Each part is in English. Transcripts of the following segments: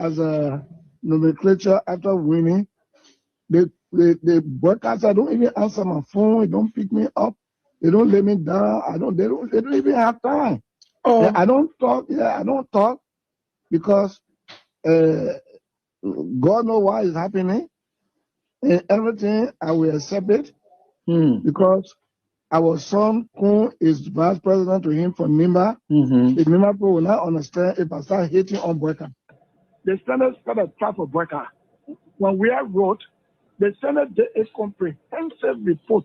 as a nomenclature after winning. The broadcaster don't even answer my phone. They don't pick me up. They don't lay me down. They don't even have time. Oh. I don't talk. Yeah, I don't talk because God knows why it's happening. And everything I will accept it because our son Kun is vice president to him for NIMBA. The NIMBA people will not understand if I start hating on Breca. The Senate started trap for Breca. When we are wrote, the Senate did a comprehensive report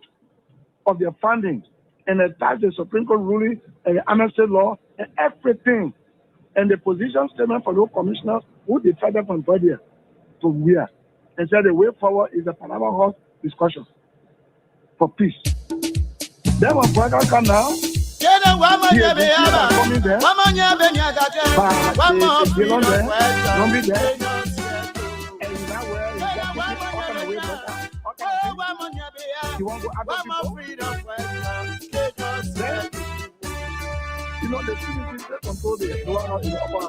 of their findings and attached the Supreme Court ruling and the amnesty law and everything. And the position statement for those commissioners who decided from Brother to where. And said the way forward is a Panama House discussion for peace. Then when Breca come now, coming there, don't be there. You want to go after people? You know, the citizens control the door in the upper.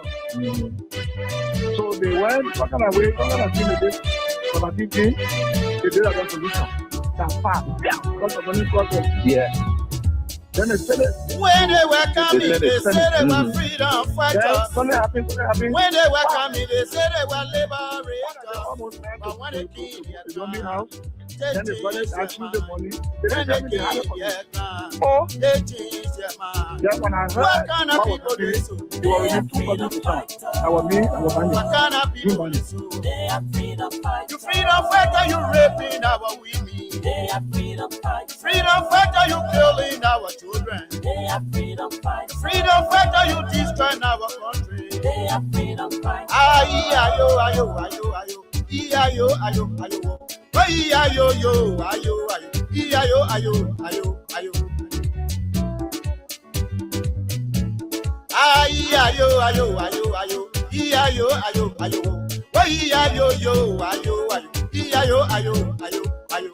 So they went talking away, talking about this, but I think they did a solution. That's fast. Yeah, because of the new process. Yeah. Then they said it. When they were coming, they said they were freedom fighters. Something happened. When they were coming, they said they were liberators. But when they came here, house, then the brothers actually the money. When they came here, oh, they changed their mind. Then when I heard What kind of people do so? you were really 2%. I was me, I was What Andy. kind of people do so? They are freedom fighters. You freedom fighter, you raping our women. They are freedom fighters. Freedom fighter, you killing our children. They are freedom fighters. Freedom fighter, you destroying our country. They are freedom fighters. Ayo, ayo, ayo, ayo. Ayo, ayo, ayo. Ayo, yo, ayo, ayo. Ayo, ayo, ayo, ayo. Ayo, ayo, ayo, ayo. Ayo, ayo, ayo. Ayo, yo, ayo, ayo. Ayo, ayo, ayo, ayo.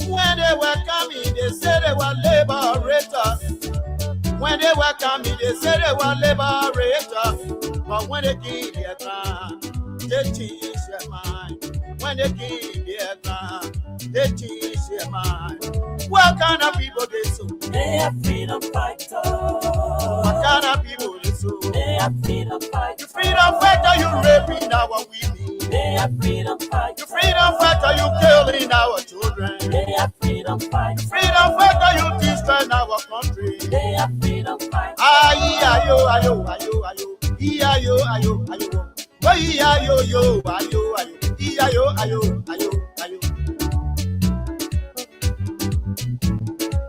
When they were coming, they said they were liberators. When they were coming, they said they were liberators. But when they came their ground, they changed their mind. When they came their ground, they changed their mind. What kind of people they so? They are freedom fighters. What kind of people they so? They are freedom You fighters. freedom fighter, you raping our women. They are freedom You fighters. freedom fighter, you killing our children. They are freedom fighters. Freedom fighter, you destroying our country. They are freedom fighters. Ayo, ayo, ayo, ayo. Ayo, ayo, ayo. Ayo, yo, ayo, ayo. Ayo, ayo, ayo, ayo.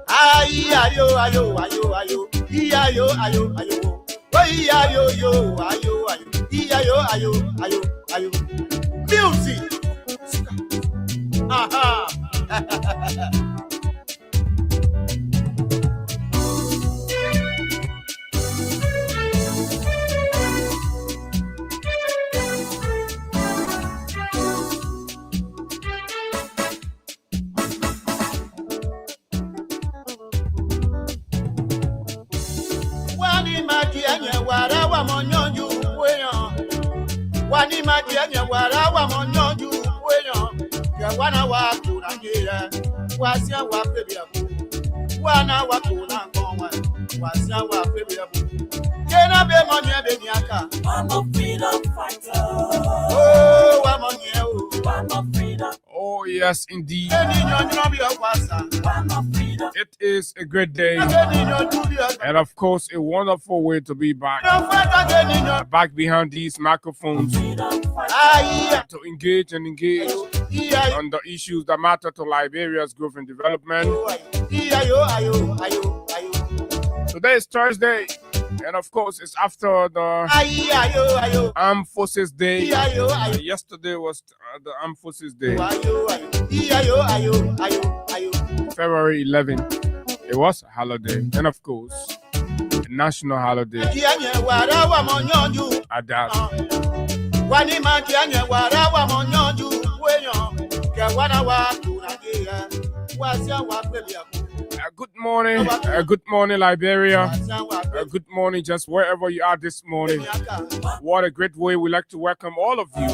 Ayo, ayo, ayo, ayo. Ayo, ayo, ayo. Ayo, yo, ayo, ayo. Ayo, ayo, ayo, ayo. Music. Aha. Wani madianya wara wa monyoju weyan. Wani madianya wara wa monyoju weyan. Ya wana wa tunangira. Wasia wa pebiabu. Wana wa tunangonwa. Wasia wa pebiabu. Kena be monya be niaka. I'm a freedom fighter. Oh, wa monya o. I'm a freedom. Oh, yes, indeed. Eni nyo bi okwasa. I'm a freedom. It is a great day. Eni nyo bi okwasa. And of course, a wonderful way to be back. Eni nyo. Back behind these microphones Freedom fighter. Aye. to engage on the issues that matter to Liberia's growth and development. Ayo, ayo, ayo. Today is Thursday. And of course, it's after the Ayo. Armed Forces Day. Ayo. Yesterday was the Armed Forces Day, Ayo. February 11th. It was a holiday. And of course, a national holiday at that. Wani madianya wara wa monyoju weyan. Good morning, Liberia. Good morning, just wherever you are this morning. What a great way we like to welcome all of you.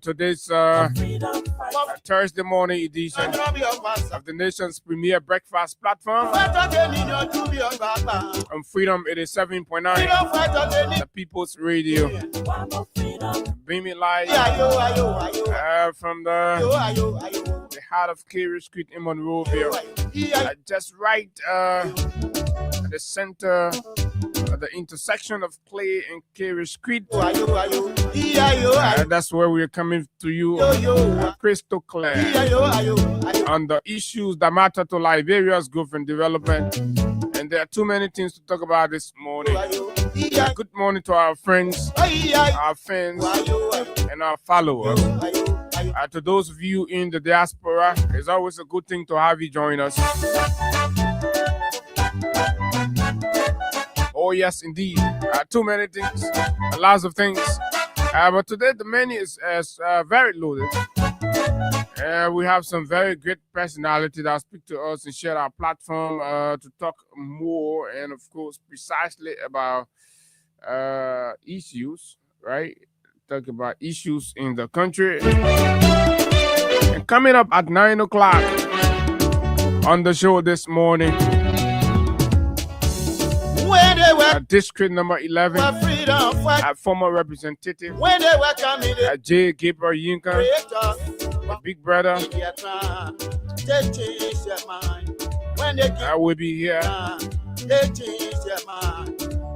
Today's Thursday morning edition of the nation's premier breakfast platform on Freedom 87.9, the People's Radio. Beaming live from the heart of Carey Street in Monrovia. Just right at the center of the intersection of Clay and Carey Street. That's where we're coming to you crystal clear on the issues that matter to Liberia's growth and development. And there are too many things to talk about this morning. Good morning to our friends, our fans, and our followers. To those of you in the diaspora, it's always a good thing to have you join us. Oh yes, indeed. Too many things, lots of things. But today the menu is very loaded. We have some very great personality that speak to us and share our platform to talk more and, of course, precisely about issues, right? Talk about issues in the country. And coming up at 9 o'clock on the show this morning, District number 11, former representative J. Gabriel Yinka, big brother, I will be here.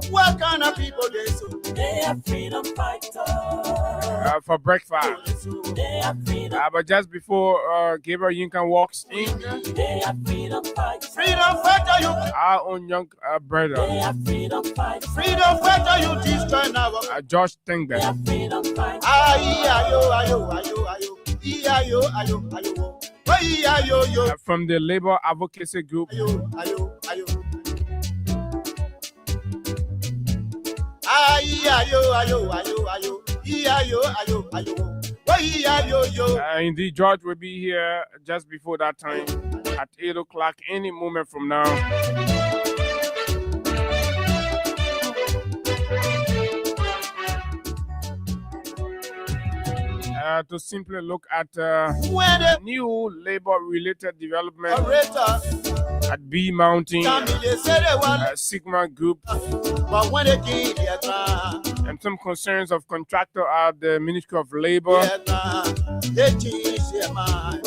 What kind of people they so? They are freedom fighters. For breakfast. They are freedom. But just before Gabriel Yinka walks in, They are freedom fighters. Freedom fighter, you. our own young brother, They are freedom fighters. Freedom fighter, you destroy now. George They Tenga, are freedom fighters. from the Labor Advocacy Group. Indeed, George will be here just before that time at 8 o'clock, any moment from now. To simply look at new labor-related development at B Mountain, Sigma Group, but when they give their time, and some concerns of contractor at the Ministry of Labor, they change their mind.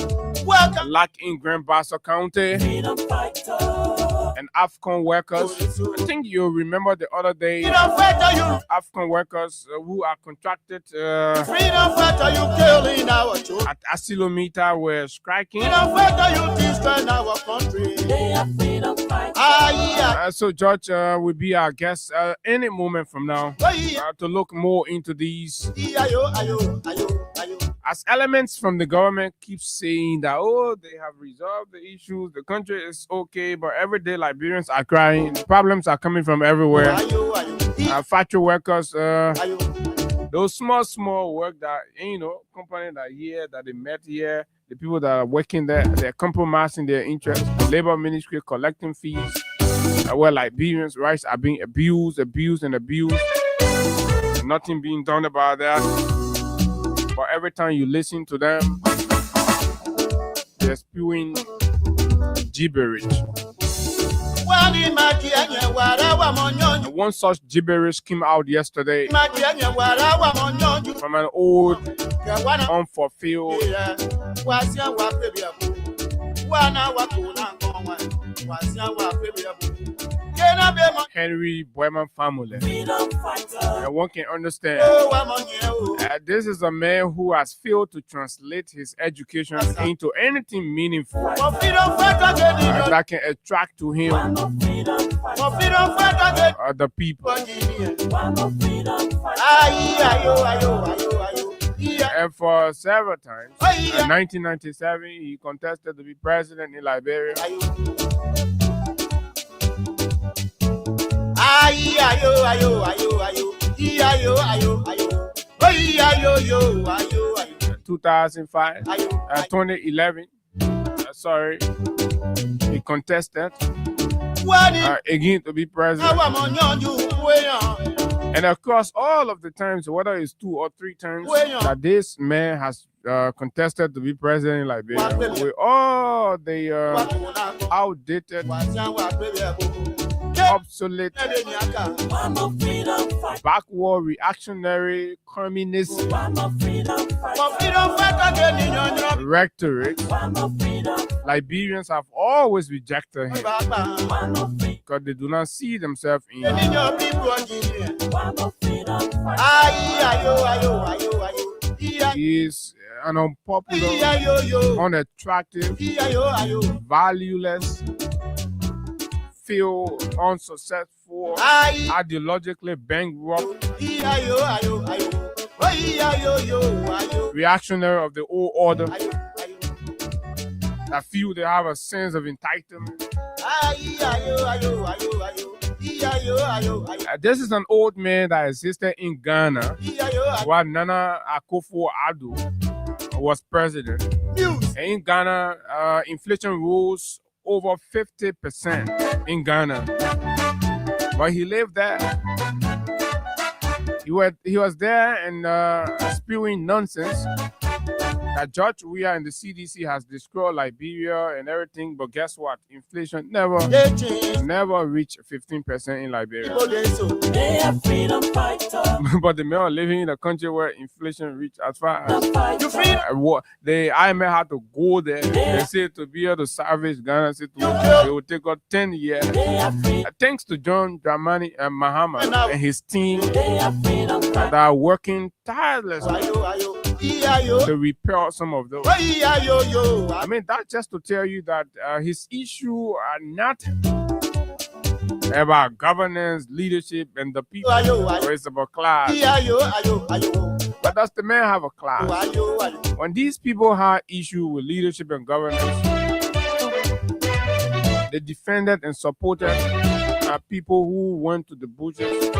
Welcome. lack in Grand Bassa County, Freedom fighters. and AFCON workers. I think you remember the other day, Freedom fighter, you. AFCON workers who are contracted Freedom fighter, you killing our children. at Asilometer were striking. Freedom fighter, you destroy our country. They are freedom fighters. So George will be our guest any moment from now to look more into these. As elements from the government keep saying that, oh, they have resolved the issues, the country is okay, but everyday Liberians are crying. Problems are coming from everywhere. Factory workers, those small work that, company that here, that they met here, the people that are working there, they're compromising their interests. The Labor Ministry collecting fees, where Liberians' rights are being abused. Nothing being done about that. But every time you listen to them, they're spewing gibberish. And one such gibberish came out yesterday from an old, unfulfilled Henry Boyman family. And one can understand this is a man who has failed to translate his education into anything meaningful that can attract to him the people. And for several times, in 1997, he contested to be president in Liberia. 2005, 2011. Sorry, he contested again to be president. And across all of the times, whether it's 2 or 3 times that this man has contested to be president in Liberia, with all the outdated, obsolete, backward, reactionary, communist rhetoric, Liberians have always rejected him because they do not see themselves in him. He is an unpopular, unattractive, valueless, feel unsuccessful, ideologically bankrupt, reactionary of the old order that feel they have a sense of entitlement. This is an old man that existed in Ghana while Nana Akufo-Addo was president. And in Ghana, inflation rose over 50% in Ghana. But he lived there. He was there and spewing nonsense that George Weah and the CDC has destroyed Liberia and everything. But guess what? Inflation never reached 15% in Liberia. But the men are living in a country where inflation reached as far as the IMF had to go there. They said to be able to salvage Ghana situation, it would take us 10 years. Thanks to John Dramani and Mahama and his team that are working tirelessly to repair some of those. I mean, that's just to tell you that his issues are not about governance, leadership, and the people. It's about class. But does the man have a class? When these people had issue with leadership and governance, they defended and supported people who went to the bushes,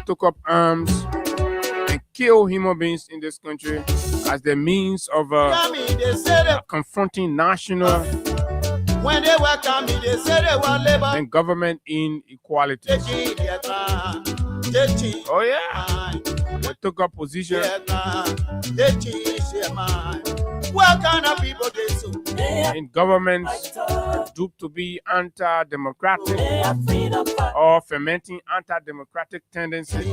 took up arms, and killed human beings in this country as the means of confronting national and government inequalities. Oh yeah, they took up position. What kind of people they so? In governments duped to be anti-democratic or fermenting anti-democratic tendencies.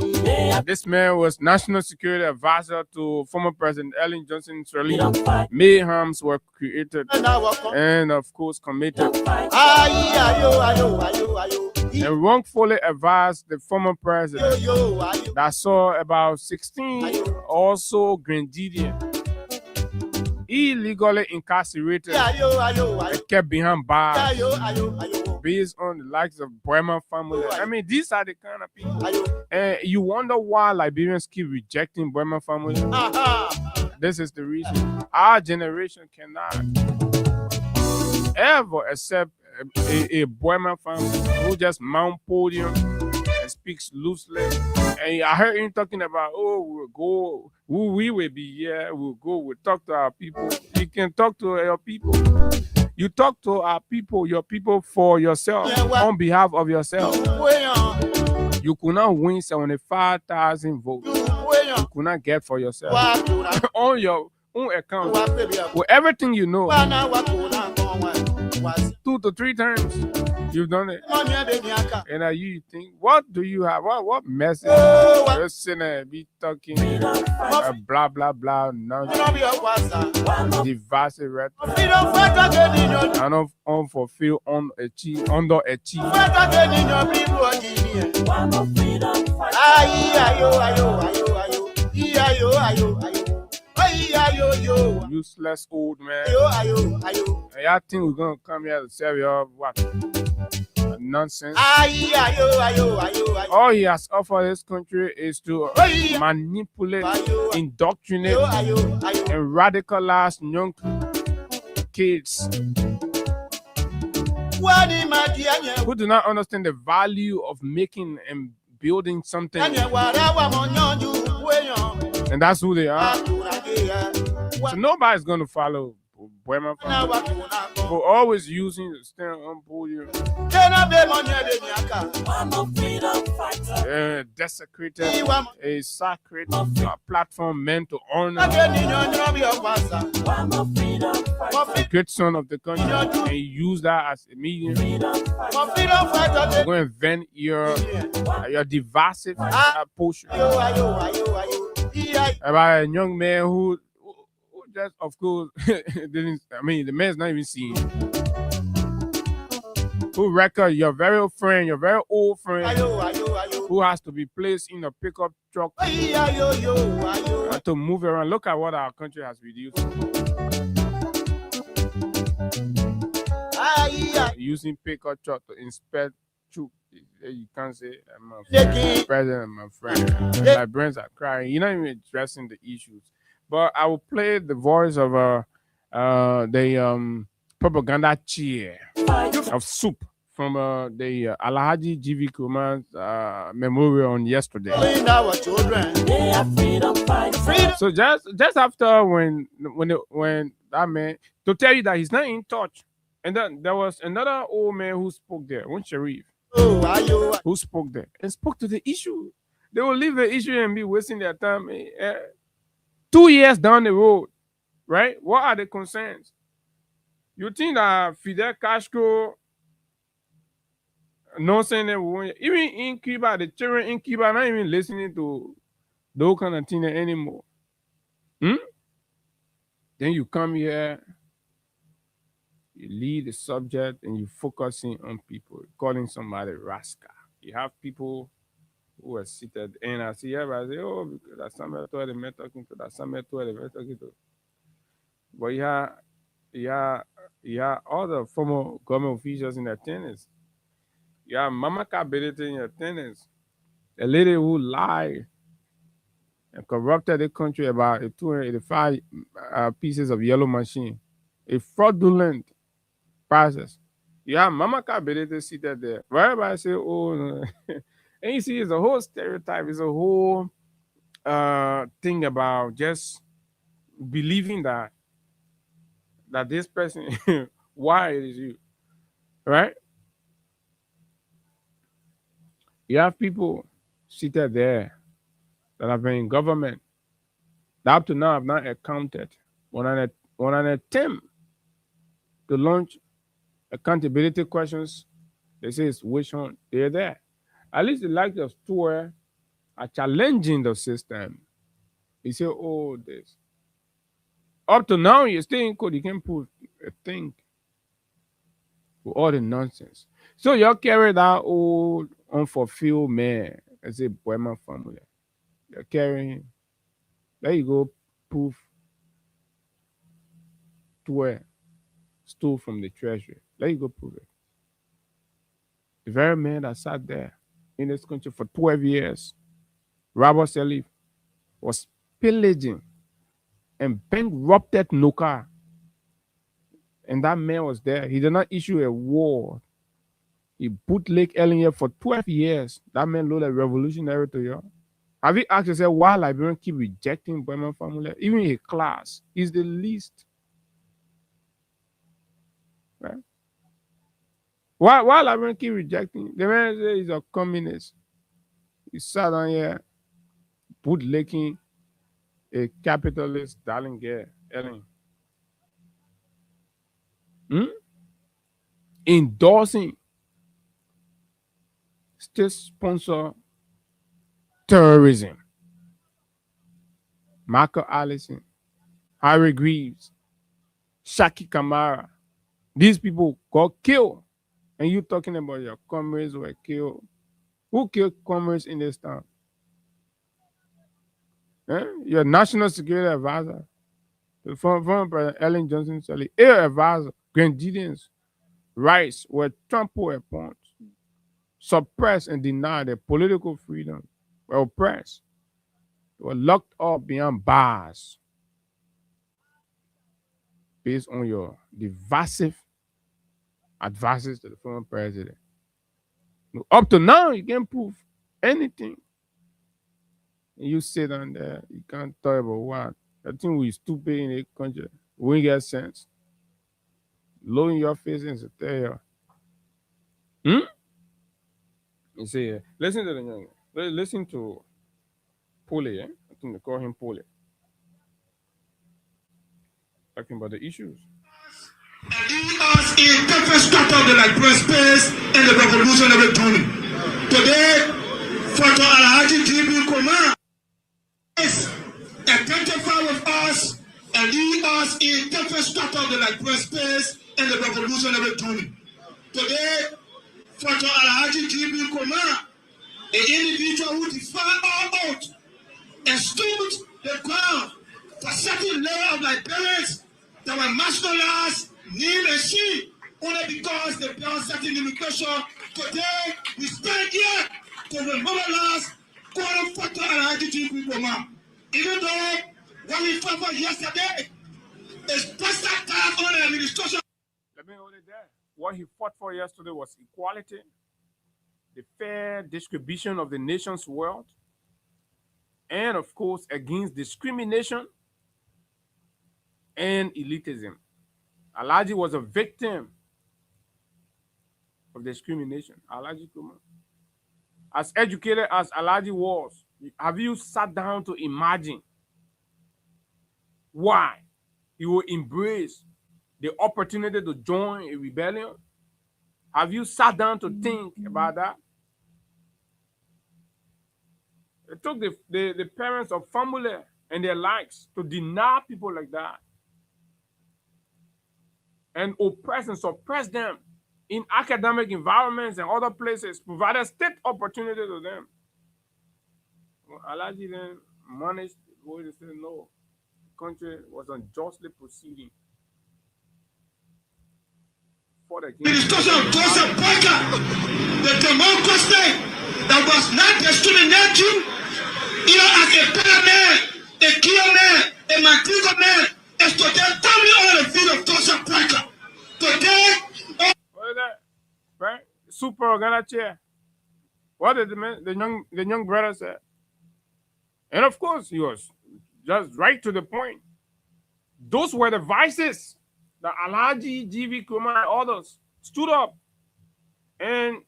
This man was National Security Advisor to former President Ellen Johnson Sirleaf. Mayhems were created and of course committed. And wrongfully advised the former president that saw about 16 also Grenadians illegally incarcerated and kept behind bars based on the likes of Bremer family. I mean, these are the kind of people. And you wonder why Liberians keep rejecting Bremer family. This is the reason. Our generation cannot ever accept a Bremer family who just mount podium and speaks loosely. And I heard him talking about, we'll go, we will be here, we'll go, we'll talk to our people. You can talk to your people. You talk to our people, your people for yourself, on behalf of yourself. You could not win 75,000 votes. You could not get for yourself. On your own account, with everything you know, 2 to 3 times. You've done it. And you think, what do you have? What message? You're sitting there be talking blah, blah, blah, nonsense. Divisive rhetoric. Unfulfilled, underachieved. Useless old man. And y'all think we're gonna come here to serve you what? Nonsense. All he has offered this country is to manipulate, indoctrinate, and radicalize young kids who do not understand the value of making and building something. And that's who they are. So nobody's going to follow Boema Family. But always using the stand on podium. I'm a freedom fighter. Desecrated a sacred platform meant to honor I'm a freedom fighter. the great son of the country and use that as a medium. Freedom fighter. You're going to vent your divisive posture about a young man who just, of course, didn't. I mean, the man's not even seen. Who record your very old friend, your very old friend, who has to be placed in a pickup truck to move around. Look at what our country has reduced. Using pickup truck to inspect troops. You can't say, my friend, president, my friend. Librarians are crying. You're not even addressing the issues. But I will play the voice of the propaganda chair of soup from the Alhaji GV Kuman's memorial on yesterday. They are freedom fighters. So just after when that man, to tell you that he's not in touch, and then there was another old man who spoke there, one Sharif, who spoke there and spoke to the issue. They will leave the issue and be wasting their time. 2 years down the road, right? What are the concerns? You think that Fidel Castro, nonsense, even in Cuba, the children in Cuba are not even listening to those kind of things anymore. Then you come here, you lead the subject, and you focusing on people, calling somebody rascal. You have people who are seated, and I see everybody say, oh, because that's somebody told them talking to, that's somebody told them talking to. But you have all the former government officials in attendance. You have Mama Kabedete in attendance, a lady who lied and corrupted the country about 285 pieces of yellow machine, a fraudulent process. You have Mama Kabedete seated there. But everybody say, oh, no. And you see, it's a whole stereotype. It's a whole thing about just believing that this person, why it is you, right? You have people seated there that have been in government that up to now have not accounted on an attempt to launch accountability questions. They say it's witch hunt. They're there. At least the likes of Stewart are challenging the system. You say, oh, this. Up to now, you're still in court. You can't prove a thing with all the nonsense. So you carry that old unfulfilled man as a Boema family. You're carrying him. There you go, proof to where stole from the treasury. There you go, prove it. The very man that sat there in this country for 12 years, Robert Salif, was pillaging and bankrupted Noka. And that man was there. He did not issue a war. He bootlegged Ellinger for 12 years. That man looked like revolutionary to you. Have you asked yourself why Liberians keep rejecting Boema family? Even a class is the least. Right? Why Liberians keep rejecting? The man says he's a communist. He sat on here bootlegging a capitalist darling girl, Ellen. Endorsing state-sponsored terrorism. Marco Allison, Harry Greaves, Shaki Kamara. These people got killed. And you talking about your comrades were killed. Who killed comrades in this town? Your national security advisor, the former President Ellen Johnson Sirleaf, air advisor, Grand Gideon's rights were trampled upon, suppressed and denied their political freedom, were oppressed. They were locked up behind bars based on your divisive advices to the former president. Up to now, you can't prove anything. And you sit on there, you can't talk about what I think we stupid in the country. We get sense. Low in your face and say, you see, listen to the young. Listen to Pole, I think they call him Pole. Talking about the issues. Us in different strata of the liberal space and the revolutionary journey. Today, Photo Alhaji GB Kumar is identified with us and lead us in different strata of the liberal space and the revolutionary journey. Today, Photo Alhaji GB Kumar, an individual who defied all odds and stood the ground for certain layer of Liberians that were marginalized, name and she, only because they bear certain limitation. Today, we stand here to memorialize Kwame Photo Alhaji GB Kumar. Even though what we fought for yesterday is just that time on the administration. Let me hold it there. What he fought for yesterday was equality, the fair distribution of the nation's wealth, and of course, against discrimination and elitism. Alhaji was a victim of discrimination. Alhaji Kumar. As educated as Alhaji was, have you sat down to imagine why he would embrace the opportunity to join a rebellion? Have you sat down to think about that? It took the parents of family and their likes to deny people like that and oppress and suppress them in academic environments and other places, provided state opportunity to them. Well, Alhaji then managed to say no. The country was unjustly proceeding. For the Administration of Joseph Parker, the democracy that was not discriminating, either as a better man, a clear man, a Mantigo man, is today firmly on the field of Joseph Parker. Today, what is that? Right? Super Organa chair. What did the young brother say? And of course, he was just right to the point. Those were the vices that Alhaji GB Kumar and others stood up. And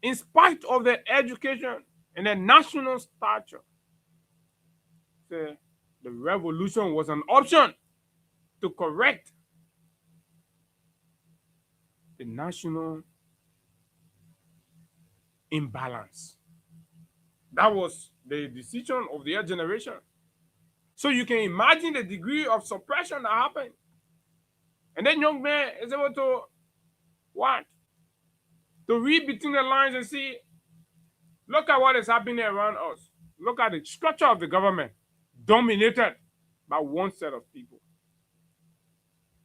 in spite of their education and their national stature, the revolution was an option to correct the national imbalance. That was the decision of their generation. So you can imagine the degree of suppression that happened. And then young man is able to what? To read between the lines and see, look at what is happening around us. Look at the structure of the government, dominated by one set of people.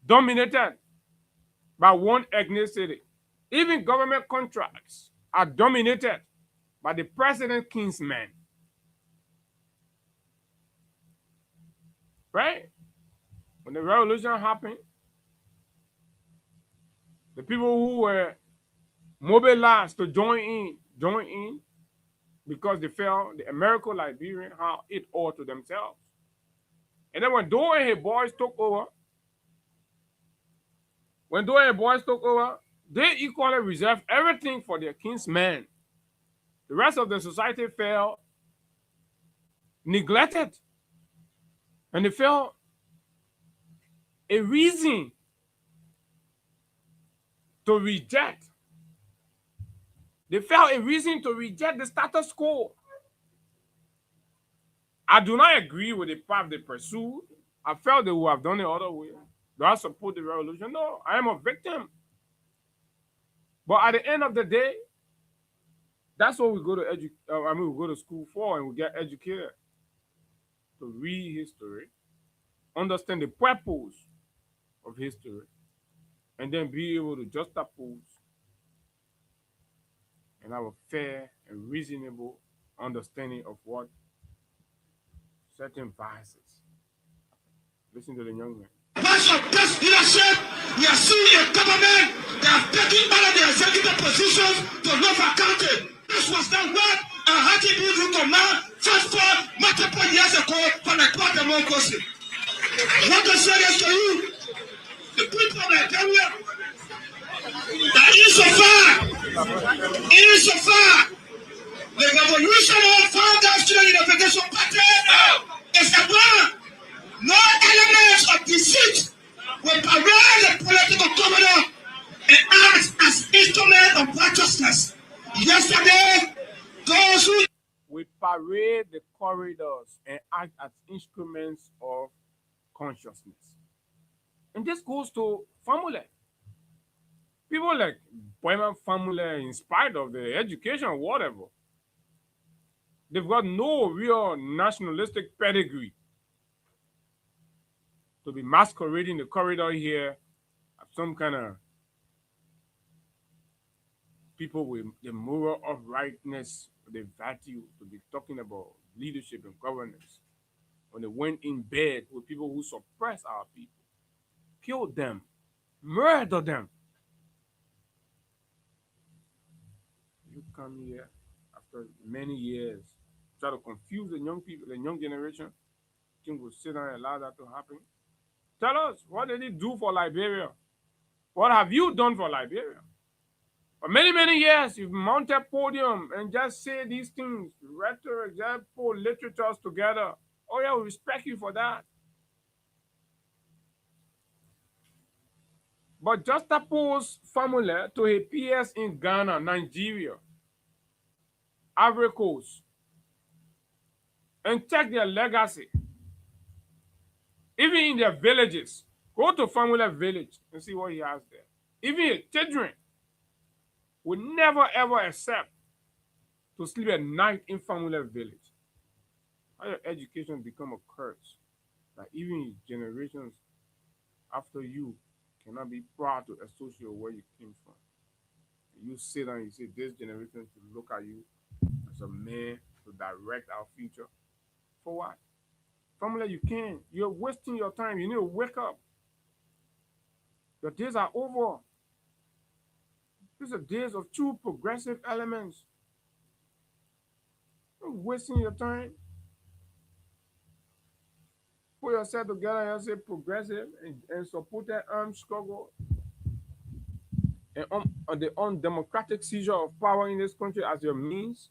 Dominated by one ethnicity. Even government contracts are dominated by the president's kinsmen. Right? When the revolution happened, the people who were mobilized to join in because they felt the American Liberian had it all to themselves. And then when Doe and his boys took over, they equally reserved everything for their kinsmen. The rest of the society felt neglected. And they felt a reason to reject. They felt a reason to reject the status quo. I do not agree with the path they pursued. I felt they would have done it other way. Do I support the revolution? No, I am a victim. But at the end of the day, that's what we go to we go to school for, and we get educated to read history, understand the purpose of history, and then be able to juxtapose and have a fair and reasonable understanding of what certain vices. Listen to the young man. Because of this leadership, we are seeing a government that are taking all of the executive positions to not accounted. This was not what Alhaji GB Kumar fought for multiple years ago for the democracy. I want to say this to you, the people of Nigeria, that insofar the revolution of founders to the Unification Party is upon, no elements of deceit will parade the political governor and act as instrument of righteousness. Yesterday, those who we parade the corridors and act as instruments of consciousness. And this goes to family. People like Boyman family, in spite of their education or whatever, they've got no real nationalistic pedigree to be masquerading the corridor here as some kind of people with the moral uprightness, the value to be talking about leadership and governance. When they went in bed with people who suppress our people, killed them, murdered them. You come here after many years, try to confuse the young people, the young generation, think we'll sit down and allow that to happen. Tell us, what did he do for Liberia? What have you done for Liberia? For many, many years, you've mounted podium and just say these things, rhetoric, just put literatures together. Oh yeah, we respect you for that. But just oppose family to a PS in Ghana, Nigeria, Ivory Coast, and check their legacy. Even in their villages, go to family village and see what he has there. Even children would never ever accept to sleep at night in family village. How your education become a curse that even generations after you cannot be proud to associate where you came from. You sit down and you say this generation should look at you as a man to direct our future. For what? Family, you can't. You're wasting your time. You need to wake up. Your days are over. These are days of true progressive elements. You're wasting your time. Put yourself together and say progressive and support that armed struggle and on the undemocratic seizure of power in this country as your means.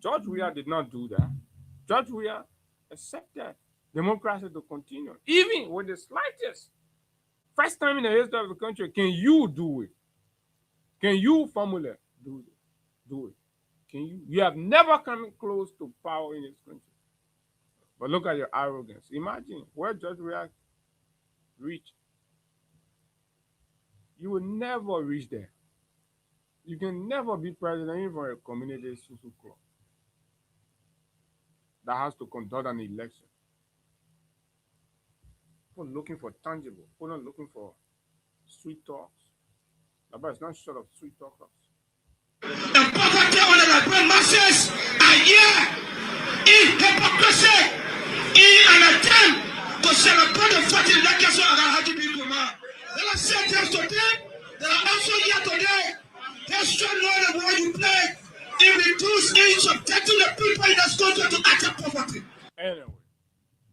George Weah did not do that. George Weah accepted democracy to continue, even with the slightest. First time in the history of the country, can you do it? Can you, family, do it? Do it. Can you? You have never come close to power in this country. But look at your arrogance. Imagine where George Weah reached. You will never reach there. You can never be president even for a community social club that has to conduct an election. People looking for tangible. People not looking for sweet talks. But it's not short of sweet talkers. The poverty on the Liberian masses are here in hypocrisy, in an attempt to celebrate the 40 legacy of Alhaji Bin Kumar. Let us say this today. They are also here today. They should know the role you play in reducing, subjecting the people in this country to utter poverty. Anyway,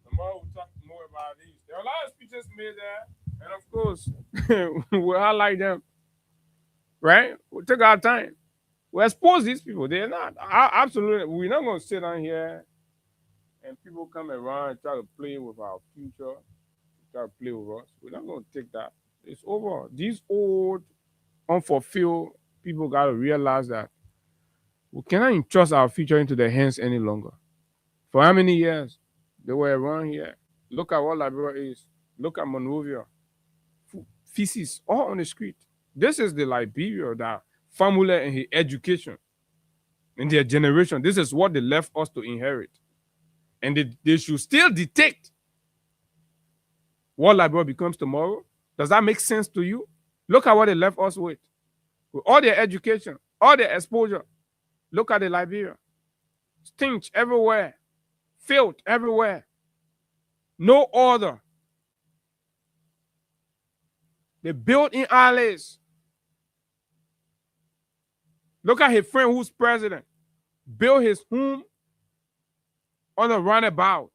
the more we talk more about these, there are a lot of speeches made there, and of course, we highlight them. Right? We take our time. We expose these people. They're not. Absolutely. We're not going to sit down here and people come around and try to play with our future, try to play with us. We're not going to take that. It's over. These old, unfulfilled people got to realize that we cannot entrust our future into their hands any longer. For how many years they were around here? Look at what Liberia is. Look at Monrovia. Feces all on the street. This is the Liberia that family and his education in their generation. This is what they left us to inherit. And they should still dictate what Liberia becomes tomorrow. Does that make sense to you? Look at what they left us with all their education, all their exposure. Look at the Liberia. Stench everywhere. Filth everywhere. No order. They built in alleys. Look at his friend who's president. Built his home on a roundabout.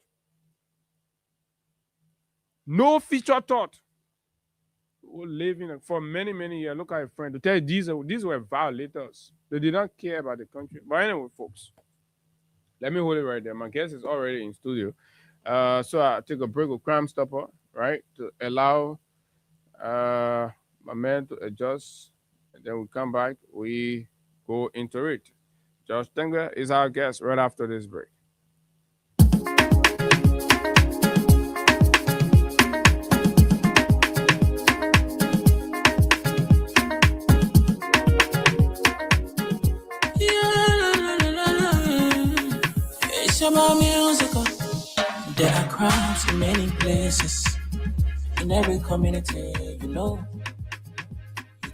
No feature thought. Who living for many, many years. Look at a friend to tell you these were violators. They did not care about the country. But anyway, folks, let me hold it right there. My guest is already in studio. So I take a break with Crime Stopper, right, to allow my man to adjust, and then we come back. We go into it. Josh Tenger is our guest right after this break. It's about musical. There are crimes in many places. In every community, you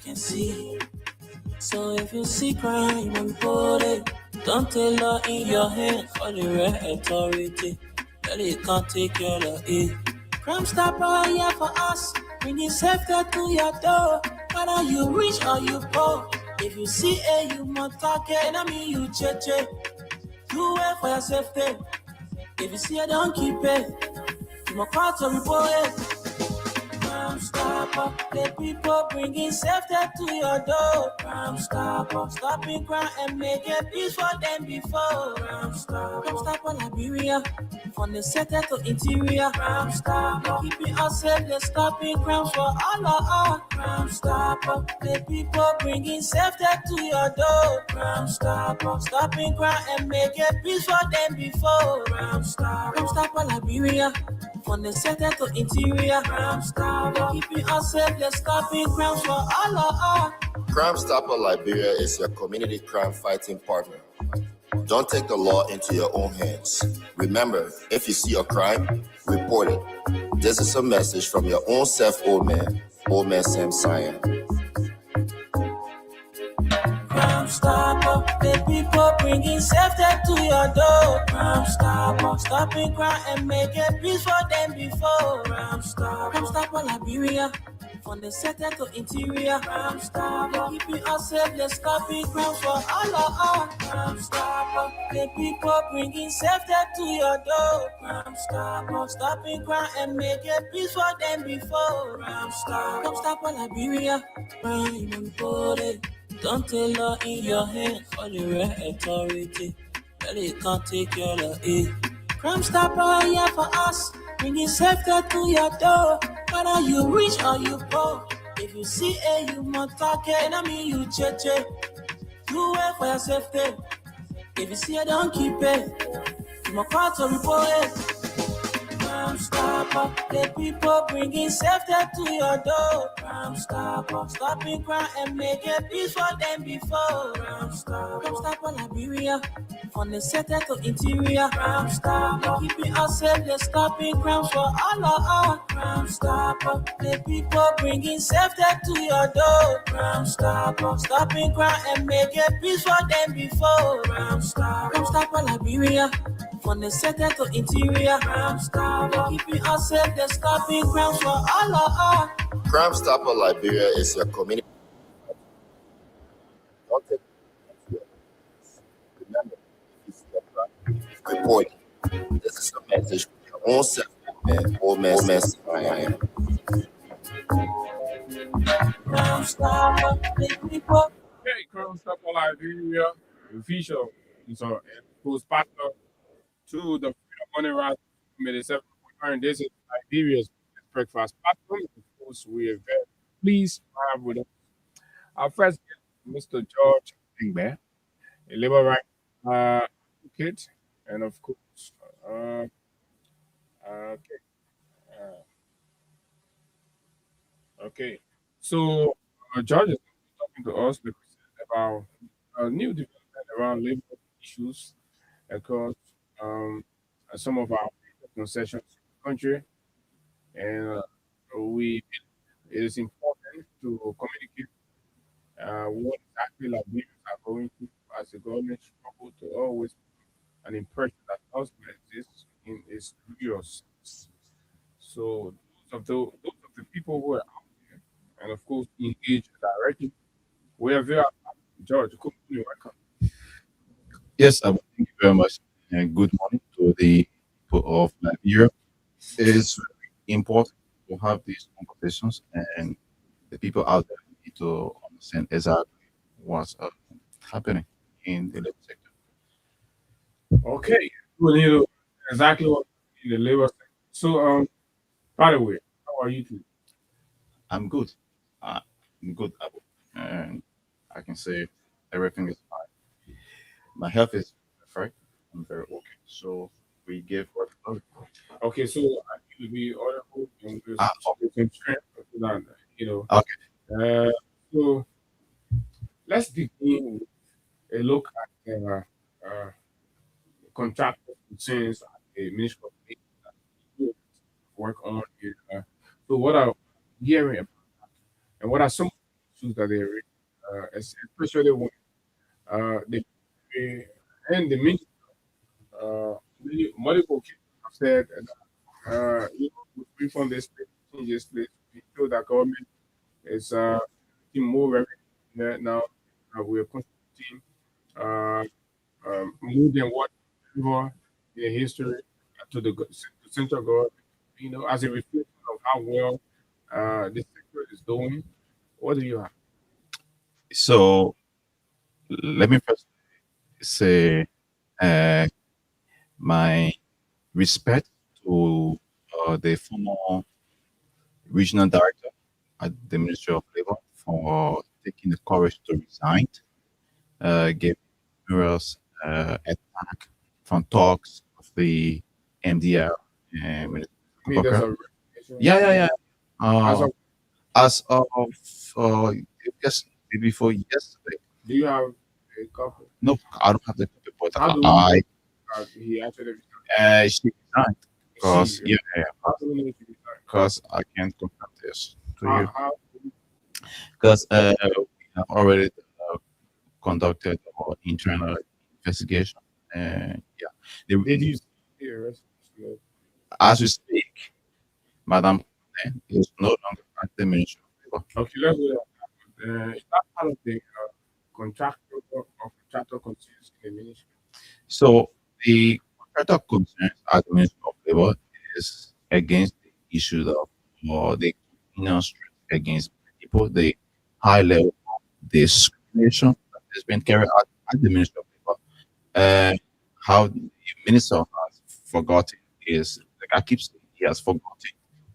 can see. So if you see crime, report it. Don't take law in your hands for the right authority. Really can't take care of it. Crime Stopper here for us. Bringing safety to your door. Whether you rich or you poor. If you see you must target. I mean you check. Do it for your safety. If you see don't keep it. You must call to report it. Crime Stopper, the people bringing safety to your door. Crime Stopper, stopping crime and making peace for them before. Crime Stopper, Liberia, from the center to interior. Crime Stopper, keeping us safe, they're stopping crimes for all of us. Crime Stopper, the people bringing safety to your door. Crime Stopper, stopping crime and making peace for them before. Crime Stopper, Liberia, from the center to interior. Crime Stopper, keeping us safe, they're stopping crimes for all of us. Crime Stopper Liberia is your community crime fighting partner. Don't take the law into your own hands. Remember, if you see a crime, report it. This is a message from your own self, Old Man Sam Cyan. Crime Stopper, the people bringing safety to your door. Crime Stopper, stopping crime and making peace for them before. Crime Stopper, Liberia, from the center to interior. Crime Stopper, keeping us safe, they're stopping crimes for all of us. Crime Stopper, the people bringing safety to your door. Crime Stopper, stopping crime and making peace for them before. Crime Stopper, Liberia, crime reported. Don't take law in your hands for the right authority. Really can't take care of it. Crime Stopper here for us, bringing safety to your door. Whether you rich or you poor, if you see you must target. I mean you check. Do it for your safety. If you see don't keep it. You must call to report it. Crime Stopper, the people bringing safety to your door. Crime Stopper, stopping crime and making peace for them before. Crime Stopper, Liberia, from the center to interior. Crime Stopper, keeping us safe, they're stopping crimes for all of us. Crime Stopper, the people bringing safety to your door. Crime Stopper, stopping crime and making peace for them before. Crime Stopper, Liberia, from the center to interior. Crime Stopper, keeping us safe, they're stopping crimes for all of us. Crime Stopper Liberia is your community. Don't take it into your hands. Remember, if you see a crime, report it. This is a message from your own self, Old Man Cyan. Crime Stopper, the people. Okay, Crime Stopper Liberia, official. So, who's partner to the Freedom Money Rise Committee 7.9 days in Liberia's breakfast platform. Of course, we are very pleased to have with us our first guest, Mr. George Engbe, a labor rights advocate, and of course, okay. So, George is talking to us about new development around labor issues across some of our concessions in the country, and it is important to communicate what exactly Liberians are going through as the government struggle to always put an impression that husband exists in its serious. So those of the people who are out there and of course engaged directly, we are very happy. George, you're welcome. Yes, thank you very much, and good morning to the people of Liberia. It is very important to have these conversations, and the people out there need to understand exactly what's happening in the labor sector. Okay, we need to exactly what in the labor sector. So, by the way, how are you today? I'm good. I'm good, Abu. And I can say everything is fine. My health is perfect. I'm very okay. So we give what glory. Okay, so I need to be honorable and Ah, with some strength, so that, you know. okay. So let's begin with a look at contractor concerns at the Ministry of Labor that you work on here. So what are hearing about and what are some issues that they raise, especially when they and the ministry multiple cases have said that with reform this place, changes place, we feel that government is getting more revenue now. We're contributing more than what ever in history to the to central government. You know, as a reflection of how well the sector is doing. What do you have? So let me first say uh, my respect to the former regional director at the Ministry of Labor for taking the courage to resign, gave numerous attack from talks of the MDR and Minister I mean, there's Booker. a reputation. Yeah, yeah, yeah. As Uh, of, as of uh, yes, before yesterday. do you have a couple? No, I don't have the copy, but How do we I know he actually resigned? she resigned because She, yeah, yeah, how do we know she resigned? because I can't confirm this to How, you how because we have already conducted our internal investigation, and yeah, did you see the arrest? as we speak, Madam is no longer at the Ministry of Labor. Okay, let's do that. Is that part of the contractor or contractor concerns in the ministry? So the contractor concerns at the Ministry of Labor is against the issue of the criminal strength against people, the high level of discrimination that has been carried out at the Ministry of Labor. How the minister has forgotten is, like I keep saying, he has forgotten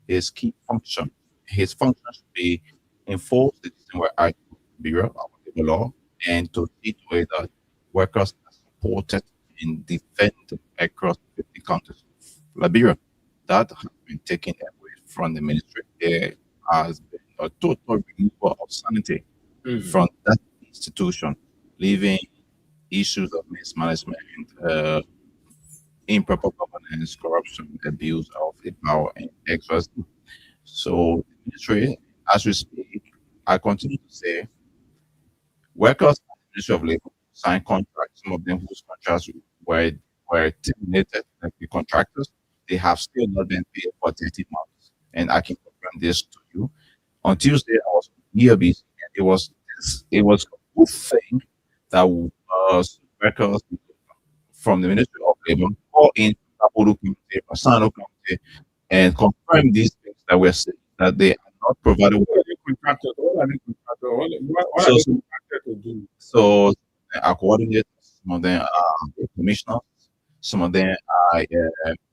his key function. His function should be enforce the Distinguished Act Bureau of Labor Law and to see to it that workers are supported in defending across 50 countries of Liberia. That has been taken away from the ministry. There has been a total removal of sanity from that institution, leaving issues of mismanagement, improper governance, corruption, abuse of the power, and excess. So, the ministry, as we speak, I continue to say workers at the Ministry of Labor signed contracts, some of them whose contracts were, were terminated, like the contractors, they have still not been paid for 30 months. And I can confirm this to you. On Tuesday, I was on ERBC, and it was a good thing that workers from the Ministry of Labor or in Apollo Committee, Sano Committee, and confirm these things that we're saying that they are not provided What with. are the contractors? What are the contractors? What are So, the so, contractors to do? so our coordinators, some of them are commissioners, some of them are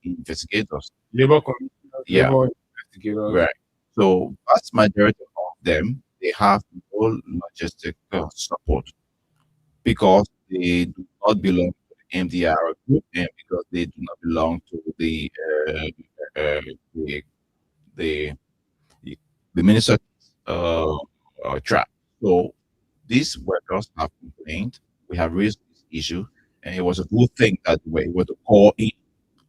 investigators. Labor commissioners, Yeah, labor investigators. right. So vast majority of them, they have no logistical support because they do not belong to the MDR group and because they do not belong to the the the minister track. So these workers have complained. We have raised this issue, and it was a good thing that we were able to call in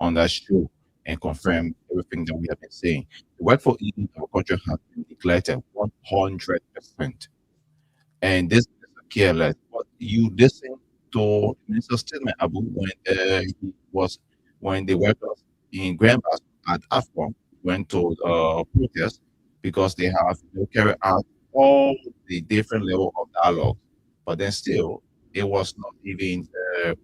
on that show and confirm everything that we have been saying. The workforce in our country has been neglected 100%. And this is careless. But you listen to the minister's statement about when the workers in Grandpas at AFCON went to protest because they have carried out all the different level of dialogue, but then still it was not even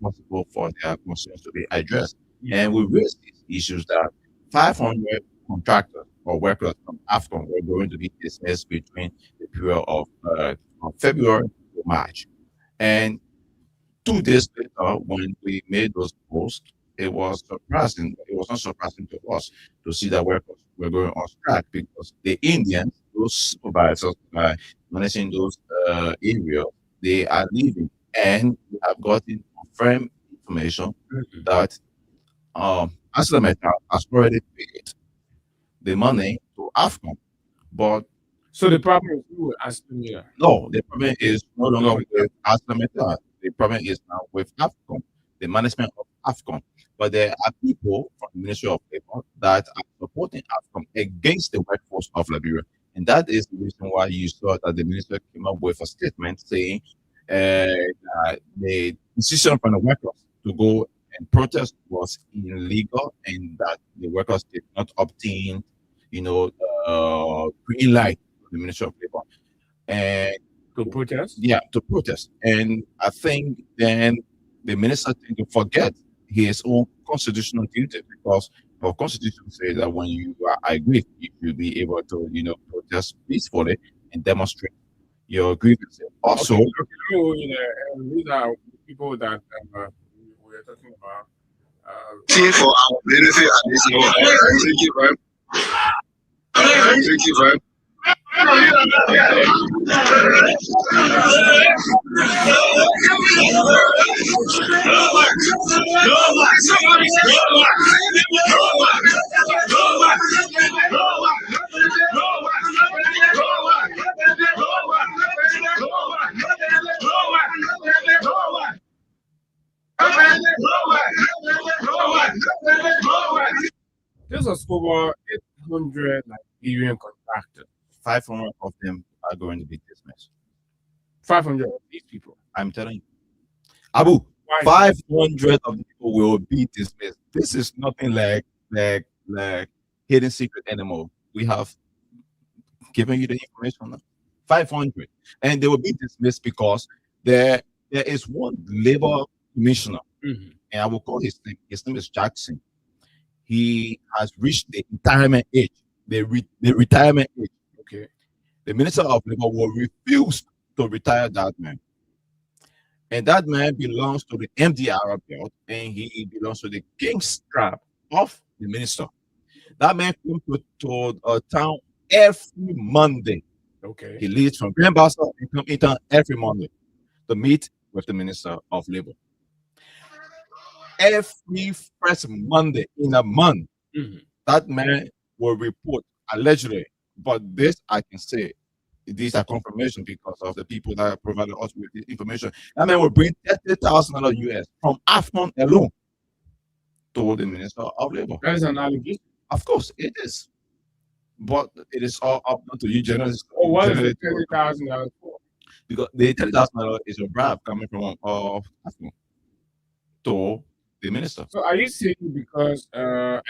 possible for their concerns to be addressed. And we raised these issues that 500 contractors or workers from AFCON were going to be dismissed between the period of February to March. And 2 days later, when we made those posts, it was surprising. It was not surprising to us to see that workers were going on strike because the Indians, those supervisors managing those areas, they are leaving. And we have gotten confirmed information that ArcelorMittal has already paid the money to AFCON. But So the problem is you with ArcelorMittal. no, the problem is no longer with ArcelorMittal. The problem is now with AFCON, the management of AFCON. But there are people from the Ministry of Labor that are supporting AFCON against the workforce of Liberia. And that is the reason why you saw that the minister came up with a statement saying that the decision from the workers to go and protest was illegal and that the workers did not obtain, green light from the Ministry of Labor. And To protest? yeah, to protest. And I think then the minister tend to forget his own constitutional duty because our constitution says that when you are aggrieved, you should be able to, protest peacefully and demonstrate your grievances. Also, Okay, these are people that we're talking about. For our benefit at this moment. Thank you very much. Thank you very much. There's a over 800 Liberian contractors. 500 of them are going to be dismissed. 500 of these people. I'm telling you. Abu, Why? 500 of the people will be dismissed. This is nothing like hidden secret anymore. We have given you the information now. 500. And they will be dismissed because there is one labor commissioner, Mhm. and I will call his name. His name is Jackson. He has reached the retirement age. The retirement age. Okay. The Minister of Labor will refuse to retire that man. And that man belongs to the MDR belt, and he belongs to the king strap of the minister. That man comes to a town every Monday. Okay. He leaves from Grand Bassa and comes in town every Monday to meet with the Minister of Labor. Every first Monday in a month, Mhm. that man will report allegedly. But this I can say, these are confirmation because of the people that provided us with this information. That man will bring $30,000 US from AFCON alone to the Minister of Labor. That is an allegation. Of course, it is. But it is all up to you, journalists. Oh, what is journalists, the $30,000 for? because the $30,000 is a bribe coming from AFCON to the minister. So are you saying because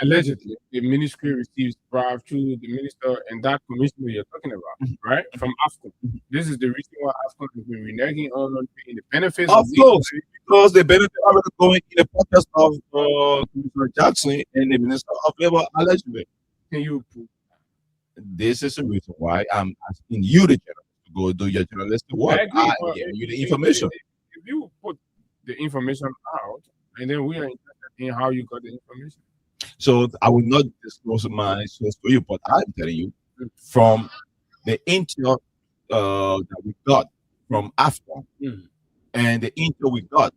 allegedly the ministry receives bribe through the minister and that commissioner you're talking about, right? From AFCON. This is the reason why AFCON has been reneging on paying the benefits Of these course, because the benefit are going in the pockets of Commissioner Jackson and the Minister of Labor allegedly. Can you prove? This is the reason why I'm asking you, the journalist, to go do your journalistic work. I agree, I but give you the if- information. If you put the information out, and then we are interested in how you got the information. So I will not disclose my source to you, but I'm telling you from the intel that we got from AFCON Mhm. and the intel we got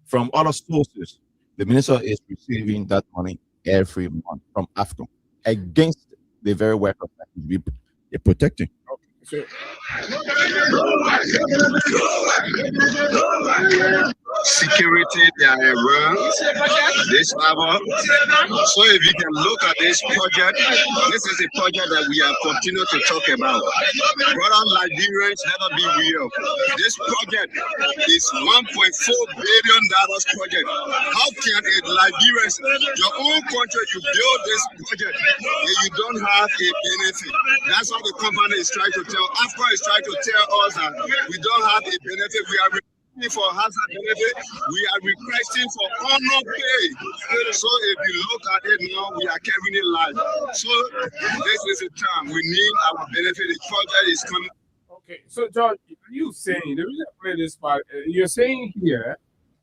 from other sources, the minister is receiving that money every month from AFCON against the very workers that they're protecting. So Security, they are around this level. So if you can look at this project, this is a project that we have continued to talk about. Brother Liberians, let us be real. This project is $1.4 billion project. How can a Liberians, your own country, you build this project and you don't have a benefit? That's what the company is trying to tell. AFCON is trying to tell us that we don't have a benefit. We are requesting for hazard benefit. We are requesting for honor pay. So if you look at it now, we are carrying it live. So this is the time we need our benefit. The project is coming. Okay, so George, you saying the reason I play this part, you're saying here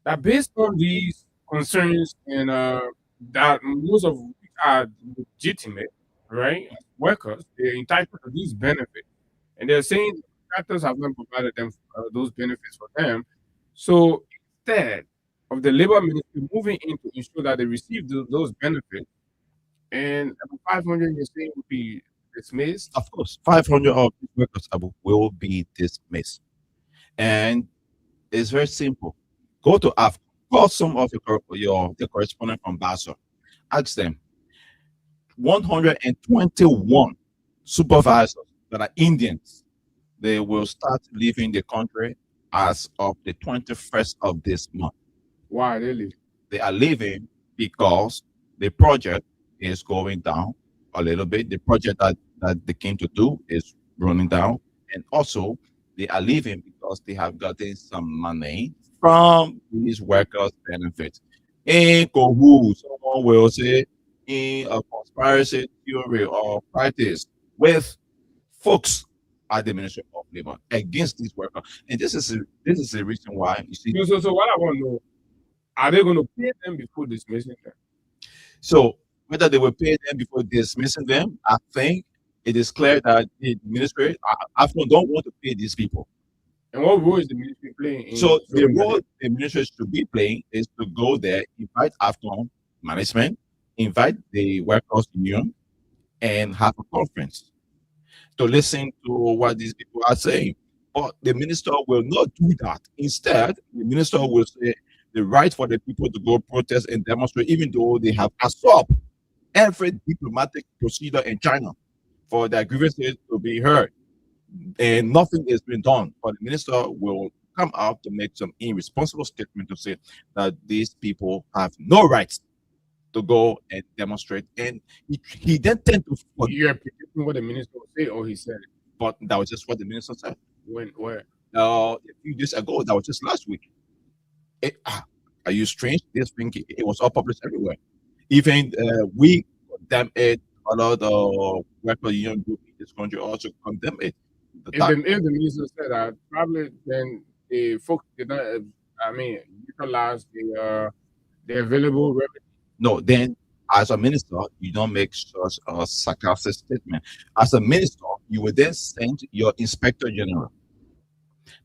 that based on these concerns and that most of which are legitimate, right? Workers, they're entitled to these benefits, and they're saying the contractors have not provided them those benefits for them. So instead of the labor ministry moving in to ensure that they receive those benefits, and 500 you're saying would be dismissed. Of course, 500 of these workers will be dismissed. And it's very simple. Go to Africa, call some of the correspondent from Basel, ask them 121 supervisors that are Indians. They will start leaving the country as of the 21st of this month. Why are they leaving? They are leaving because the project is going down a little bit. The project that they came to do is running down. And also, they are leaving because they have gotten some money from these workers' benefits. In Kohu, someone will say, in a conspiracy theory or practice with folks at the Ministry of Labor against these workers. And this is the reason why you see. So what I want to know, are they going to pay them before dismissing them? So whether they will pay them before dismissing them, I think it is clear that the ministry often don't want to pay these people. And what role is the ministry playing? So the role the ministry should be playing is to go there, invite AFCON management, invite the workers' union, and have a conference to listen to what these people are saying. But the minister will not do that. Instead, the minister will say the right for the people to go protest and demonstrate, even though they have absorbed every diplomatic procedure in China for their grievances to be heard. And nothing has been done. But the minister will come out to make some irresponsible statement to say that these people have no rights to go and demonstrate. And he then tend to. You're predicting what the minister will say, or he said it? But that was just what the minister said. When? Where? A few days ago. That was just last week. Are you strange? This thing, it was all published everywhere. Even we condemn it. A lot of worker union group in this country also condemn it. If the minister said that, probably then the folks did not, utilize the available revenue. No, then as a minister, you don't make such a sarcastic statement. As a minister, you will then send your inspector general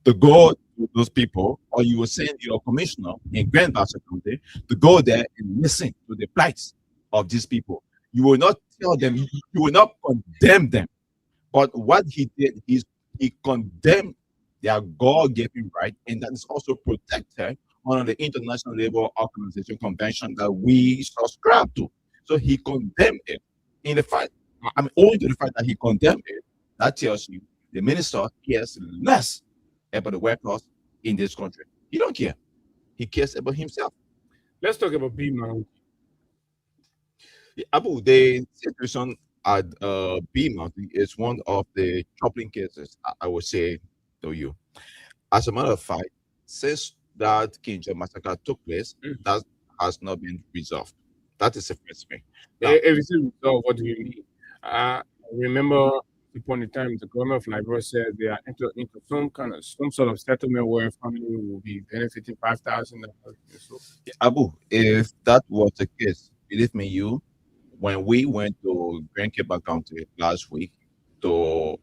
to go to those people, or you will send your commissioner in Grand Bassa County to go there and listen to the plights of these people. You will not tell them, you will not condemn them. But what he did is he condemned their God-given right, and that is also protected under the International Labour Organization Convention that we subscribe to. So he condemned it. In the fact, owing to the fact that he condemned it, that tells you the minister cares less about the workers in this country. He don't care. He cares about himself. Let's talk about B Mountain. Abu, the situation at B Mountain is one of the troubling cases, I would say to you. As a matter of fact, since that Kinja massacre took place, that has not been resolved. That is the first thing. If it's resolved, what do you mean? I remember upon the time the government of Liberia said they are into some sort of settlement where family will be benefiting $5,000. So. Abu, if that was the case, believe me, when we went to Grand Cape County last week to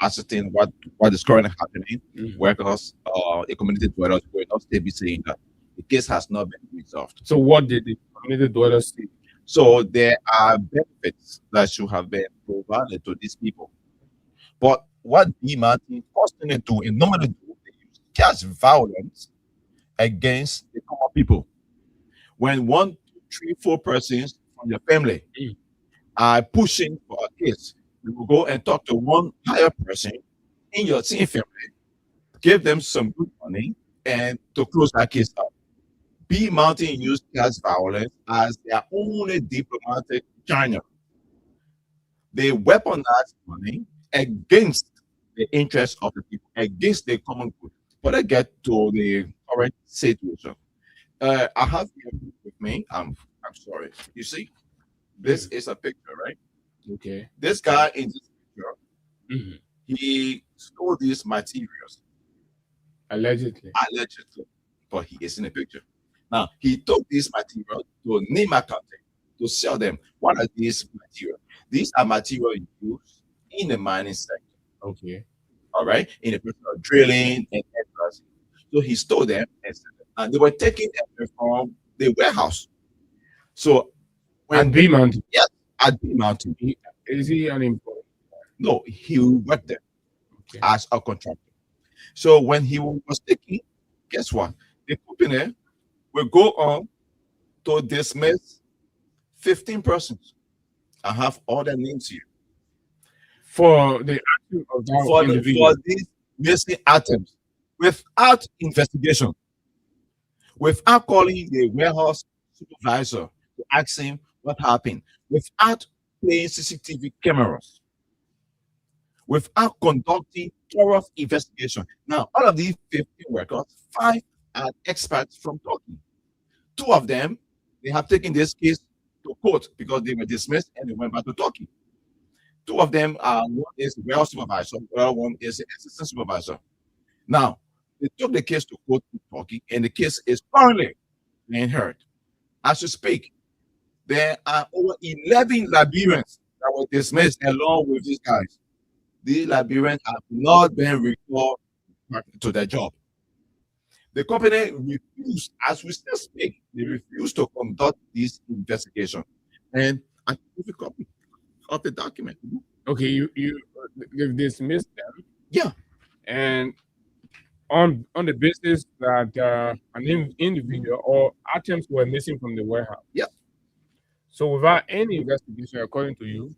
ascertain what is currently happening, workers, a community dwellers were not still be saying that the case has not been resolved. So what did the community dwellers say? So there are benefits that should have been provided to these people. But what B Mountain constantly do and normally do, they use cash violence against the common people. When 1, 2, 3, 4 persons from your family are pushing for a case, you will go and talk to one higher person in your same family, give them some good money, and to close that case up. B Mountain used cash violence as their only diplomatic channel. They weaponize money against the interests of the people, against the common good. But I get to the current situation. I have here with me. I'm sorry. You see, this is a picture, right? Okay. This guy in this picture, Mhm. he stole these materials Allegedly. but he is in the picture. Now he took these materials to Nima County to sell them. What are these materials? These are materials used in the mining sector. Okay. All right, in the process of drilling and blasting. So he stole them and they were taking them from the warehouse. So At B Mountain. Yes, at B Mountain. Is he unemployed? No, he worked there Okay. as a contractor. So when he was taking, guess what? The company will go on to dismiss 15 persons. I have all their names here. For the action of that For individual. these missing items without investigation, without calling the warehouse supervisor to ask him what happened, without playing CCTV cameras, without conducting thorough investigation. Now, all of these 15 workers, 5 are experts from Turkey. 2 of them, they have taken this case to court because they were dismissed and they went back to Turkey. 2 of them are, one is warehouse supervisor, one is the assistant supervisor. Now, they took the case to court in Turkey, and the case is currently being heard. As we speak, there are over 11 Liberians that were dismissed along with these guys. These Liberians have not been recalled to their job. The company refused, as we still speak, they refused to conduct this investigation. And I give a copy of the document. Okay, you've dismissed them. Yeah. And on the basis that an individual or items were missing from the warehouse. Yeah. So without any investigation, according to you,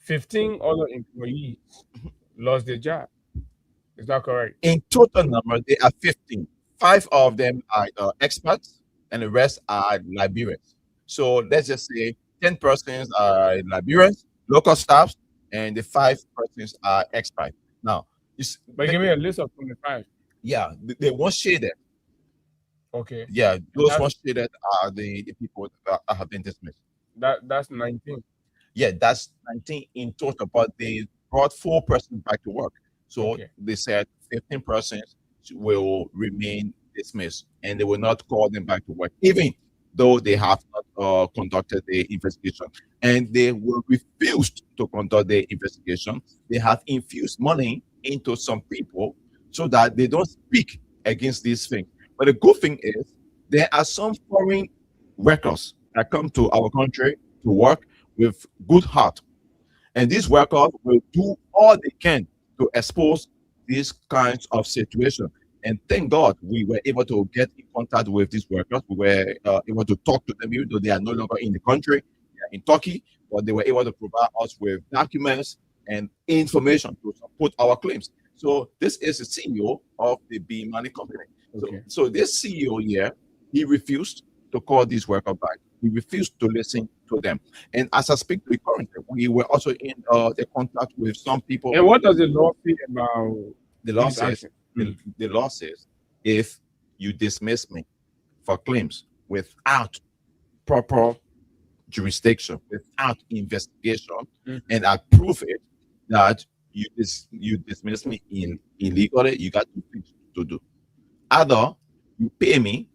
15 other employees lost their job. Is that correct? In total number, they are 15. 5 of them are experts, and the rest are Liberians. So let's just say 10 persons are Liberians, local staffs, and the 5 persons are experts. Now, but give me a list of 25. Yeah, they won't share that. Okay. Yeah, those ones shaded are the people that have been dismissed. That's 19. Yeah, that's 19 in total, but they brought 4 persons back to work. So they said 15 persons will remain dismissed, and they will not call them back to work, even though they have not conducted the investigation. And they will refuse to conduct the investigation. They have infused money into some people so that they don't speak against these things. But the good thing is there are some foreign workers that come to our country to work with good heart. And these workers will do all they can to expose these kinds of situations. And thank God we were able to get in contact with these workers. We were able to talk to them, even though they are no longer in the country, they are in Turkey, but they were able to provide us with documents and information to support our claims. So this is the CEO of the B Money Company. So this CEO here, he refused to call these workers back. He refused to listen to them. And as I speak to you currently, we were also in the contact with some people. And what does the law say about the law says? The law says if you dismiss me for claims without proper jurisdiction, without investigation, and I prove it that you dismiss me illegally, you got 2 things to do. Either you pay me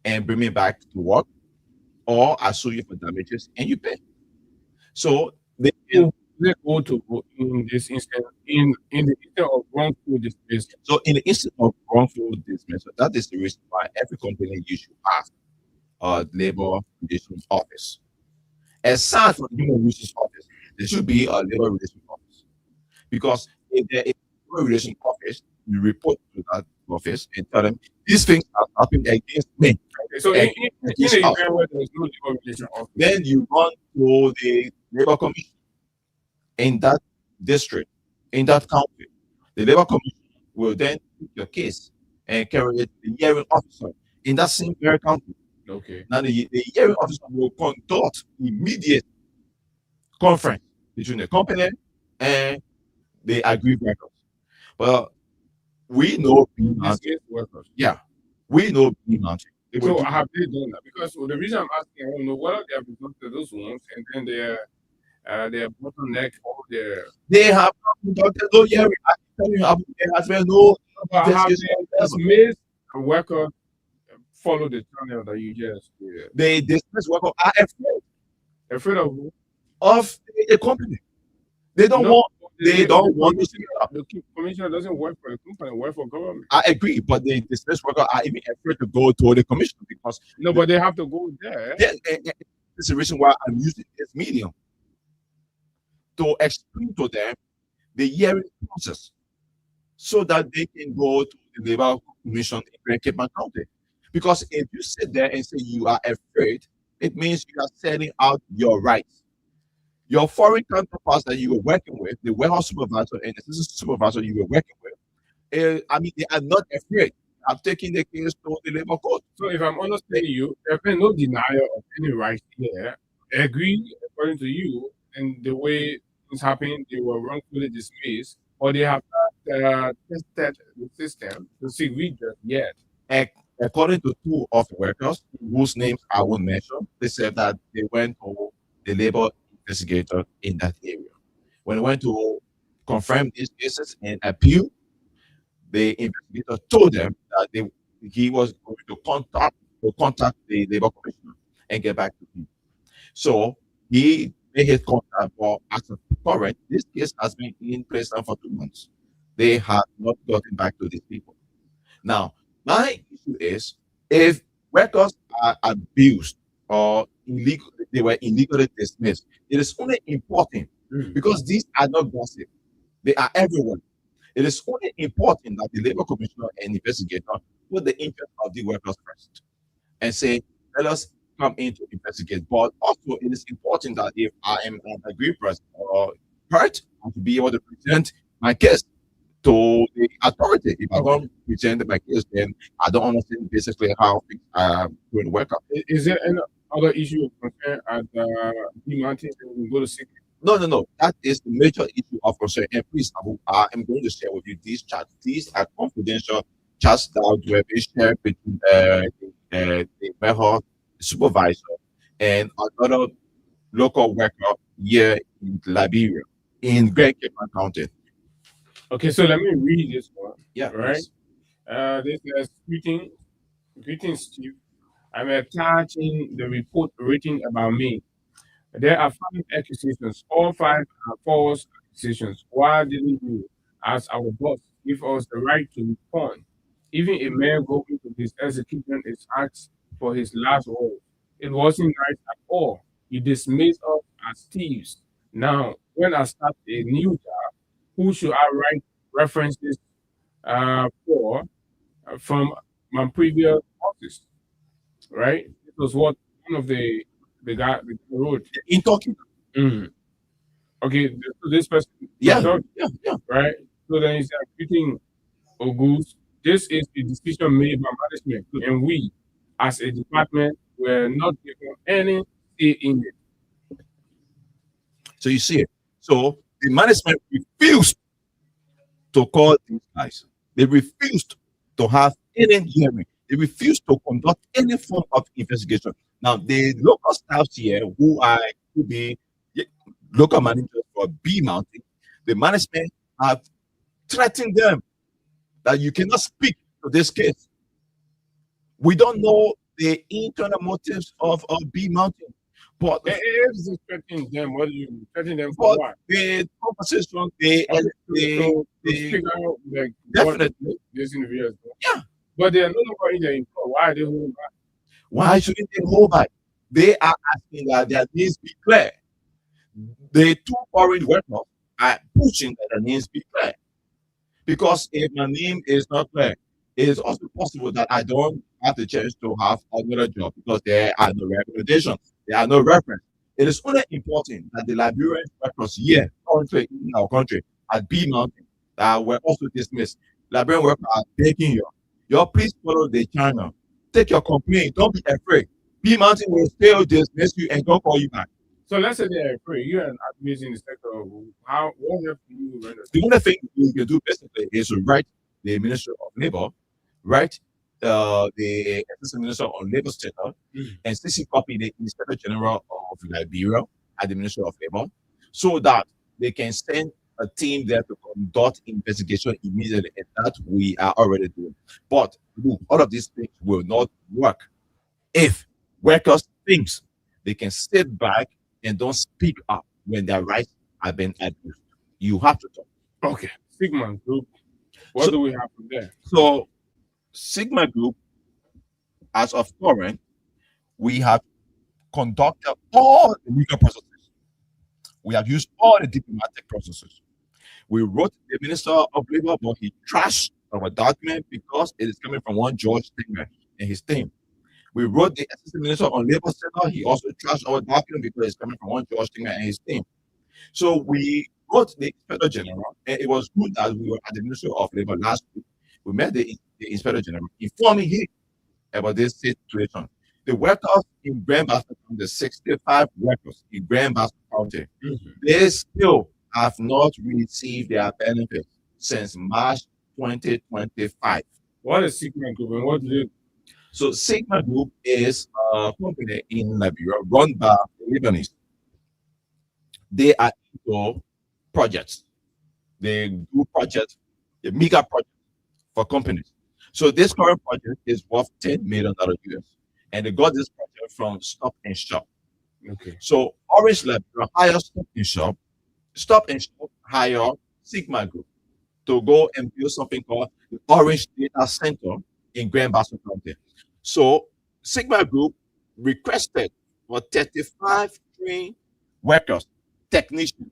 and bring me back to work, or I sue you for damages and you pay. So they go to in this instance in the instance of wrongful dismissal. So in the instance of wrongful dismissal, that is the reason why every company you should have a labor relations office. Aside from the human resources office, there should be a labor relations office. Because if there is a labor relations office, you report to that office and tell them these things are happening against me. So in a event where there is no labor relations office, then you run to the labor commission in that district, in that county. The labor commission will then take your case and carry it to the hearing officer in that same very county. Okay. Now the hearing officer will conduct immediate conference between the company and the aggrieved workers. Well, we know workers. Yeah, We know B Mountain. They were So doing- have they done that? Because the reason I'm asking, I want to know whether they have resulted those ones, and then their bottleneck or their. they have not conducted no hearing. I can tell you, there has been no But have investigation they whatsoever. dismissed a worker follow the channel that you just They dismiss workers are afraid of who? of the company. They don't No, want. They don't want to speak up. The commissioner doesn't work for the company, work for government. I agree, but the dismissed workers are even afraid to go to the commission because No, but they have to go there. this is the reason why I'm using this medium to explain to them the hearing process so that they can go to the labor commission in Grand Cape County. Because if you sit there and say you are afraid, it means you are selling out your rights. Your foreign counterparts that you were working with, the warehouse supervisor and the assistant supervisor you were working with, they are not afraid of taking the case to the labor court. So if I'm understanding you, there's been no denial of any rights here. Agree, according to you, and the way things happened, they were wrongfully dismissed, or they have not tested the system to see redress yet. According to two of the workers whose names I won't mention, they said that they went to the labor investigator in that area. When they went to confirm these cases and appeal, the investigator told them that he was going to contact the labor commissioner and get back to him. So he made his contact, for as of current, this case has been in place now for 2 months. They have not gotten back to these people. Now, my issue is if workers are abused or they were illegally dismissed, it is only important because these are not gossip, they are everywhere. It is only important that the labor commissioner and investigator put the interest of the workers first and say, let us come in to investigate. But also, it is important that if I am an aggrieved person or hurt, I have to be able to present my case to the authority. If I don't present my case, then I don't understand basically how things are going to work out. Is there any other issue of concern at B Mountain that we go to see? No. That is the major issue of concern. And please, I am going to share with you these chats. These are confidential chats that were being shared between the warehouse supervisor and another local worker here in Liberia, in Grand Cape County. Okay, so let me read this one. Yeah, right. This is greetings, Steve. I'm attaching the report written about me. There are 5 accusations. All 5 are false accusations. Why didn't you, as our boss, give us the right to respond? Even a man going to his execution is asked for his last word. It wasn't right at all. You dismissed us as thieves. Now, when I start a new job, who should I write references for from my previous office? Right? It was what one of the guy wrote. In talking. Okay, so this person. Yeah. Right? So then he said, greeting Ogus, this is a decision made by management, and we, as a department, were not given any say in it. So you see it. So the management refused to call these guys. They refused to have any hearing. They refused to conduct any form of investigation. Now, the local staffs here who could be local managers for B Mountain, the management have threatened them that you cannot speak to this case. We don't know the internal motives of B Mountain. But if it's threatening them, what do you threaten them for? What? The conversation, definitely this interview. Yeah. But they are no longer in the court. Why are they holding back? Why shouldn't they hold back? They are asking that their names be clear. The 2 foreign workers are pushing that their names be clear. Because if my name is not clear, it is also possible that I don't have the chance to have another job because there are no recommendations, there are no reference. It is only important that the Liberian workers here, currently in our country, at B Mountain, that were also dismissed. Liberian workers are begging you, please follow the channel. Take your complaint. Don't be afraid. B Mountain will still dismiss you and don't call you back. So let's say they're afraid. You're an activist in the sector. What help do you render? The only thing you can do basically is to write the Ministry of Labor, write the Assistant Minister on Labor Sector, and CC copy the Inspector General of Liberia at the Ministry of Labor, so that they can send a team there to conduct investigation immediately, and that we are already doing. But look, all of these things will not work if workers think they can sit back and don't speak up when their rights have been abused. You have to talk. Okay. Sigma Group. What do we have from there? So, Sigma Group, as of current, we have conducted all the legal processes. We have used all the diplomatic processes. We wrote the Minister of Labor, but he trashed our document because it is coming from one George Stigler and his team. We wrote the Assistant Minister on Labor Sector. He also trashed our document because it's coming from one George Stigler and his team. So we wrote the Inspector General, and it was good that we were at the Ministry of Labor last week. We met the Inspector General, informing him about this situation. The workers in Grand Bassa County, the 65 workers in Grand Bassa County, they still have not received their benefits since March 2025. What is Sigma Group and what do you? So Sigma Group is a company in Liberia run by Lebanese. They are into projects. They do projects, the mega projects for companies. So this current project is worth $10 million US. And they got this project from Stop and Shop. Okay. So Orange Liberia hire Stop and Shop. Stop and Shop hire Sigma Group to go and build something called the Orange Data Center in Grand Bassa County. So Sigma Group requested for 35 trained workers, technicians.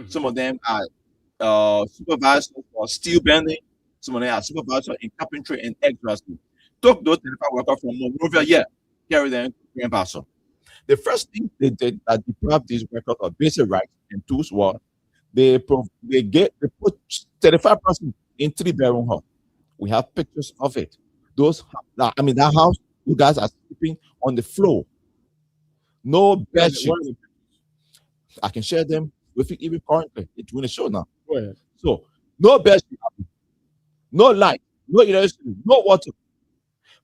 Some of them are supervisors for steel bending. Some of them are supervisors in carpentry and egg dressing. Took those 35 workers from Monrovia, carried them to Grand Bassa. The first thing they did that deprived these workers of basic rights and tools was they put 35 persons in 3-bedroom house. We have pictures of it. That house, you guys are sleeping on the floor. No bed sheet. I can share them with you even currently. It's going to show now. So, no bed sheet, no light, no electricity, no water.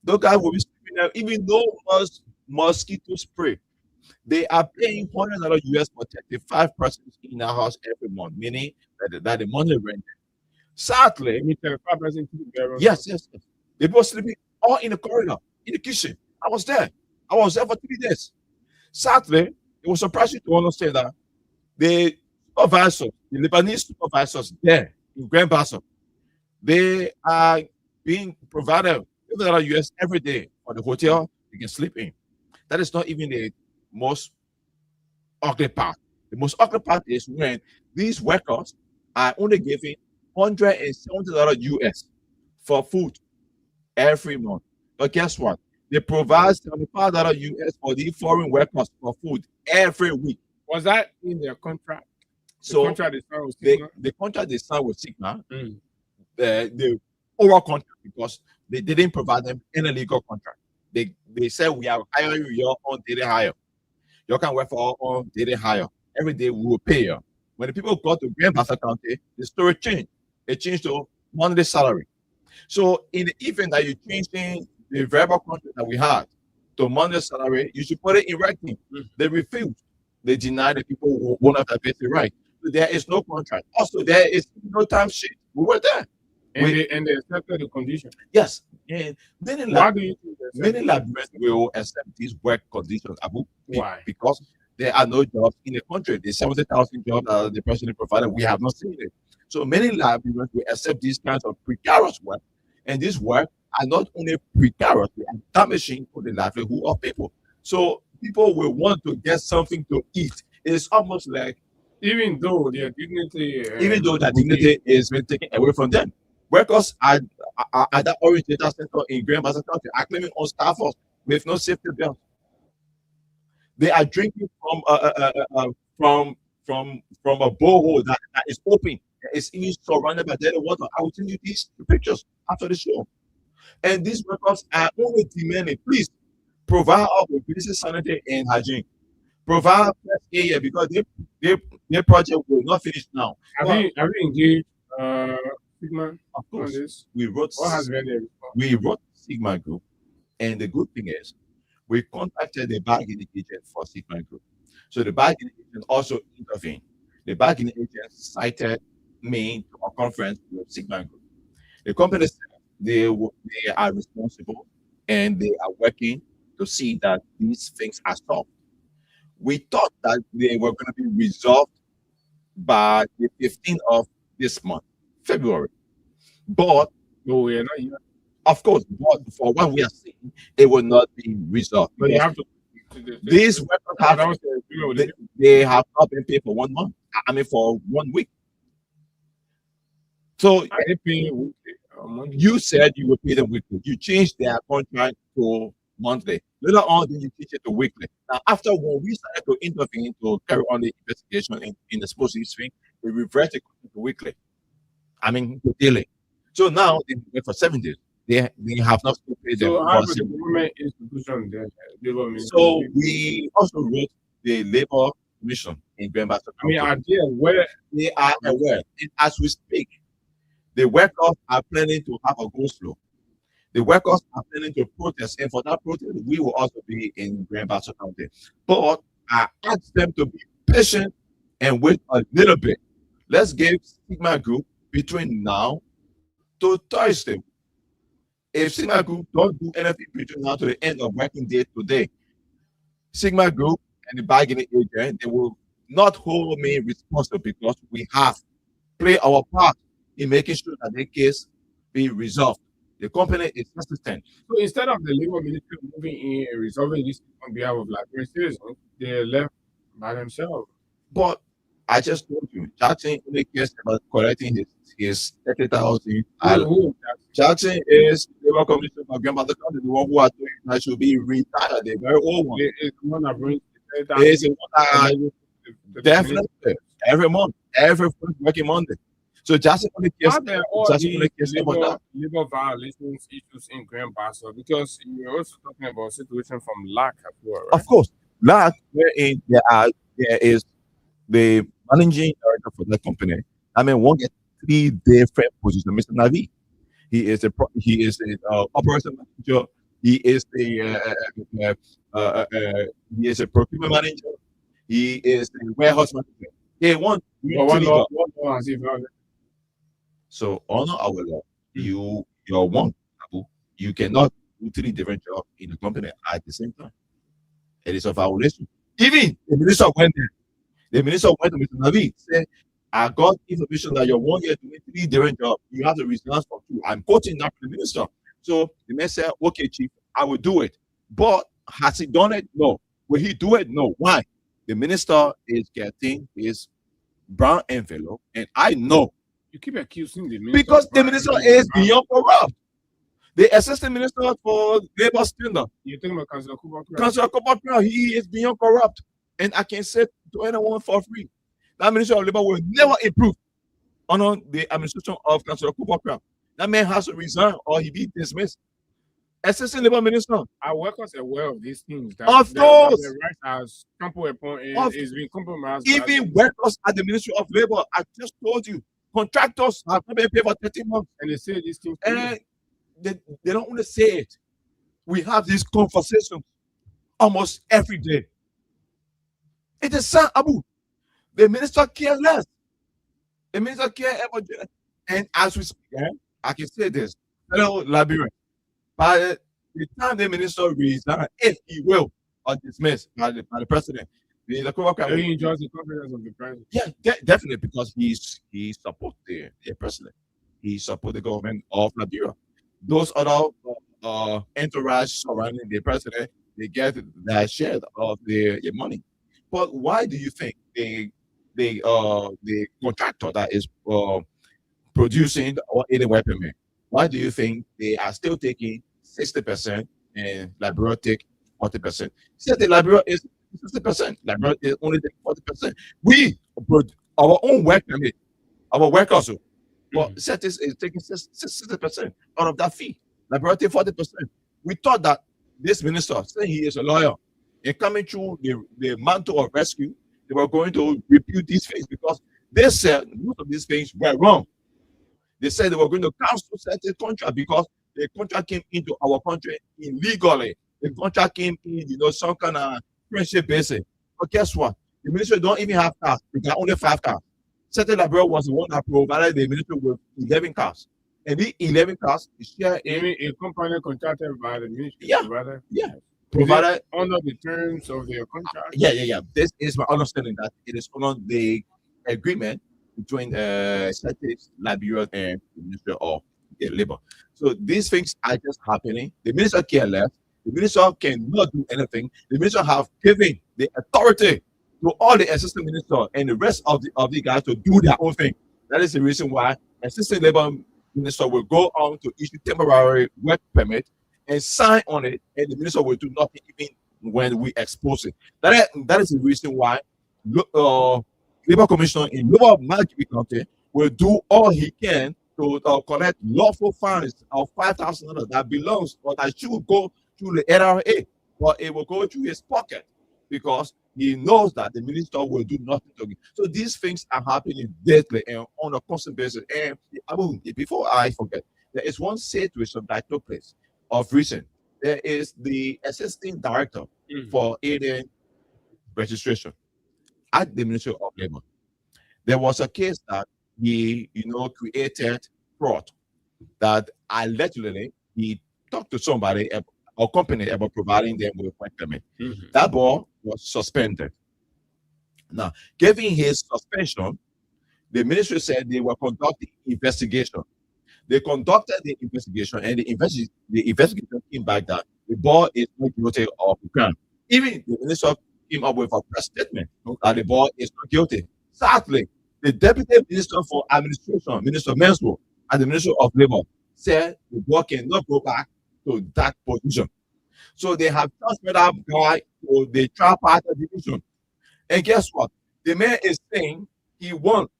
Those guys will be sleeping there, even no mosquito spray. They are paying $100 US for 35 persons in a house every month, meaning that the money rented. Sadly, 35 persons in the bedroom. Yes. They were sleeping all in the corridor, in the kitchen. I was there for 3 days. Sadly, it was surprising to understand that the supervisors, the Lebanese supervisors there in Grand Bassa, they are being provided $50 US every day for the hotel you can sleep in. That is not even the most ugly part. The most ugly part is when these workers are only giving $170 US for food every month. But guess what? They provide $75 US for the foreign workers for food every week. Was that in their contract? So the contract they signed with Sigma, the oral contract, because they didn't provide them any legal contract. They said we are hiring you on daily hire. You can work for our own daily hire. Every day we will pay you. When the people got to Grand Bassa County, the story changed. It changed to monthly salary. So in the event that you're changing the variable contract that we had to monthly salary, you should put it in writing. They refused. They denied the people who won't have that basic right. So there is no contract. Also, there is no time sheet. We were there. And they accepted the condition. Yes. And many Liberians will accept these work conditions. Why? Because there are no jobs in the country. The 70,000 jobs that the president provided, we have not seen it. So many Liberians will accept these kinds of precarious work. And this work are not only precarious, they are damaging for the livelihood of people. So people will want to get something to eat. It's almost like even though their dignity is being taken away from them. Workers at that Orange Data Center in Grand Bassa County are claiming on staffers with no safety belt. They are drinking from a borehole that is open. It's even surrounded by dirty water. I will send you these pictures after the show. And these workers are only demanding, please provide us with basic sanity and hygiene. Provide fresh air because their project will not finish now. Have you engaged Sigma? Of course. On this? We wrote Sigma Group. And the good thing is, we contacted the bargaining agent for Sigma Group. So the bargaining agent also intervened. The bargaining agent cited me to a conference with Sigma Group. The company said they are responsible and they are working to see that these things are solved. We thought that they were going to be resolved by the 15th of this month, February. But No, we're not yet. of course, but for what we are seeing, it will not be resolved. But you because have to. these weapons That have was the agreement with they, the- they have not been paid for 1 month. I mean, for 1 week. So Are they paying weekly or monthly? you said you would pay them weekly. You changed their contract to monthly. Later on, then you change it to weekly. Now, after when we started to intervene to carry on the investigation in the supposed thing, we reverted to weekly. I mean, to daily. So now they wait for 7 days. They have not still paid them. So how for do the 7 days. government institution there? Labor ministry? So we also wrote the labor commission in Grand Bassa I mean, County. are they aware? They are aware. And as we speak, the workers are planning to have a go slow. The workers are planning to protest, and for that protest, we will also be in Grand Bassa County. But I asked them to be patient and wait a little bit. Let's give Sigma Group between now to Thursday. If Sigma Group don't do anything between now to the end of working day today, Sigma Group and the bargaining agent, they will not hold me responsible because we have played our part in making sure that the case be resolved. The company is persistent. So instead of the labor ministry moving in and resolving this on behalf of Liberian citizens, they left by themselves. But I just told you, Jackson only cares about collecting his 30,000. Jackson is the labor commissioner for Grand Bassa County, the one who are doing that should be retired, the very old one. It's the one that brings the It's the one that definitely every month, every first working Monday. So Jackson only cares. Are there all Jackson only these cares about that. labor violations issues in Grand Bassa? Because you're also talking about situation from LAC as well, right? Of course, like wherein there is the managing director for that company. I mean, one get 3 different positions. Mr. Navi, he is the operation manager. He is a procurement manager. He is the warehouse manager. They want But one law has evolved. so honor our law. You're one, Abu. You cannot do 3 different jobs in the company at the same time. It is a violation. Even the minister went there. The minister went to Mr. Navi, said, I got information that you're 1 year doing 3 different jobs. You have to resign for 2. I'm quoting that from the minister. So the man said, okay, chief, I will do it. But has he done it? No. Will he do it? No. Why? The minister is getting his brown envelope, and I know You keep accusing the minister. because the of minister bribery. is beyond corrupt. The assistant minister for labor standard, You're talking about Councilor Kuba. Councilor Kopakra, he is beyond corrupt. And I can say to anyone for free, that Minister of Labor will never improve under the administration of Councilor Kopakra. That man has to resign or he be dismissed. Assistant Labor Minister, Our workers are aware of these things. Of that course. the rights as trampled upon Of- is being compromised. by even the- workers at the Ministry of Labor, I just told you, contractors have not been paid for 30 months. and they say these things. to you. And they don't want to say it. We have these conversations almost every day. It is sad, Abu. The minister cares less. The minister cares about, and as we speak, I can say this, fellow Liberian, by the time the minister resigns, if he will, or dismissed by the president, the So he enjoys the confidence of the president. yeah, definitely, because he supports the president. He supports the government of Liberia. Those other entourage surrounding the president, they get their share of the money. But why do you think the contractor that is producing or any weapon, why do you think they are still taking 60% and Liberia take 40%? Said the Liberia is 60%. Liberia is only taking 40%. We our own work permit, our workers, well, CETIS is taking 60% out of that fee. Liberia take 40%. We thought that this minister, saying he is a lawyer, and coming through the mantle of rescue, they were going to repeal these things because they said most of these things were wrong. They said they were going to cancel certain contract because The contract came into our country illegally. The contract came in, some kind of friendship basis. But guess what? The ministry don't even have cars. They got only 5 cars. Certain Liberia was the one that provided the ministry with 11 cars. And the 11 cars is share a company contracted by the ministry, rather? Yeah. Provided under the terms of their contract. Yeah. This is my understanding that it is under the agreement between Liberia and the Ministry of Labor. So these things are just happening. The minister care less. The minister cannot do anything. The minister have given the authority to all the assistant minister and the rest of the guys to do their own thing. That is the reason why assistant labor minister will go on to issue temporary work permit and sign on it, and the minister will do nothing even when we expose it. That is the reason why Labor Commissioner in Lower Malkibi County will do all he can to collect lawful funds of $5,000 that belongs or that should go through the NRA, but it will go through his pocket because he knows that the minister will do nothing to him. So these things are happening daily and on a constant basis. And before I forget, there is one situation that took place of recent. There is the assistant director for alien registration at the Ministry of Labor. There was a case that he, created fraud that allegedly he talked to somebody or company about providing them with work permit. That boy was suspended. Now, given his suspension, the ministry said they were conducting investigation. They conducted the investigation, and the investigation came back that the boy is not guilty of the crime. Even the minister came up with a press statement that the boy is not guilty. Sadly, the deputy minister for administration, Minister Menswo, and the Ministry of Labor said the boy cannot go back to that position. So they have transferred that guy to the tripartite division. And guess what? The man is saying he wants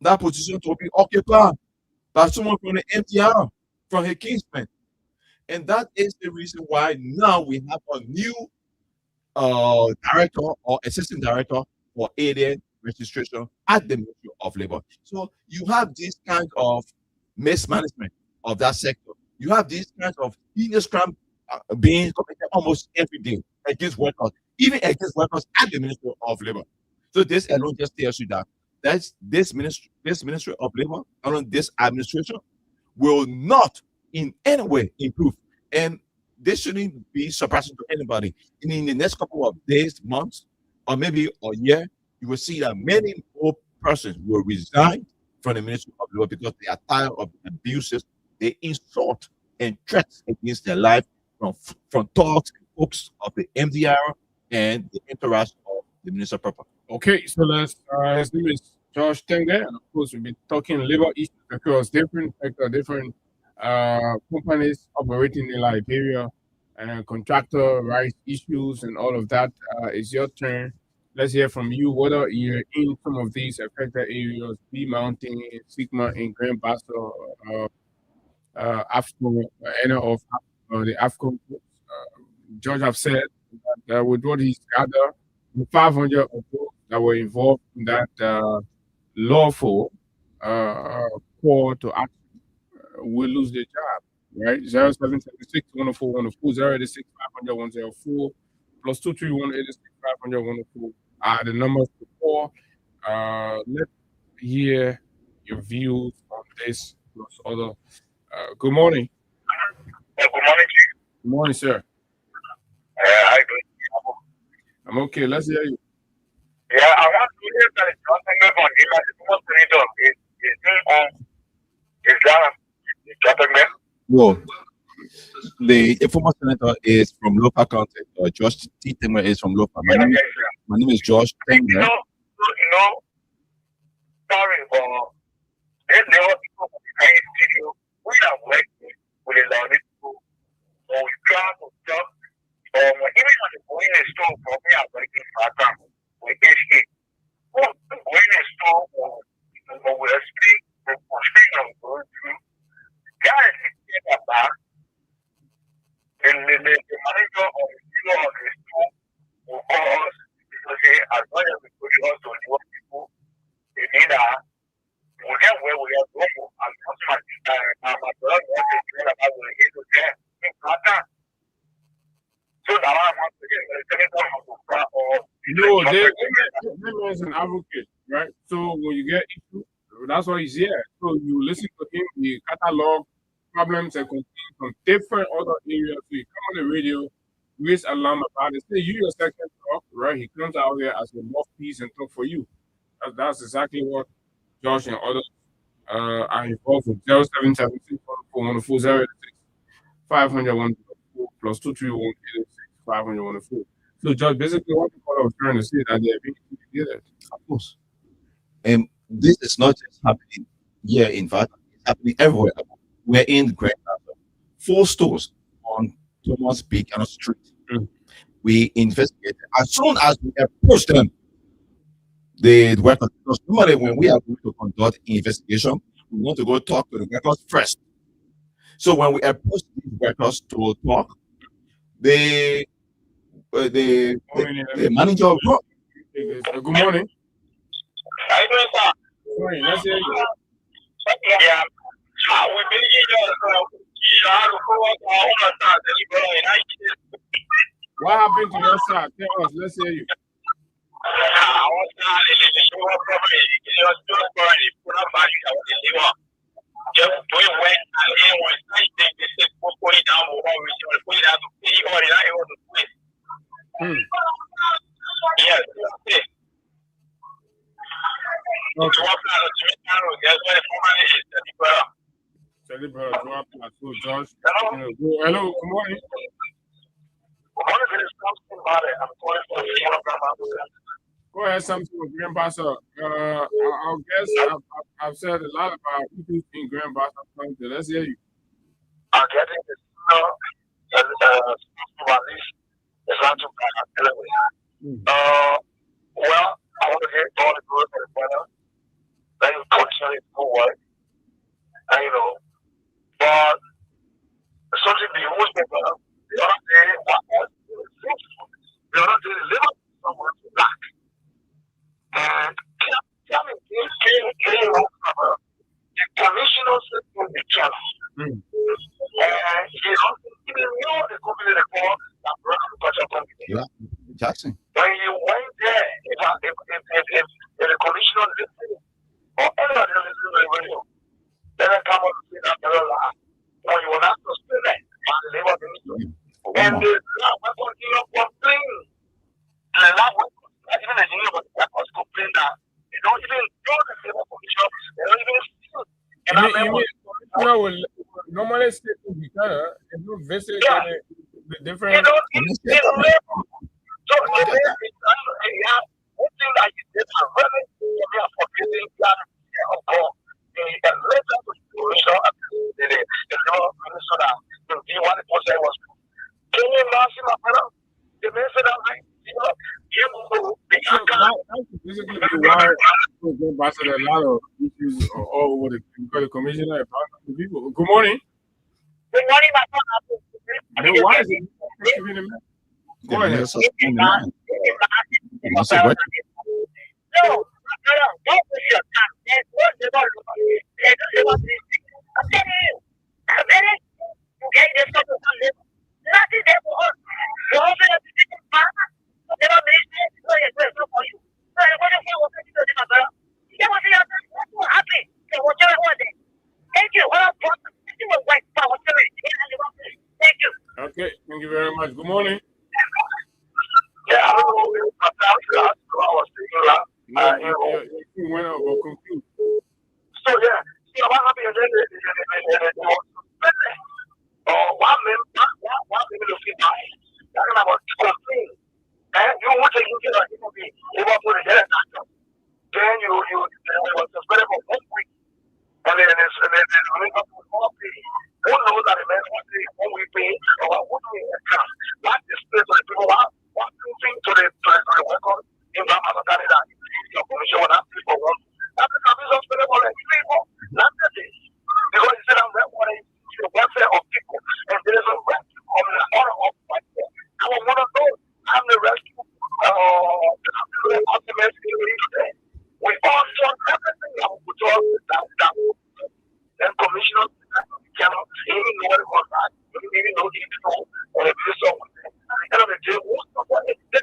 that position to be occupied by someone from the MTR, from his kinsman. And that is the reason why now we have a new director or assistant director for alien registration at the Ministry of Labor. So you have this kind of mismanagement of that sector. You have these kinds of heinous crime being committed almost every day against workers, even against workers at the Ministry of Labor. So this alone just tells you that this ministry of Labor, along this administration, will not in any way improve. And this shouldn't be surprising to anybody. And in the next couple of days, months, or maybe a year, you will see that many more persons will resign from the Ministry of Labor because they are tired of abuses. They insult and threats against their life from talks and books of the MDR and the entourage of the minister proper. Okay, so his name is Josh Tenge, and of course we'll be talking labor issues across different sectors, different companies operating in Liberia, and contractor rights issues and all of that. It's your turn. Let's hear from you whether you're in some of these affected areas, B Mountain, Sigma, and Grand Basso, AFCO, any of the AFCO groups. George have said that with what he's gathered, the 500 of those that were involved in that lawful call to action will lose their job, right? 0776 104 104 086 500 104 plus 231 86 500 104 are the numbers to call. Let's hear your views on this plus other. Good morning. Good morning to you. Good morning, sir. How you doing? I'm okay. Let's hear you. Yeah, I want to hear that it's not on him as the most senator. Is that dropping me? No. The former senator is from local county. Josh T. Temer is from local. My name is Josh Temer. Sorry, there's the other people behind the studio. We are working with a lot of people. So we try to talk. Even when the going is store for me, I'm working for a company with HK. Going is store will speak, will speak on going through. Guys, get back. And the manager of the CEO of the store will call us because they are going to be putting us to the people. They need we'll get where we are going. I Dayman is an advocate, right? So when you get issues, that's why he's here. So you listen to him, he catalog problems and complaints from different other areas. So you come on the radio, raise alarm about it. Say you your second talk, right? He comes out here as a mouthpiece and talk for you. That's exactly what Josh and others are involved with. 0776 500 plus 231 So Josh, basically what I was trying to say that they're being together. Of course. And this is not just happening here in fact, it's happening everywhere. We're in Grand Plaza. 4 stores on Thomas Buchanan Street. We investigate. As soon as we approach them, the workers, because normally when we are going to conduct investigation, we want to go talk to the workers first. So when we approach these workers to talk, the manager of good morning. How you doing, sir? Good morning. Let's hear you. Yeah. We What happened to your side? Tell us. Let's hear you. Yes. Josh. Hello, good morning. Go ahead, something with Grand Bassa. I guess I've said a lot about issues in Grand Bassa County. Let's hear you. I'm getting this, it's not too bad. Well, I want to get all the good for the brother. That is constantly good work. And, but something the most people, the other day, live up someone to black. And tell me, the commissioner said to be careful. And he also didn't know the company report that brought the culture company. Yeah, Jackson. When you went there, if the commissioner listened, or anyone listening to the radio, then I come up and say that when you were not suspended by the labor ministry, and the lab was continuing to complain. The lab was even the union was complaining that they don't even know the labor commission, they don't even see it. And normally stay to Buchanan and do visit the different. So one thing that you did, I really are forgetting that of God. The letter to the law Minnesota, the D1 process was. Can you imagine, my brother? The minister that basically why a lot of issues all over the commissioner about the people. Good morning. Good morning, my brother. Why is it? Go ahead. No, don't waste your time. There's no labor law. There's no labor ministry. I'm telling you. You get this stuff on labor. Nothing there for us. You also have to take a bath. Labor ministry is not for you. So what if you want to do, my brother? You want to see what happened? Whatever was it. Thank you. Thank you. Okay, thank you very much. Good morning. Yeah, I don't know. I was thinking you went up or conclude. So, yeah. What happened then? One minute of feedback. Talking about complaint. And you want to use it on human being. You want to put it there. Then you was suspended for 1 week. And then it's more pay. Who knows that the man when we pay or what we account? That displays to the people what proving to the record in that your commission will have people want. That's the commission suspended for 3 people. Not that day. Because he said I'm the welfare of people. And there is a rescue of the order of myself. I was one of those. I'm the rescue ultimate today. We all saw everything that we put on that then commissioner cannot even know what it was like. We didn't even know the info or the minister was there. At the end of the day, what's the point? The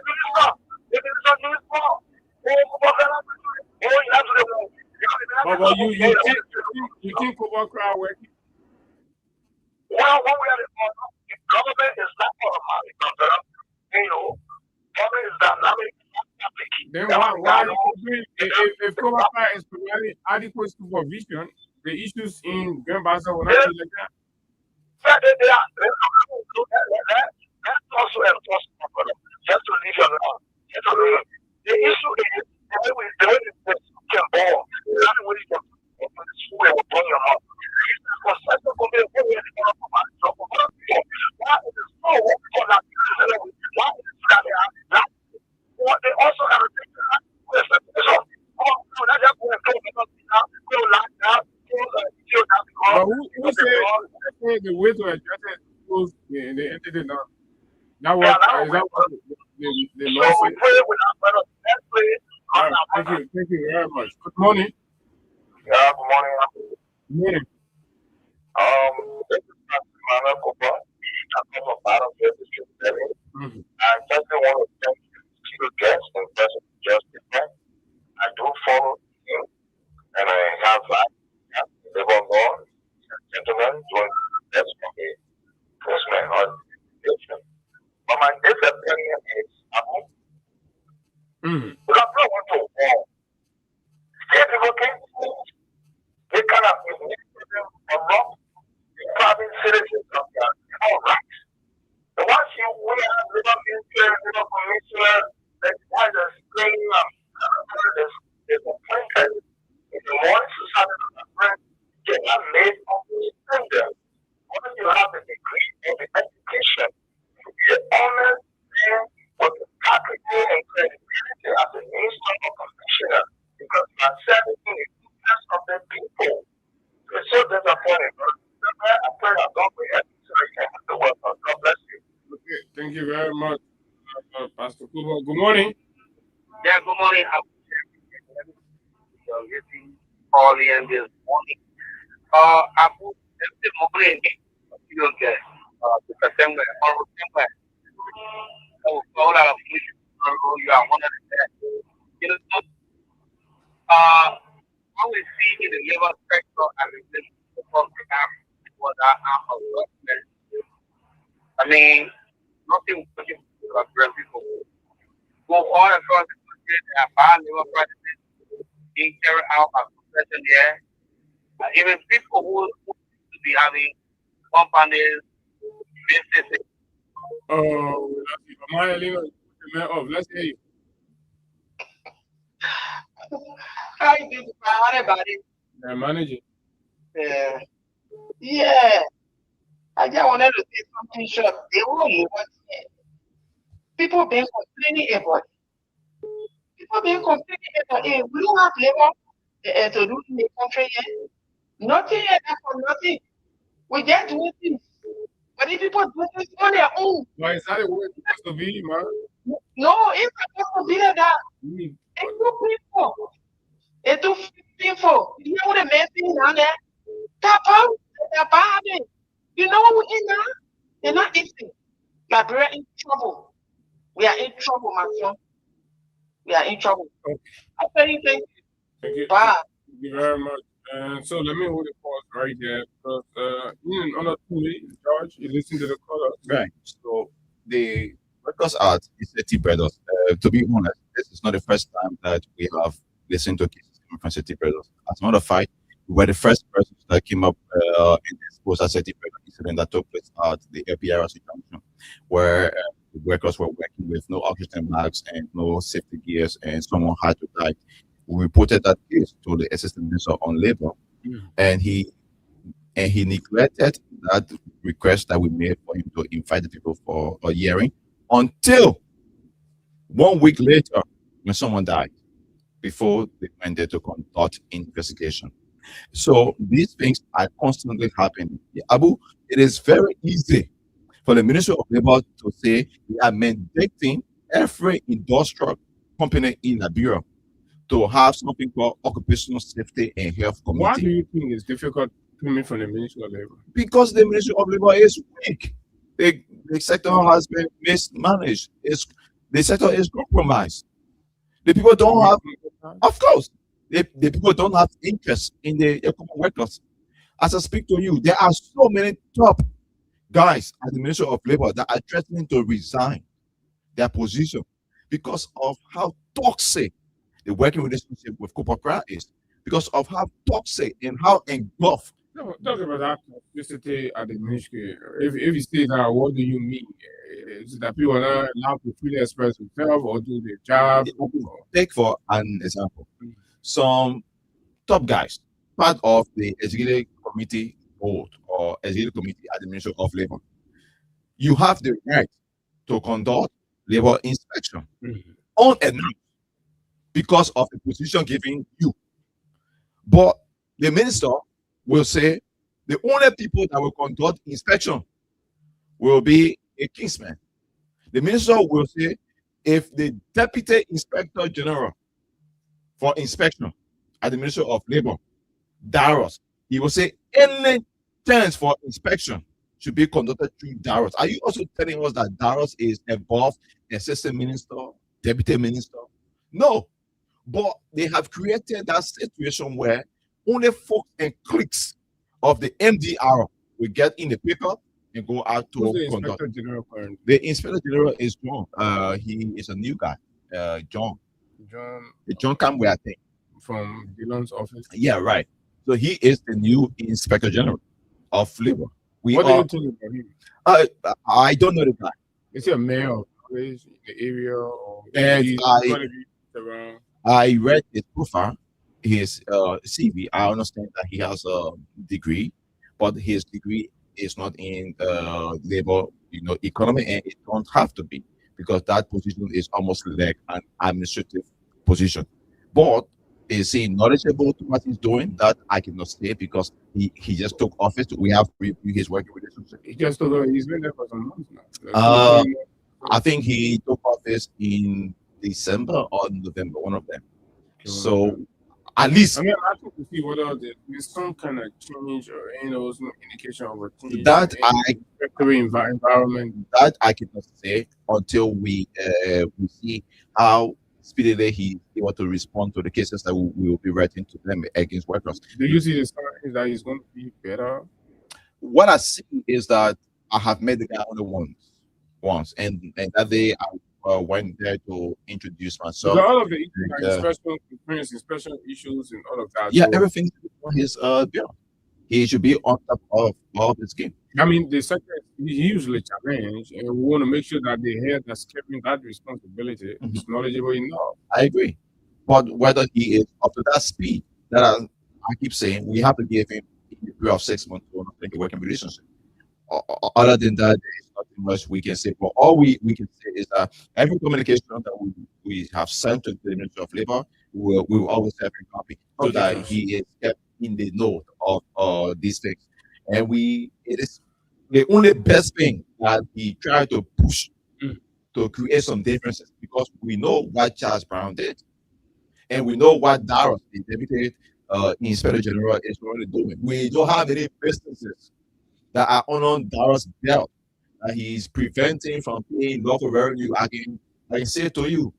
minister needs more But you think Cobalt Cry working? Well, one way or the other, the government is not for the money. Government is dynamic. Then why if Cobalt Cry is providing adequate supervision, the issues in Grand Bassam will not be like that? That's also enforcement, brother. Just to leave your law. The issue is the way we can ball. The only way you can school and bring your mouth. For such a community, why is it so for that? Why is it that? They also have a thing but who said the way to address it was the entity now? That was is that what the law said? All right, thank you very much. Good morning. Yeah, good morning. Good morning. This is Manuel Copa. I'm from a part of the district. I just want to thank you guests and person justice. I do follow you, and I have live on God, gentlemen, doing that's for me, postman or education. But my opinion is, because I don't want to war. State people can't move. They cannot be corrupt, depriving citizens of their rights. The ones you will have little minister, little commissioner, that why they're explaining there's a plan. In the morning society of the friend, they are made of the standard. Once you have a degree in the education, to be an honest man with integrity and credibility as a minister or commissioner, because you are serving in the interest of the people. It's so disappointing. I pray that God will help you so you can have the work. God bless you. Okay, thank you very much, Pastor Kuba. Good morning. Yeah, good morning. All in this morning. I put the morning you get September or September. Oh, all out of you are one of the you know. What we see in the labor sector and the public was I mean, nothing pushing to address people. Go all across the country, there are bad labor practices being carried out as profession there. Even people who should be having companies, businesses. Let's hear you. How you doing? How about it? Yeah, managing. Yeah. I just wanted to say something short. They won't move on yet. People been complaining about it. People been complaining about it. We don't have labor to do in the country yet. Nothing yet for nothing. We just doing things. But if people do things on their own. Why is that the way it's supposed to be, man? No, it's supposed to be like that. It's too people. It's too people. You know what the main thing down there? Tap out. You know what we're in now? They're not eating. Liberia in trouble. We are in trouble, my son. We are in trouble. Okay. I tell you, thank you. Thank you. Bye. Thank you very much. So let me hold the pause right there because on a two-way, George, you listen to the caller. Right. So the Records Art is Seti Brothers. To be honest, this is not the first time that we have listened to cases from Seti Brothers. As a matter of fact, we were the first person that came up in this post-Seti Brothers incident that took place at the LPRC junction, where the workers were working with no oxygen masks and no safety gears, and someone had to die. We reported that case to the Assistant Minister on Labor, and he neglected that request that we made for him to invite the people for a hearing until 1 week later when someone died before they went there to conduct investigation. So these things are constantly happening. Abu, it is very easy for the Ministry of Labor to say they are mandating every industrial company in Liberia to have something called occupational safety and health committee. Why do you think it's difficult coming from the Ministry of Labor? Because the Ministry of Labor is weak. The sector has been mismanaged. The sector is compromised. The people don't have, of course, The people don't have interest in the common workers. As I speak to you, there are so many top guys at the Ministry of Labor that are threatening to resign their position because of how toxic the working relationship with Copacra is, because of how toxic and how engulfed. No, talk about that toxicity at the ministry. If you say that, what do you mean? Is it that people are not allowed to freely express themselves or do their job? Take for an example, some top guys, part of the executive committee board or executive committee at the Ministry of Labor, you have the right to conduct labor inspection unannounced because of the position given you. But the minister will say the only people that will conduct inspection will be a kingsman. The minister will say if the deputy inspector general for inspection at the Ministry of Labor, Darius, he will say any chance for inspection should be conducted through Darius. Are you also telling us that Darius is above assistant minister, deputy minister? No, but they have created that situation where only folks and cliques of the MDR will get in the paper and go out to conduct. The Inspector General is John. He is a new guy. John Camway, I think. From Dillon's office. Yeah, right. So he is the new Inspector General of Labor. What do you think about him? I don't know the guy. Is he a mayor of the area or I read his profile, his CV. I understand that he has a degree, but his degree is not in labor, economy, and it don't have to be because that position is almost like an administrative position. But is he knowledgeable to what he's doing? That I cannot say because he just took office. We have to review his working relationship. He just took he's been there for some months now. I think he took office in December or November, one of them. So at least I'm asking to see whether there's some kind of change or some indication of a change that environment. That I cannot say until we see how speedily he able to respond to the cases that we will be writing to them against workers. Do you see the signs that he's going to be better? What I see is that I have met the guy only once, and that day I went there to introduce myself. So all of the inspection issues and all of that. Yeah, everything on his bill. He should be on top of all this game. I mean, the sector is usually challenged, and we want to make sure that the head that's carrying that responsibility is knowledgeable enough. I agree, but whether he is up to that speed, that I keep saying, we have to give him a period of 6 months to undertake a working relationship. Other than that, there is nothing much we can say. But all we can say is that every communication that we have sent to the Ministry of Labor, we will always have a copy so that he is kept in the know of these things. And it is the only best thing that he tried to push to create some differences, because we know what Charles Brown did, and we know what Darius, the Deputy Inspector General, is already doing. We don't have any businesses that are on Darius' belt that he's preventing from paying local revenue. I can say to you,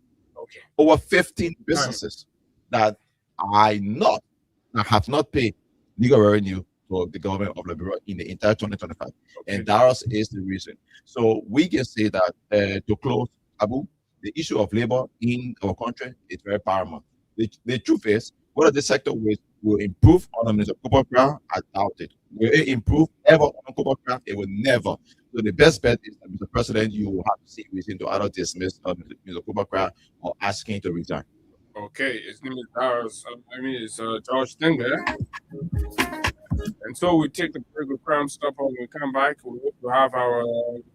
over 15 businesses that have not paid legal revenue to the government of Liberia in the entire 2025. And Darius is the reason. So we can say that to close, Abu, the issue of labor in our country is very paramount. The truth is, whether the sector will improve on the Minister of Copacra, I doubt it. Will it improve ever on Copacra? It will never. So the best bet is that Mr. President, you will have to see reason to either dismiss Mr. Copacra or asking to resign. Okay, his name is Darius. It's George Stenger. And so we take the break with Crime Stopper. When we come back, we hope to have our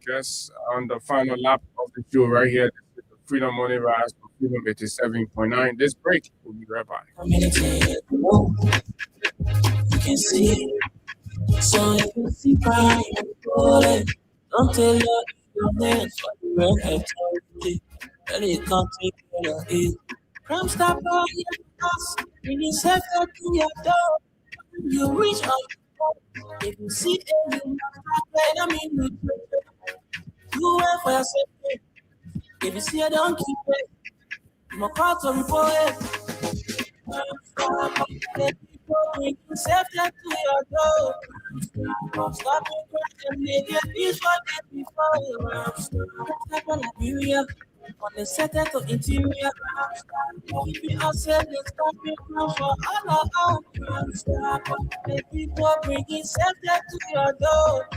guests on the final lap of the show right here. This is the Freedom Money Rise for Freedom 87.9. This break, we'll be right back. You can see it. So if you see crime, don't tell your name for the record. And you can't take care of it. Crime Stopper, yes, bringing safety to your door. You reach out, if you see it, you do it for yourself. If you see it, don't keep it. I'm a part of report it. The people bringing safety to your door. Stop it and make it peace for them before. Stop on Liberia. On the settle to interior. Keeping ourselves and stopping from for all our own. The people bringing safety to your door.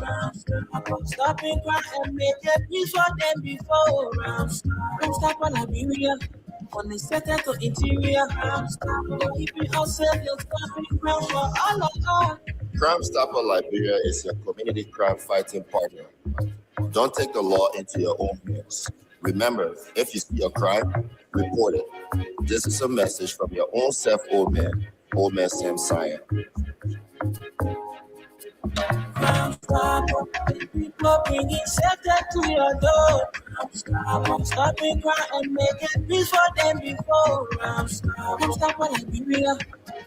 Stopping crime and make it peace for them before. Stop on Liberia. On the settle to interior. Keeping ourselves and stopping crime for all our own. Crime Stopper Liberia is your community crime fighting partner. Don't take the law into your own hands. Remember, if you see a crime, report it. This is a message from your own self, Old Man Sam Cyan. People bringing safety to your door. Stopping crime and making peace for them before. Stop on Liberia.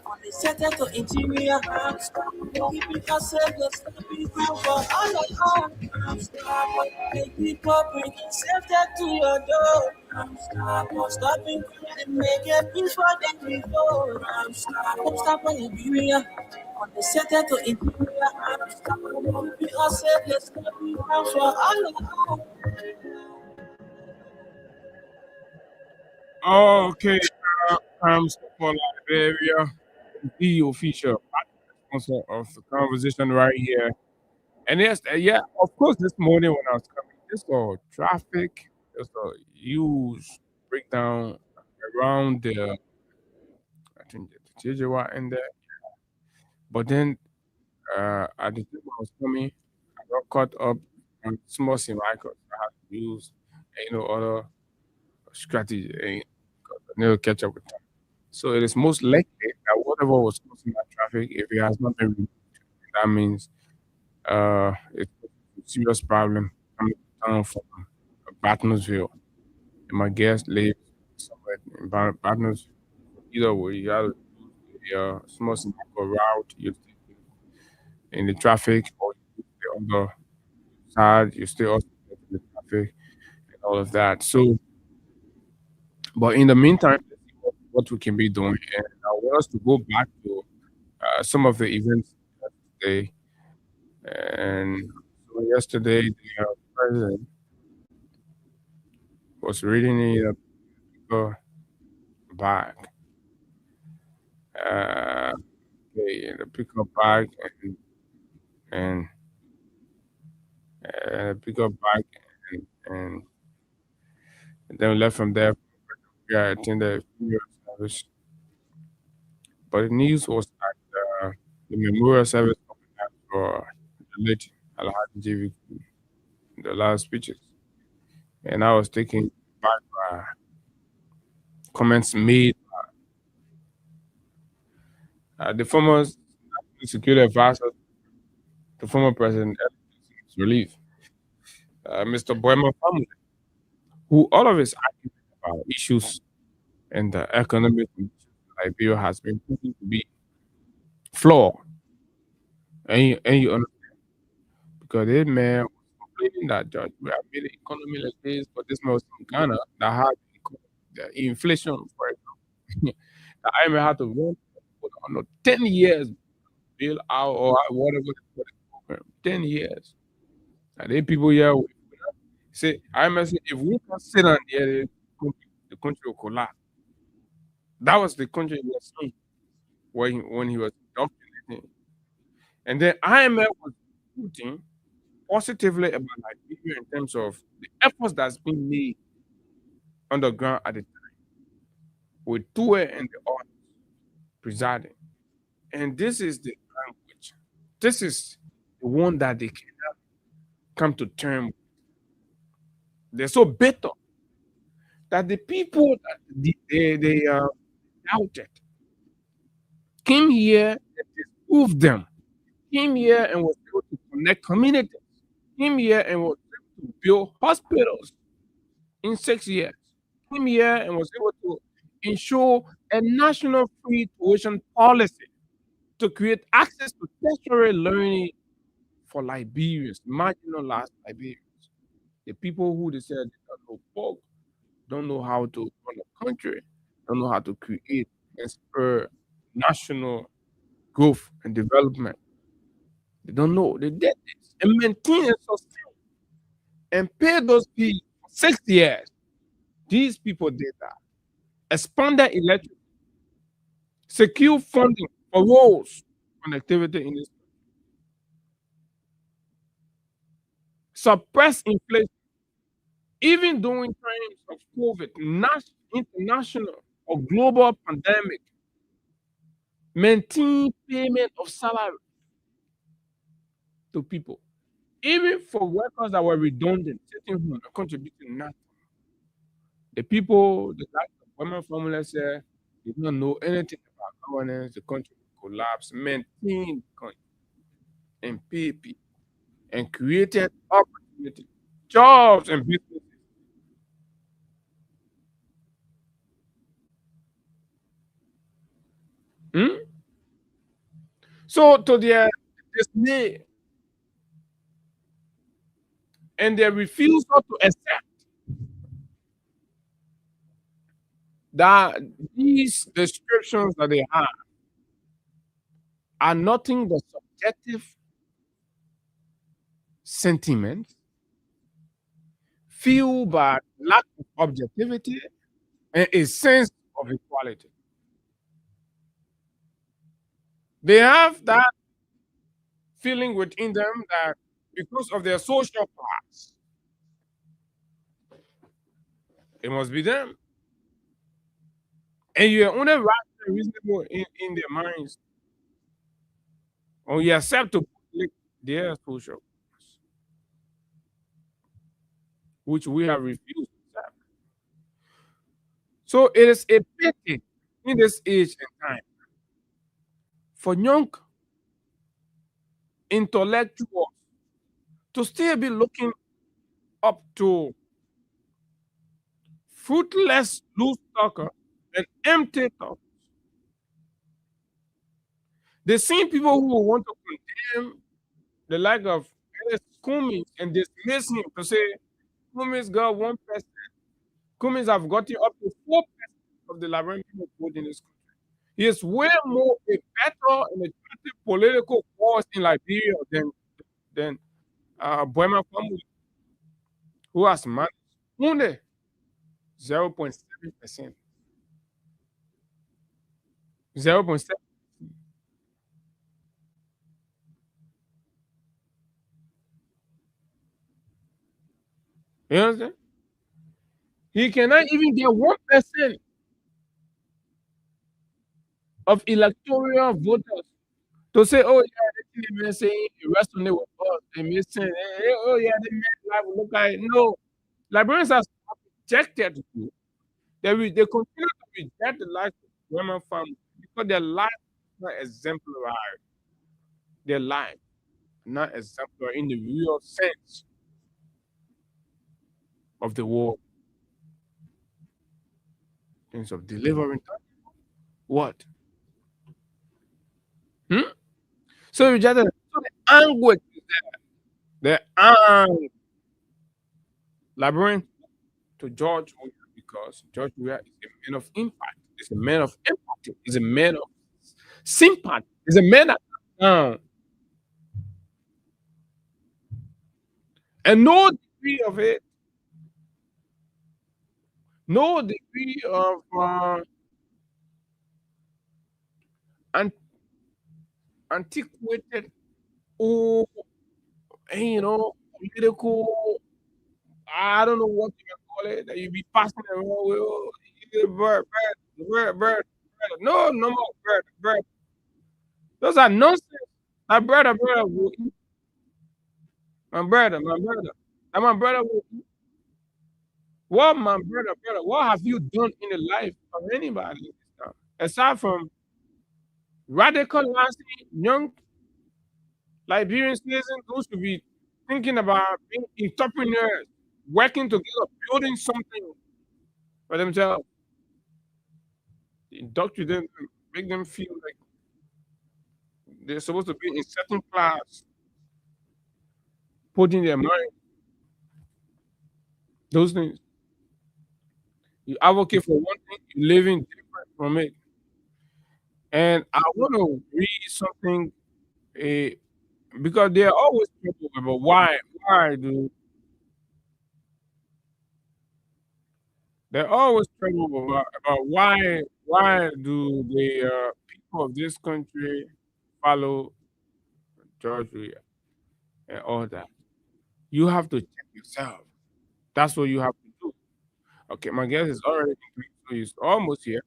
On the settle to interior. Keeping ourselves and stopping crime for all of us. People bringing safety to your door. Stopping crime and making peace for them before. Stop on Liberia. On the settle to interior. Keeping ourselves and stopping crime for all of us. Okay, for Liberia, the official sponsor of the conversation right here. And yes, yeah, of course, this morning when I was coming, just traffic, just a huge breakdown around the, I think the Tijuana in there. But then at the time I was coming, I got caught up on small sim icons. I had to use, other strategy, and never catch up with time. So it is most likely that whatever was causing that traffic, if it has not been removed, that means it's a serious problem coming down from Bartonsville. And my guest lives somewhere in Bartonsville. Either way, you have to do the small simple route, you stay in the traffic, or you stay on the side, you stay also in the traffic, and all of that. So, but in the meantime, let's see what we can be doing. And I want us to go back to some of the events yesterday. And so yesterday, the president was reading the paper back. Okay, the pickup bag and pickup bag and then we left from there. I attended funeral service. But the news was that the memorial service organized for the late Alhaji JV, the last speeches. And I was taken back by comments made by the former security advisor, the former president, relief, Mr. Boyman family, who all of his arguments about issues and the economic conditions in Liberia has been proven to be flawed. And you understand? Because this man was complaining that George, we have made the economy like this, but this man was from Ghana that had the inflation, for example. The IMF had to run on a 10 years bill out or whatever the program. 10 years. And then people here say, IMF said, if we can sit on here, the country will collapse. That was the country he was in when he was documenting. And then IMF was putting positively about Liberia in terms of the efforts that's been made on the ground at the time, with Tue and the others presiding. And this is the language. This is the one that they cannot come to terms with. They're so bitter that the people that they doubted came here and disproved them. Came here and was able to connect communities. Came here and was able to build hospitals in 6 years. Came here and was able to ensure a national free tuition policy to create access to tertiary learning for Liberians, marginalized Liberians. The people who they said they don't know folk, don't know how to run a country, don't know how to create and spur national growth and development. They don't know. They did this and maintain and sustain and pay those people for 6 years. These people did that. Expanded electric, secure funding for roads, connectivity in this, suppress inflation, even during times of COVID, international or global pandemic, maintain payment of salary to people, even for workers that were redundant, sitting home and contributing nothing. The people, the like the women formula said, did not know anything about governance, the country collapsed, maintained the country and pay people and created opportunity, jobs and businesses. So to their dismay and their refusal to accept that these descriptions that they have are nothing but subjective sentiments fueled by lack of objectivity and a sense of equality. They have that feeling within them that because of their social class, it must be them. And you're only right and reasonable in their minds, or you accept to conflict their social class, which we have refused to accept. So it is a pity in this age and time for young intellectuals to still be looking up to fruitless loose talker and empty talk. The same people who want to condemn the like of Ernest Cummings and dismiss him to say Cummings got 1%. Cummings have gotten up to 4% of the Liberian people vote in this country. He is way more a better and attractive political force in Liberia than Boema family, who has managed only 0.7%. 0.7%. You understand? He cannot even get 1% of electoral voters to say, oh, yeah, they may say, resonate with us. They may say, oh, yeah, they may like, look at it. No. Liberians are rejected. They continue to reject the life of women family because their life is not exemplary. Their life not exemplary in the real sense of the word. In terms of delivering what? So you just so the anguish is there. The Liberian to George Weah because George Weah is a man of impact. He's a man of empathy. He's a man of sympathy. He's a man that and no degree of it, no degree of antiquated or political. I don't know what you call it. That you be passing around with bird. No more bird. Those are nonsense. My brother will eat. My brother. And my brother will eat. What, my brother, what have you done in the life of anybody? Aside from radicalizing young Liberian citizens who should be thinking about being entrepreneurs, working together, building something for themselves. Indoctrinate them, make them feel like they're supposed to be in certain class, put in their mind those things. You advocate for one thing, you're living different from it. And I want to read something because they're always trouble about why do they're always trouble about why do the people of this country follow George Weah and all that. You have to check yourself. That's what you have to do. Okay, my guest is already complete, so he's almost here.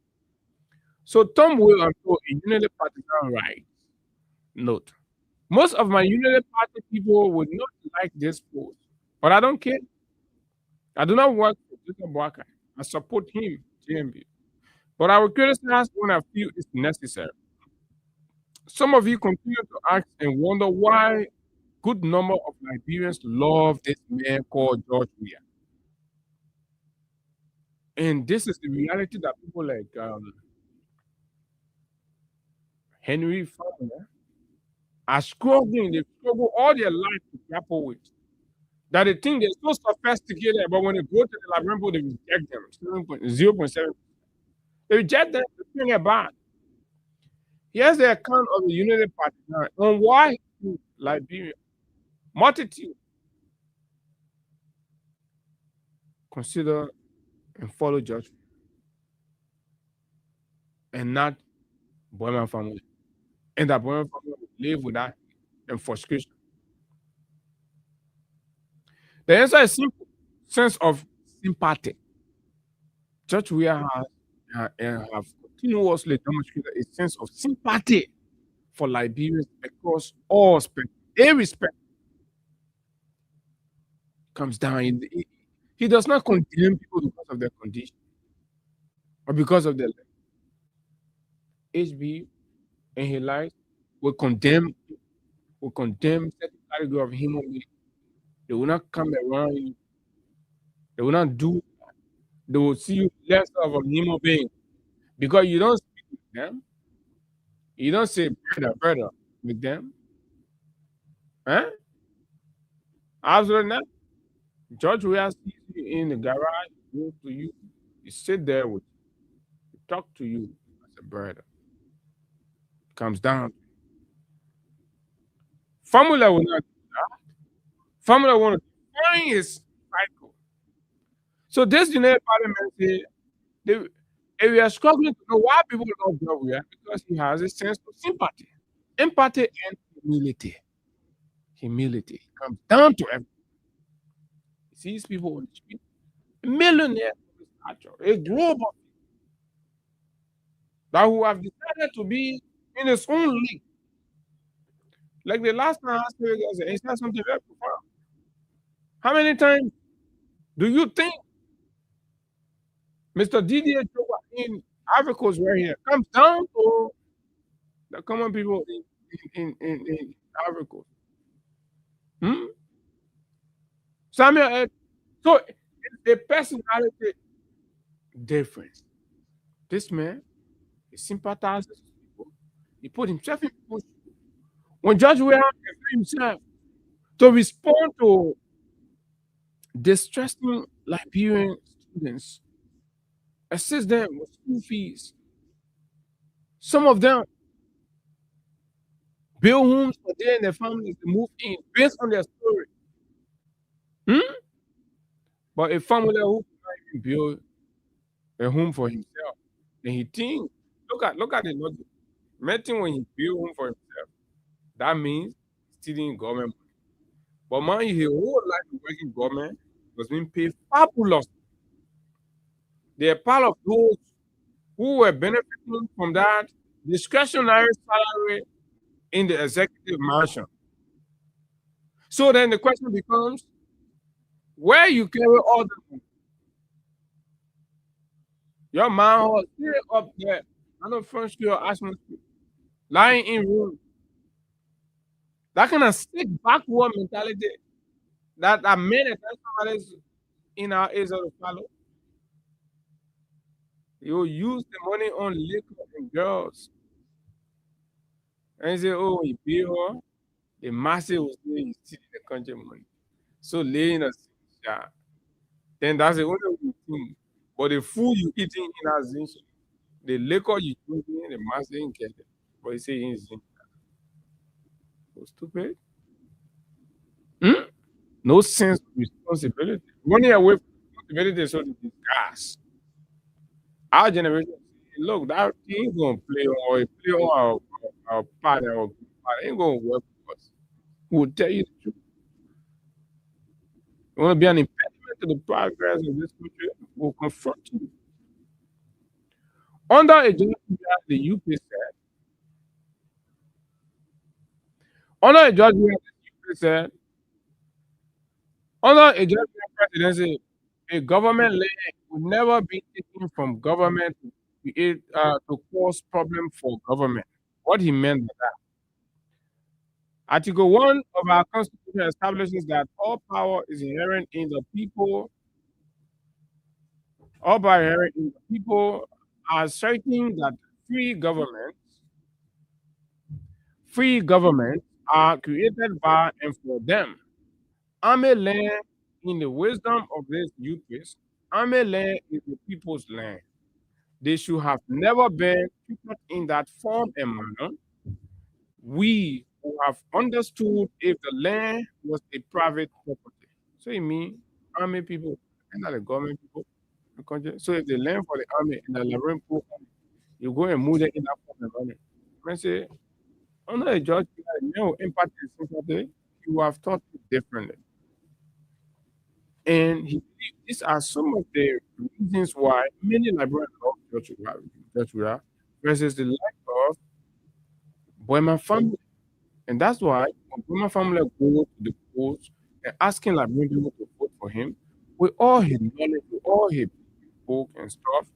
So Tom will until a unity partisan right. Note. Most of my unity party people would not like this post, but I don't care. I do not work for Joseph Boakai. I support him, JMB. But I will criticize when I feel it's necessary. Some of you continue to ask and wonder why good number of Liberians love this man called George Weah. And this is the reality that people like Henry Fonda are struggling. They struggle all their life to grapple with. That they think they're so sophisticated, but when they go to the Liberian people, they reject them. 0.7. They reject them, they bring it back. Here's the account of the Unity Party on why Liberia, multitude, consider and follow George and not Boyman family. And that Boyman family will live without them frustration. The answer is simple: sense of sympathy. George Weah have continuously demonstrated a sense of sympathy for Liberians across all spectrum. A respect comes down. He does not condemn people because of their condition or because of their life. HB and his life will condemn certain category of human beings. They will not come around you. They will not do that. They will see you less of a human being because you don't speak with them. You don't say brother with them. Huh? Absolutely not. George Weah sees you in the garage, goes to you, he sit there with you, he talk to you as a brother. Comes down. Formula will not do that. Formula want to define his cycle. So this United Parliament say we are struggling to know why people love George Weah because he has a sense of sympathy, empathy, and humility. Humility comes down to everything. He sees people on the street, a millionaire, a global that who have decided to be in his own league. Like the last time I asked you guys, he said something very profound. How many times do you think Mr. Didier Drogba in Ivory Coast right here comes down to the common people in Ivory Coast? Samuel, so it's a personality difference. This man, he sympathizes with people. He put himself in people's shoes. When George Weah himself to respond to distressing Liberian students, assist them with school fees. Some of them build homes for them and their families to move in based on their story. But a family who cannot even build a home for himself, then he thinks, look at the logic. Imagine when he build home for himself, that means stealing government money. But man, his whole life working government was being paid fabulous. They are part of those who were benefiting from that discretionary salary in the executive mansion. So then the question becomes, where you carry all the money? Your man was still up there, on the front street or Ashland Street, lying in room. That kind of sick backward mentality that made it somebody's in our age of follow. You use the money on liquor and girls. And you say, oh, he pay her. The massive will say he's stealing the country money. So laying a shot. Then that's the only thing. But the food you eating in our zinch, The liquor you drinking, the master didn't get it. But he say he's so stupid. Hmm? No sense of responsibility. Running away from responsibility is so disgust. Our generation, say, look, that he ain't gonna play on our partner or partner. Ain't gonna work for us. We'll tell you the truth. You want to be an impediment to the progress of this country, we'll confront you. Under a George Weah, the UK said, under a George Weah, the UK said, under a George Weah presidency, a government land would never be taken from government to create to cause problem for government. What he meant by that. Article 1 of our Constitution establishes that all power is inherent in the people, all power inherent in the people, asserting that free governments are created by and for them. Army land, in the wisdom of this UPS, Army land is the people's land. They should have never been treated in that form and manner. We who have understood if the land was a private property. So it means army people and not the government people. The country. So if the land for the army and the Laverne pool, you go and move it in that form and manner. When say under a judge, no impact and sympathy, you have thought it differently. And these are some of the reasons why many librarians love Judge Weah versus the lack of Boyman family. And that's why when Boyman family go to the polls and asking librarian people to vote for him, with all his knowledge, with all his book and stuff,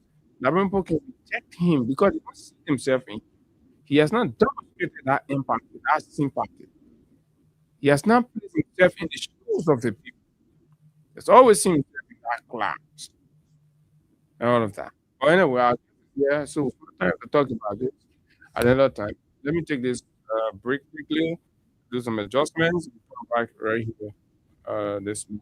librarian people can reject him because he doesn't see himself in. He has not demonstrated that impact, that sympathy. He has not placed himself in the shoes of the people. It's always seen himself in that class and all of that. But anyway, so we'll have to talk about this at another time. Let me take this break quickly, do some adjustments, and come back right here this morning.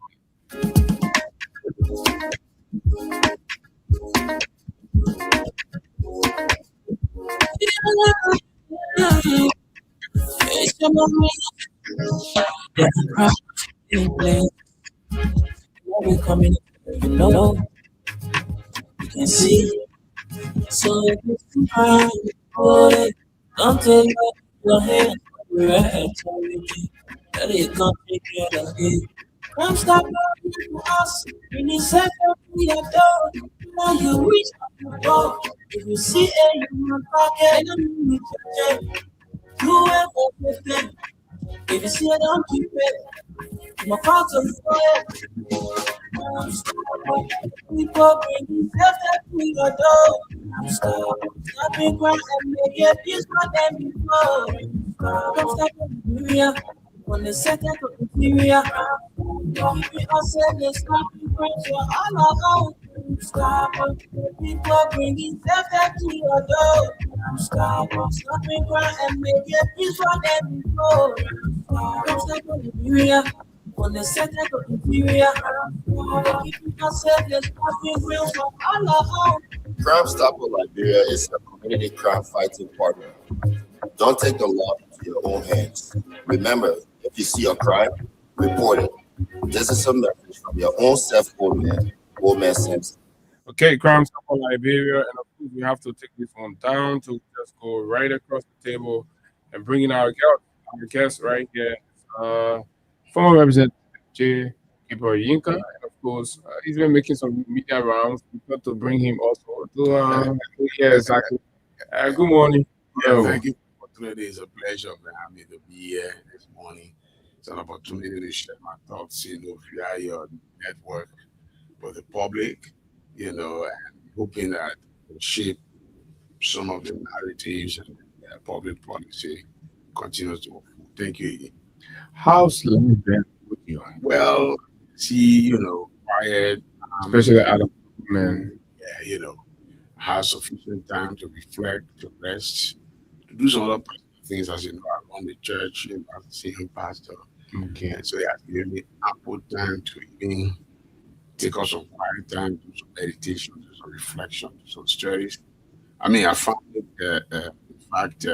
We coming, you know, you can see. So if you cry, don't take your hand, we're at authority. That it can't take care of it. Come stop loving us. When you set up the door, now you reach out your door. If you see it in your pocket, you need to check. Do everything. If you see it, don't keep it. My thoughts are fire. People bring themselves to your door. Stopping crying and make it peace for them before. Don't stop Nigeria. On the second of Nigeria. Keeping us in the stopping crying for all our own. People bringing themselves to your door. Stopping crying and make it peace for them before. Don't stop Nigeria. On the second of Nigeria. Keeping us in the stopping crying for all our own. Crime Stopper Liberia is a community crime fighting partner. Don't take the law into your own hands. Remember, if you see a crime, report it. This is a message from your own self, Old Man Simpson. Okay, Crime Stopper Liberia, and of course we have to take this one down to just go right across the table and bring in our guest right here, former Representative J. Gabriel Yinka, and of course he's been making some media rounds. We got to bring him also to yeah, exactly. Good morning. Yeah, thank you for the opportunity. It's a pleasure for me to be here this morning. It's an opportunity to share my thoughts, via your network with the public, and hoping that will shape some of the narratives and public policy continues to move. Thank you again. How's life been with you? Well, see, quiet, Especially Adam, man. yeah, have sufficient time to reflect, to rest, to do some other things. As you know, I run the church, as a senior pastor. Okay. And so it has given me ample time to even take out some quiet time, do some meditation, do some reflection, do some studies. I mean, I found it, in fact,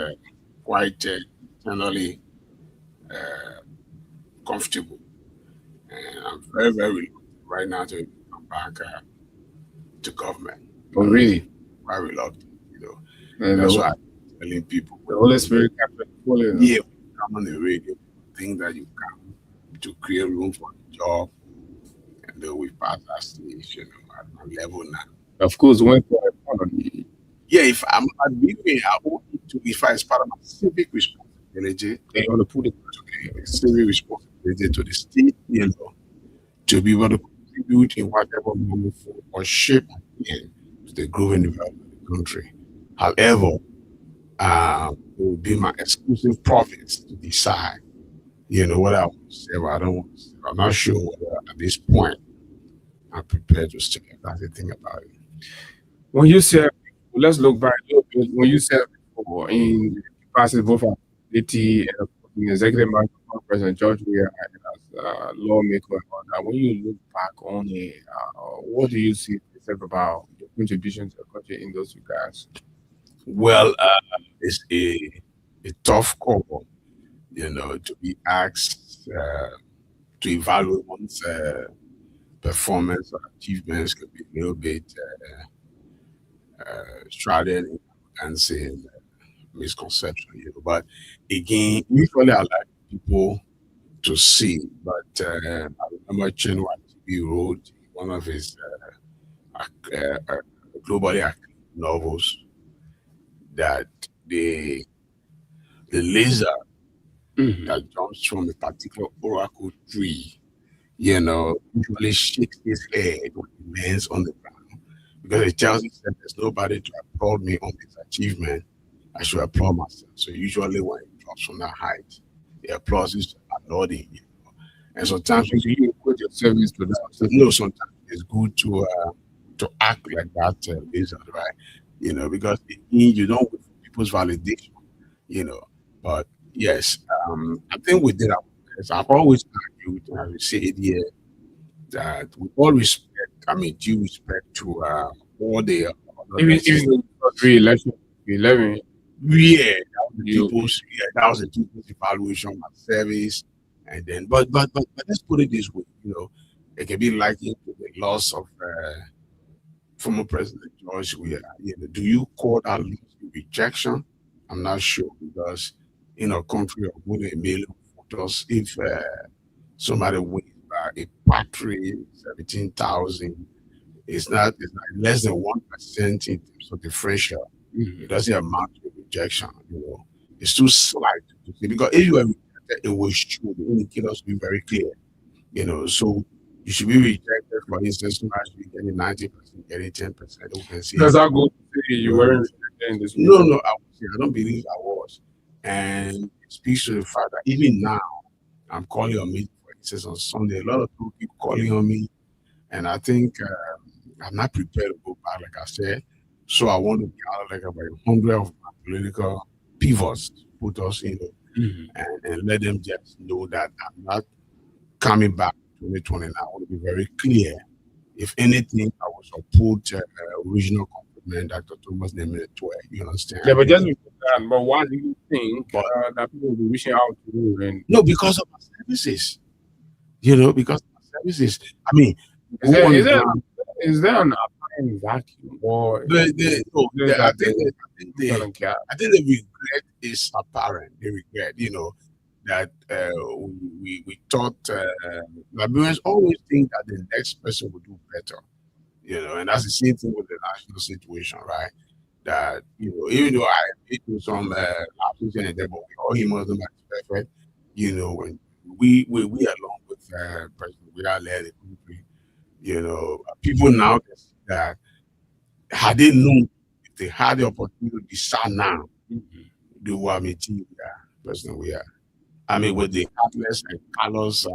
quite internally comfortable, and I'm very, very reluctant right now to come back to government. Oh, really? Very reluctant, And That's the, why I'm telling people. the Holy Spirit captured the full, Yeah, when you come on the radio, think that you come to create room for a job, and then we pass that stage, at my level now. Of course, when for economy. Yeah, if I'm admitting, I want to, if I, as part of my civic responsibility, They want to put it civic responsibility to the state, to be able to contribute in whatever manner or shape in to the growing development of the country. However, it will be my exclusive province to decide, what I want to say, what I don't want to say. I'm not sure whether at this point I'm prepared to say that's the thing about it. When you said, let's look back a little bit. When you said before, in the capacity both of city and of course, the executive branch of President George Weah as lawmaker and all that, when you look back on it, what do you see yourself about your contribution to the country in those regards? Well, it's a tough call, to be asked to evaluate one's performance or achievements can be a little bit shrouded in arrogance and misconception, But again, usually I like people to see. But I remember Chinua Achebe wrote one of his globally acclaimed novels that the laser that jumps from a particular oracle tree, usually shakes his head when he lands on the ground because it tells us that there's nobody to applaud me on this achievement. I should applaud myself. So usually when it drops from that height, the applause is applauding, And sometimes you put your service to that. No, sometimes it's good to act like that laser, right? Because you don't wait for people's validation, But yes, I think we did our best. I've always argued, as we say it here, that with all respect, due respect to all the even re-election, 11. Yeah, that was the people's evaluation of my service, and then, but let's put it this way, it can be likened to the loss of former President George Weah. Do you call that rejection? I'm not sure because in a country of more than 1 million voters, if somebody wins by a paltry 17,000, it's not less than 1% in terms of differential. It doesn't amount to rejection. It's too slight to say because if you are rejected, it will show. The indicators will be very clear. So you should be rejected. For instance, you should be getting 90%, getting 10%. Does that go to say you weren't rejected in this? No, I don't believe I was. And it speaks to the fact that even now, I'm calling on me, for instance, on Sunday. A lot of people keep calling on me, and I think I'm not prepared to go back, like I said. So I want to gather like about 100 of my political pivots, put us in, and let them just know that I'm not coming back to 2029. I want to be very clear. If anything, I will support original compliment Dr. Thomas Nyemetwe. You understand? Yeah, but just that. But why do you think that people will be reaching out to you? And no, because of my services. Because of my services. Is there an apparent vacuum or I think the regret is apparent. The regret, that we thought Liberians always think that the next person will do better, and that's the same thing with the national situation, right? That even though I made some lapses and but we all humans don't perfect, when we along with President Weah led the country, people now can see that had they known, if they had the opportunity to decide now, they would meeting President Weah. With the heartless and callous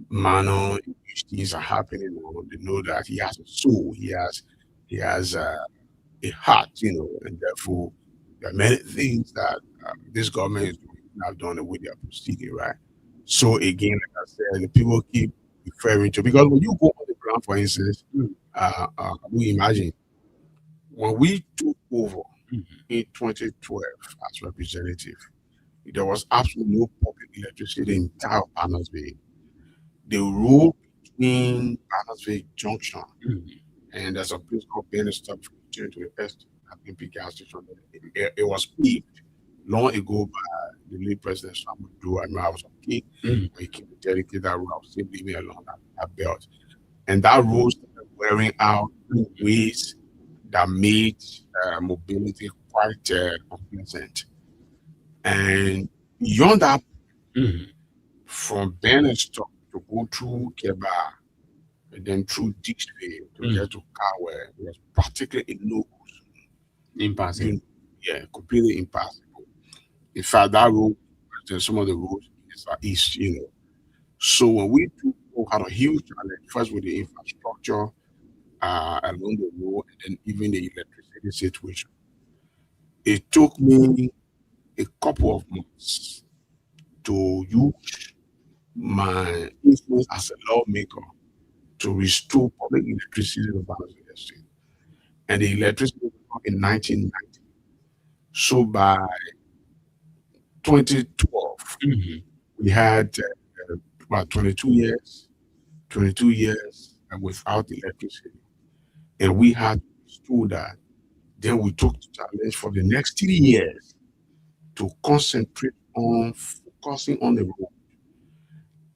manner in which things are happening now, they know that he has a soul, he has a heart, and therefore there are many things that this government is doing, not done the way they are proceeding, right? So again, like I said, the people keep referring to, because when you go on the ground, for instance, we imagine when we took over in 2012 as representative, there was absolutely no public electricity in the entire Bannersville. The road between Bannersville Junction and there's a place called Bannister to the best Olympic gas station. It was paved long ago by the late President Samuel Doe. I remember I was a kid when he came to dedicate that road. I was still living along that belt. And that road started wearing out in ways that made mobility quite unpleasant. And beyond that, from Bannister to go through Keba and then through Dixville to get to Kawe, it was practically a no Impossible. Yeah, completely impossible. In fact, that road, some of the roads is, So when we had a huge challenge, first with the infrastructure along the road, and then even the electricity situation. It took me a couple of months to use my influence as a lawmaker to restore public electricity in the Bannersville Estate. And the electricity was in 1990. So by 2012, we had about 22 years without electricity. And we had to restore that. Then we took the challenge for the next 3 years to concentrate on focusing on the road.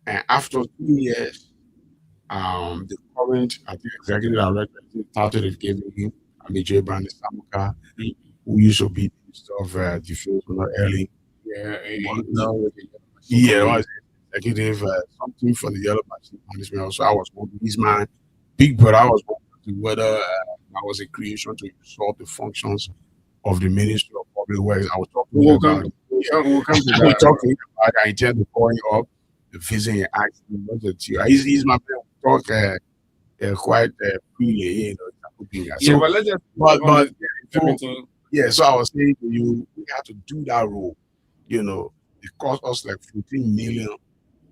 And after 3 years, the current, I think, executive director started giving him J. Brandon Samuka, who used to be Minister of Defense early. Was executive something for the Yellow Machine Management. So I was one of his man. Big brother, I was wondering whether I was a creation to solve the functions of the Ministry of Public Works. I was talking about I intend to going up, the visiting acting. He's my friend. Talk quite freely, So, but let's just so I was saying to you, we had to do that role. It cost us like 14 million.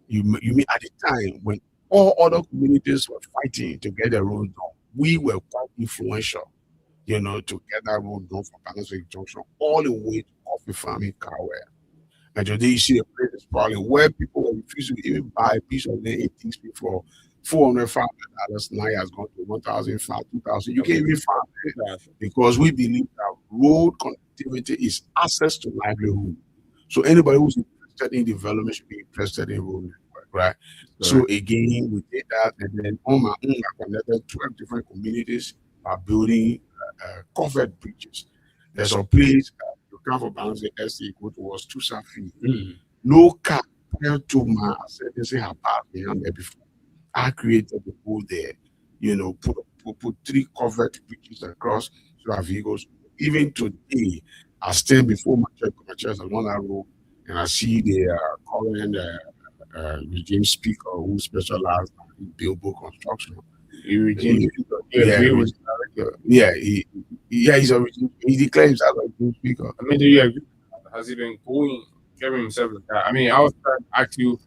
You mean at the time when all other communities were fighting to get the road done, we were quite influential, to get that road done from Bannersville Junction all the way to coffee farming Kawe. And today you see a place is probably where people were refusing to even buy a piece of land in things before. $400, $500 now has gone to 1,500, 2,000. You can't even find it because we believe that road connectivity is access to livelihood. So anybody who's interested in development should be interested in road network, right? So again, we did that, and then on my own, I connected 12 different communities by building covered bridges. There's a place you come from Bannersville Estate, go towards Tusafi. No car prior to my ascendancy had passed behind there before. I created the road there, put 3 covered bridges across so our vehicles. Even today, I stand before my church along that road, and I see the current regime speaker who specializes in billboard construction. He's a regime. He claims as a regime speaker. I mean, do you agree? Has he been carrying himself like that? I mean, I was trying to ask you,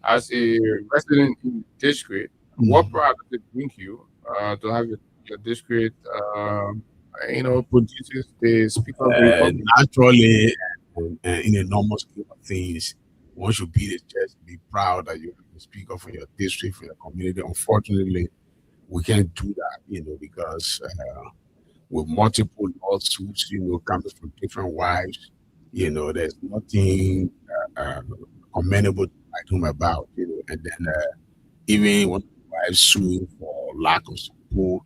as a resident in the district, what pride does it bring you to have your district, produces the speaker? Naturally, in a normal scheme of things, one should be the church, be proud that you have the speaker for your district, for your community. Unfortunately, we can't do that, because with multiple lawsuits, coming from different wives, there's nothing commendable to write home about, and then even when wives suing for lack of support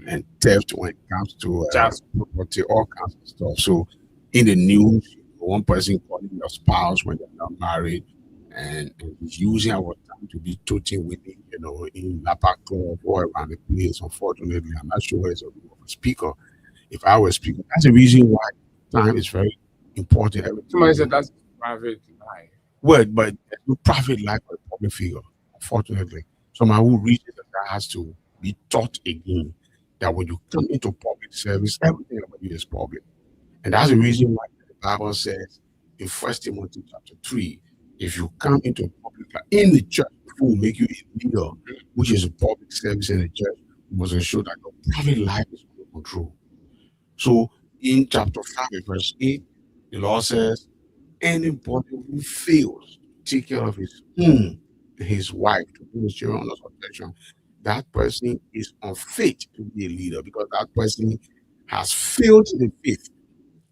and theft when it comes to property, all kinds of stuff. So in the news, one person calling your spouse when they're not married and is using our time to be toting women, in Lapa Club or around the place. Unfortunately, I'm not sure as a speaker. If I was speaking, that's the reason why time is very important. Somebody said that's private life. Well, but there's no private life for a public figure, unfortunately. Someone who reaches that has to be taught again that when you come into public service, everything about you is public. And that's the reason why the Bible says in 1 Timothy chapter 3, if you come into public life in the church, people will make you a leader, which is a public service in the church. You must ensure that your private life is under control. So in chapter 5, verse 8, the law says, anybody who fails to take care of his home, his wife, to put his children under protection, that person is unfit to be a leader because that person has failed the faith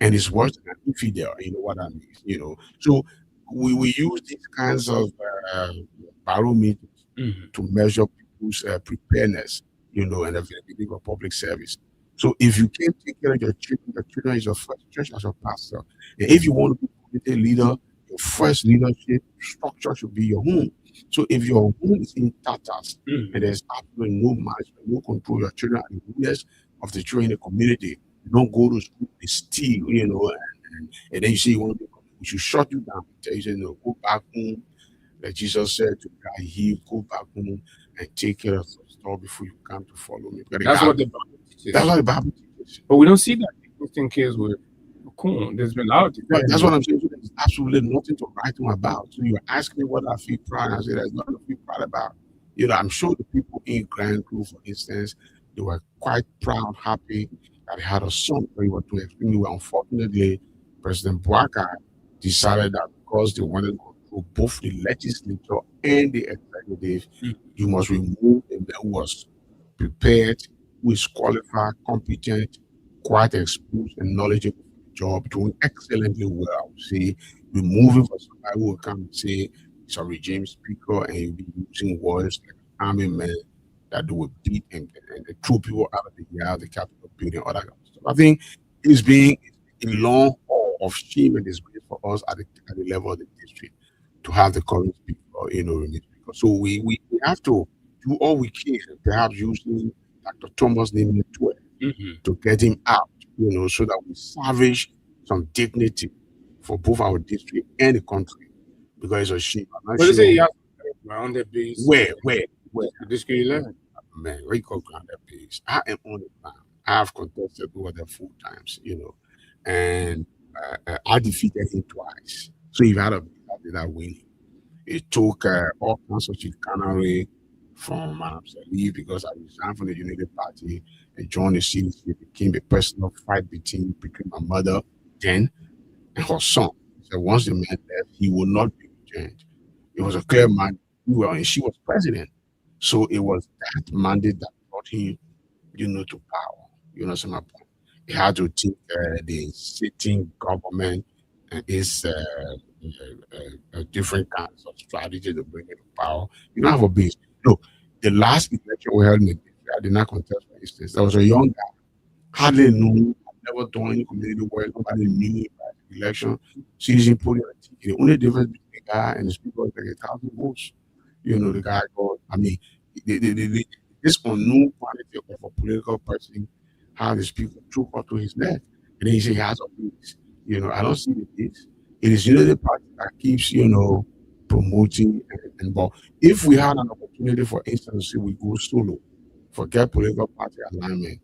and is worse than an infidel. You know what I mean? You know, so we use these kinds of barometers to measure people's preparedness, you know, and availability for public service. So if you can't take care of your children is your first church as your pastor. And if you want to be a leader, your first leadership structure should be your home. So if your home is in tatters and there's absolutely no management, no control, your children are the leaders of the children in the community. You don't go to school, they steal, you know, and then you say you want to, we should shut you down. You say, no, go back home. Like Jesus said to guy, he go back home and take care of the store before you come to follow me. That's what the Bible teaches. That's what the Bible teaches. But we don't see that in Christian kids with cool. There's been a lot of right. That's what I'm saying. So there's absolutely nothing to write home about. So you ask me what I feel proud, and I say there's nothing to feel proud about. You know, I'm sure the people in Grand Crew, for instance, they were quite proud, happy that they had a son where he was doing extremely well. Unfortunately, President Bouakai decided that because they wanted to control both the legislature and the executive, you must remove a man who was prepared, who is qualified, competent, quite exposed, and knowledgeable for the job, doing excellently well. I would say, removing for somebody who will come and say, it's a regime speaker, and he'll be using words like army men that they will beat and throw people out of the Capitol building, all that kind of stuff. I think it's being a long haul of shame and disgrace for us at the level of the district to have the current speaker, you know, remain speaker. So we have to do all we can, perhaps using Dr. Thomas name to get him out, you know, so that we salvage some dignity for both our district and the country. Because it's a shame. I'm not sure. On the base. Where? District 11. Man, we go ground that base. I am on the ground. I have contested over there 4 times, you know, and I defeated him twice. So if I had did I win him. It took all kinds of chicanery from leave because I resigned from the United Party and joined the CDC. It became a personal fight between my mother then and her son. So once the man left, he would not be returned. It was a clear mandate. And she was president. So it was that mandate that brought him, you know, to power. You know, so my point. He had to take the sitting government and its different kinds of strategy to bring it to power. You don't have a base. Look, the last election we held in the district, I did not contest, for instance. There was a young guy, hardly knew, never done any community work, nobody knew about the election. Citizen put it on the ticket. The only difference between the guy and the speaker was like 1,000 votes. You know, the guy got, I mean, this unknown quality of a political person, how the speaker took up to his neck. And then he said he has a base. You know, I don't see the base. It is usually the party that keeps, you know, promoting and but if we had an opportunity, for instance, we go solo, forget political party alignment,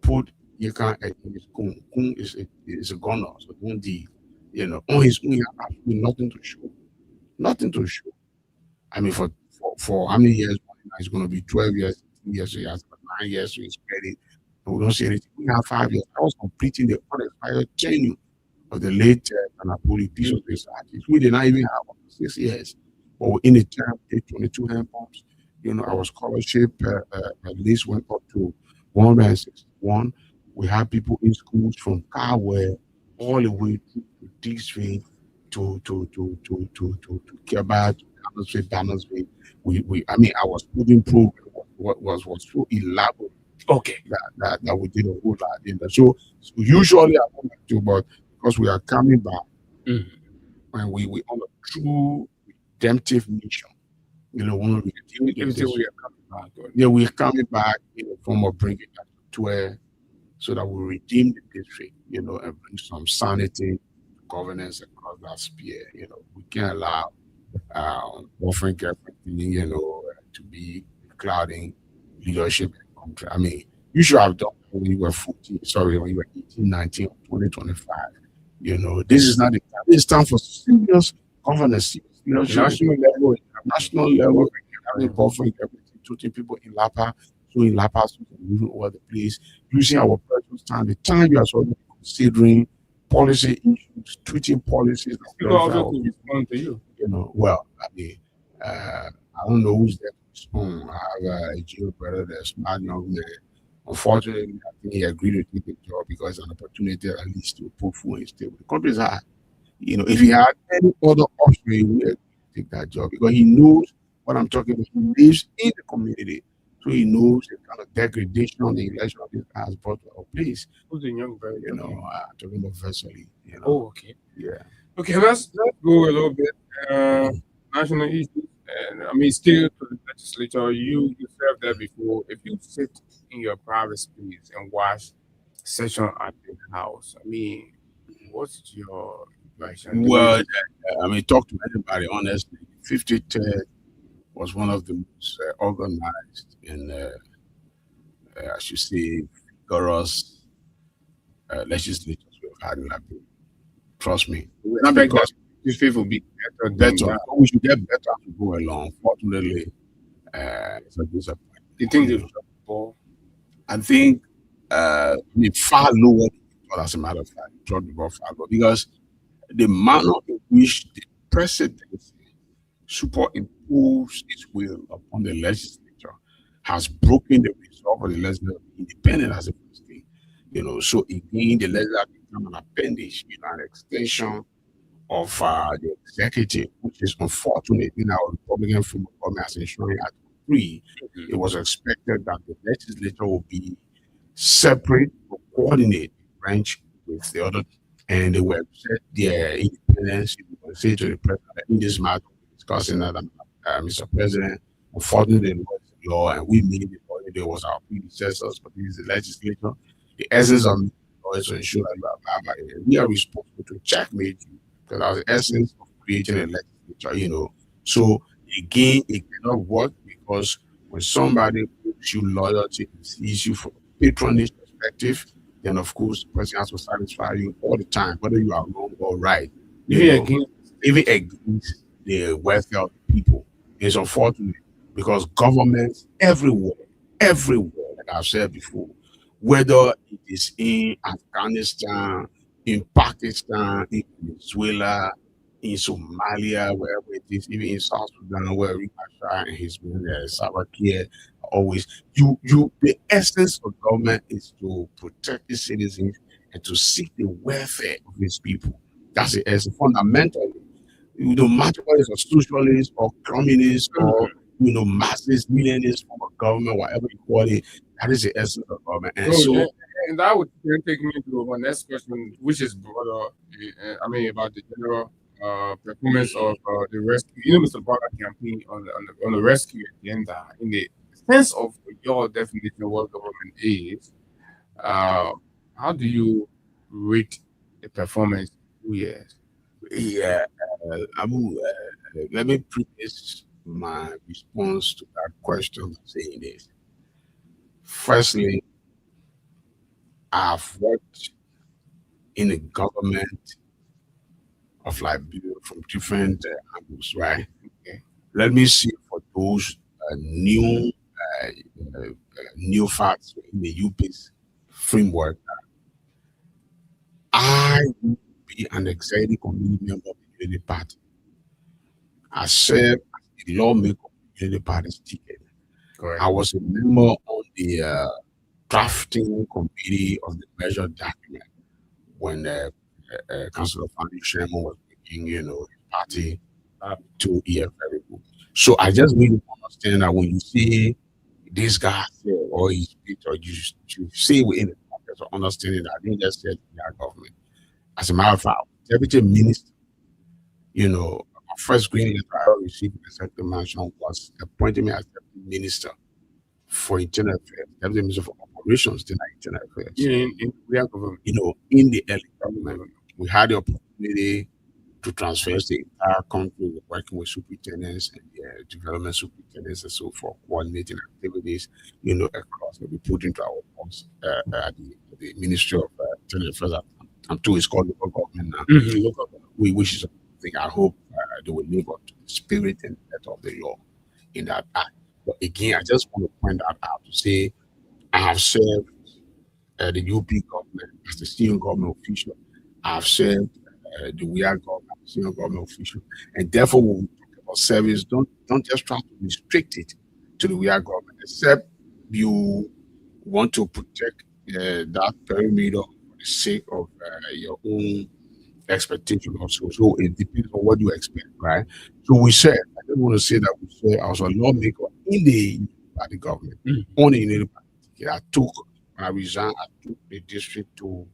put Yekan in his gun. Gun is a gunner, so don't deal. You know, on his own, he has absolutely nothing to show. Nothing to show. I mean, for how many years? It's going to be 12 years, 15 years, so he has 9 years, so he's ready. We don't see anything. We have 5 years. I was completing the unexpired tenure of the late Anapoli piece of this artist. We did not even have 6 years. But in the term, 22 hand pumps, you know, our scholarship list went up to 161. We have people in schools from Kawe all the way to D-Street to Kirba, to Bannersville. I mean, our student program was so elaborate. Okay. That we did a whole lot in there. So usually I don't like to, but because we are coming back, and we on a true redemptive mission. You know, when we are coming back. Yeah, we are coming back in the form of bringing that to where, so that we redeem the district, you know, and bring some sanity, governance across that sphere. You know, we can't allow boyfriend, girlfriend, you know, to be clouding leadership in the country. I mean, you should have done when you were 14, when you were 18, 19, or 20, 25. You know, this is not the time. It's time for serious governance, national level, having boyfriend, girlfriend, treating people in Lapa, so in Lapa, so moving over the place, using our personal understand the time you are sort of considering policy issues, tweeting policies. People also to respond to you. You know, well, I mean, I don't know who's there to respond. I have a Geo brother, that's smart young man. Unfortunately, I think he agreed to take the job because it's an opportunity at least to put food on his table. The country is hard. You know, if he had any other option, he would agree to take that job because he knows what I'm talking about. He lives in the community. So he knows the kind of degradation the election of this has brought to our place. Who's the young brother? You know, talking about Vesely. You know. Oh, okay. Yeah. Okay, let's go a little bit. National issues. And I mean, still to the legislature, you served there before. If you sit in your private space and watch session at the house, I mean, what's your reaction? Well, I mean, talk to anybody, honestly. 53rd was one of the most organized and, I should say, vigorous legislatures we've had in Liberia. Trust me. Not because these people be better. We should get better as we go along. Fortunately, it's a disappointment. You think they've dropped the ball? I think, far lower than we thought, as a matter of fact. Dropped the ball far lower because the manner in which the presidency superimpose its will upon the legislature has broken the resolve of the legislature independent as a first thing. You know, so again, the legislature become an appendage, an extension of the executive, which is unfortunate in our Republican form of government as ensuring Article 3. It was expected that the legislature will be separate or coordinate branch with the other, and they will set their independence. You will say to the president in this matter, discussing that, Mr. President, unfortunately, the law, and we made it already, was our predecessors, but this is the legislature. The essence of the law is to ensure that you abide by it. We are responsible to checkmate you, because that's the essence of creating a legislature, you know. So again, it cannot work because when somebody gives you loyalty and sees you from a patronage perspective, then of course the person has to satisfy you all the time, whether you are wrong or right. Even against the welfare of the people. It's unfortunate because governments everywhere, like I've said before, whether it is in Afghanistan, in Pakistan, in Venezuela, in Somalia, wherever it is, even in South Sudan, where Rikasha and his men, Sabakir, always, the essence of government is to protect its citizens and to seek the welfare of its people. That's the essence, fundamentally. No matter whether it's a socialist or communist or Marxist, millionaires form of government, whatever you call it, that is the essence of government. And and that would then take me to my next question, which is broader. I mean, about the general performance of the rescue, Mr. Barker campaign on the rescue agenda. In the sense of your definition of what government is, how do you rate the performance 2 years? Yeah, Abu, let me preface my response to that question by saying this. Firstly, I've worked in the government of Liberia from different angles, right? Okay. Let me see for those new facts in the UPIS framework. I will be an executive committee member of the Unity Party. I served as a lawmaker of the Unity Party's ticket. Correct. I was a member on the drafting committee of the measure document when Councillor Fanny Sherman was bringing, his party to EFL. So I just need to understand that when you see this guy or his speech, or you say within the context of understanding that I didn't just say the government. As a matter of fact, deputy minister, my first green letter I received in the Secretary Mansion was appointing me as deputy minister for internal affairs, deputy minister for operations, then internal affairs. In real government. In the early government, we had the opportunity to transfer the entire country, working with superintendents and development superintendents and so forth, coordinating activities, across. We put into our post at the Ministry of Internal Affairs. I'm told it's called local government now. Local government, which is something I hope they will live up to the spirit and letter of the law in that act. But again, I just want to point that out to say I have served the UP government as the senior government official. I've served the WIA government as senior government official, and therefore when we talk about service, don't just try to restrict it to the WIA government, except you want to protect that perimeter for the sake of your own expectation also. So it depends on what you expect, right? So we said, I just want to say that we said I was a lawmaker in the party government, on the United Party ticket. When I resigned, I took the district to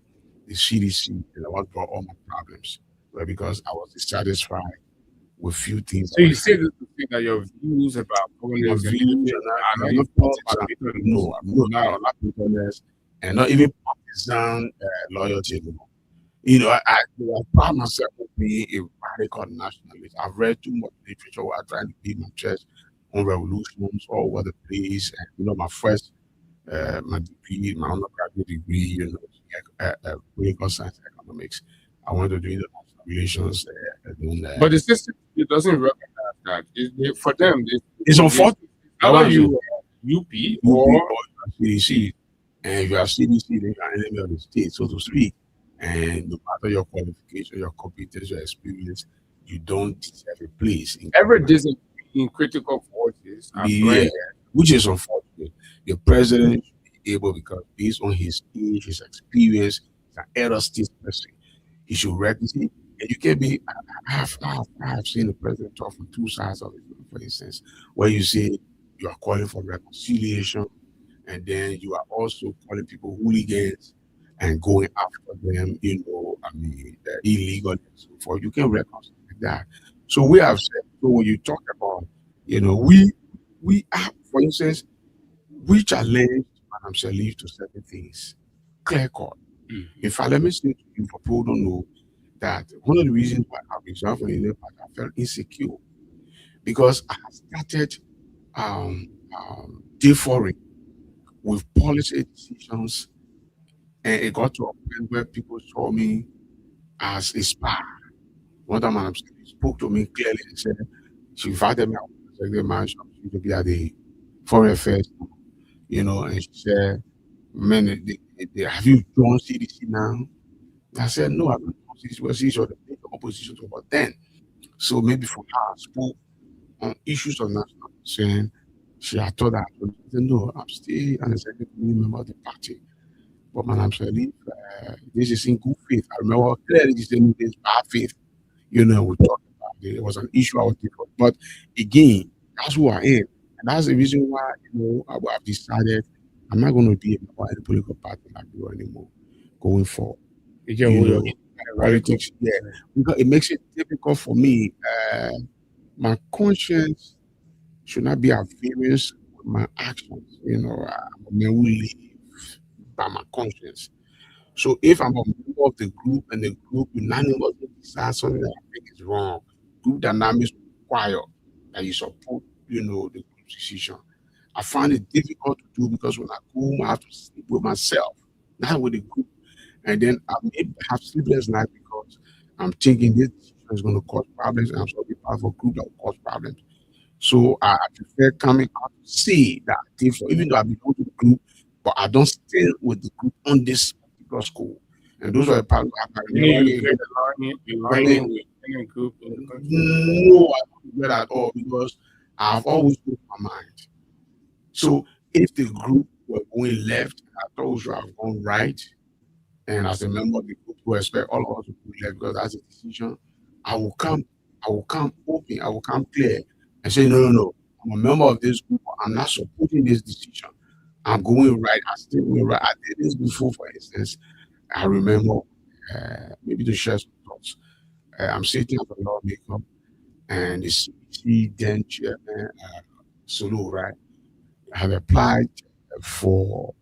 the CDC, and I want to all my problems, right? Because I was dissatisfied with few things. So you say this to say that your views about your politics views are not partisan. No, I'm not bitterness, and not even partisan loyalty anymore. You know, I pride myself on being a radical nationalist. I've read too much literature where I try to beat my chest on revolutions all over the place. And, you know, my first, my degree, my undergraduate degree, you know, political science economics. I wanted to do international relations. But the system, it doesn't recognize that. For them, it's unfortunate. How you UP or CDC, and if you are CDC, then you are enemy of the state, so to speak. And no matter your qualification, your competence, your experience, you don't have a place. Every in critical forces, which is unfortunate. The president should be able, because based on his age, his experience, he's an elder state person, he should recognize it. And you can be. I have seen the president talk from two sides of it. For instance, where you say you are calling for reconciliation, and then you are also calling people hooligans and going after them, you know, I mean, illegally and so forth. You can reconcile that. So we have said, so when you talk about, you know, we have, for instance, we challenge Madam Sirleaf to certain things, clear cut. In fact, let me say to you, for people don't know, that one of the reasons why I resigned from the United Party, I felt insecure, because I started differing with policy decisions. And it got to a point where people saw me as a spy. One time, Madam Sirleaf spoke to me clearly and said, she invited me out to the mansion to be at the Foreign Affairs, you know, and she said, man, have you joined CDC now? I said, no, I haven't joined CDC. Well, CDC was the big opposition to about then. So maybe for her, I spoke on issues of national concern. She had thought that, I said, no, I'm still an executive member of the party. But Madam Sirleaf, this is in good faith. I remember clearly she said this bad faith. You know, we talked about it. It was an issue I was different. But again, that's who I am. And that's the reason why, you know, I've decided I'm not going to be a member of any political party like you anymore going forward. Politics, because it makes it difficult for me. My conscience should not be at variance with my actions. You know, I'm a man who live by my conscience. So if I'm a member of the group and the group unanimously decides something that I think is wrong, group dynamics require that you support, you know, the group's decision. I find it difficult to do, because when I go home, I have to sleep with myself, not with the group. And then I may have sleepless night because I'm thinking this decision is going to cause problems, and I'm supposed to be part of a group that will cause problems. So I prefer coming out to see that different, even though I belong to the group, but I don't stay with the group on this particular school. And those are the part of the group. No, I don't regret at all, because I've always put my mind. So if the group were going left, I thought we should have gone right. And as a member of the group, who expect all of us to go left, because that's a decision, I will come open, I will come clear and say, no, I'm a member of this group, I'm not supporting this decision. I'm going right. I still going right. I did this before, for instance. I remember, maybe to share some thoughts. I'm sitting at the lawmaker, and the CDC then chairman, Sulu, right, have applied for,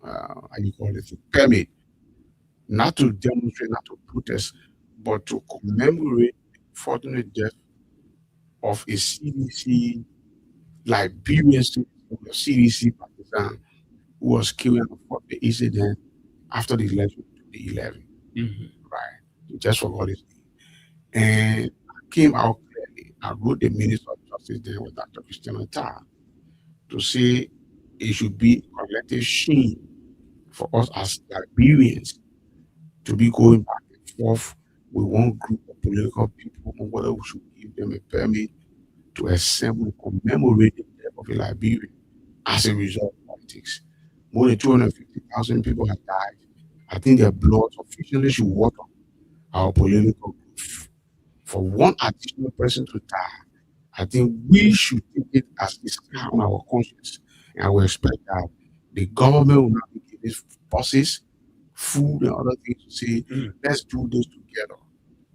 how you call it, permit, not to demonstrate, not to protest, but to commemorate the unfortunate death of a CDC Liberian CDC partisan who was killed in the incident after the election of 2011. Right? Just forgot his name. And I came out clearly. I wrote the Minister of Justice then with Dr. Christian Attar to say it should be collective shame for us as Liberians to be going back and forth with one group of political people on whether we should give them a permit to assemble and commemorate the death of a Liberian as a result of politics. More than 250,000 people have died. I think their blood sufficiently should water our political group. For one additional person to die, I think we should take it as a scar on our conscience. And I will expect that the government will not be giving buses, food, and other things to say, let's do this together.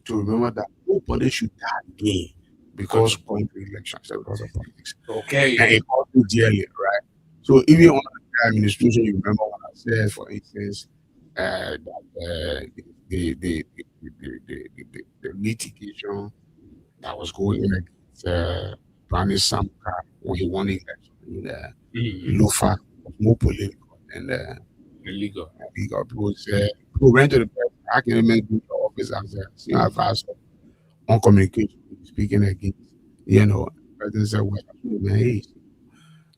To remember that nobody should die again because of going to elections and because of politics. Okay. And it cost me dearly, right? So even under the administration, you remember what I said, for instance, that the litigation that was going in against Brandon Samka when he won the election in Lofa was more political than illegal. People said, people went to the press, I can remember the office as a senior advisor on communication, speaking against, the president said, well, hey.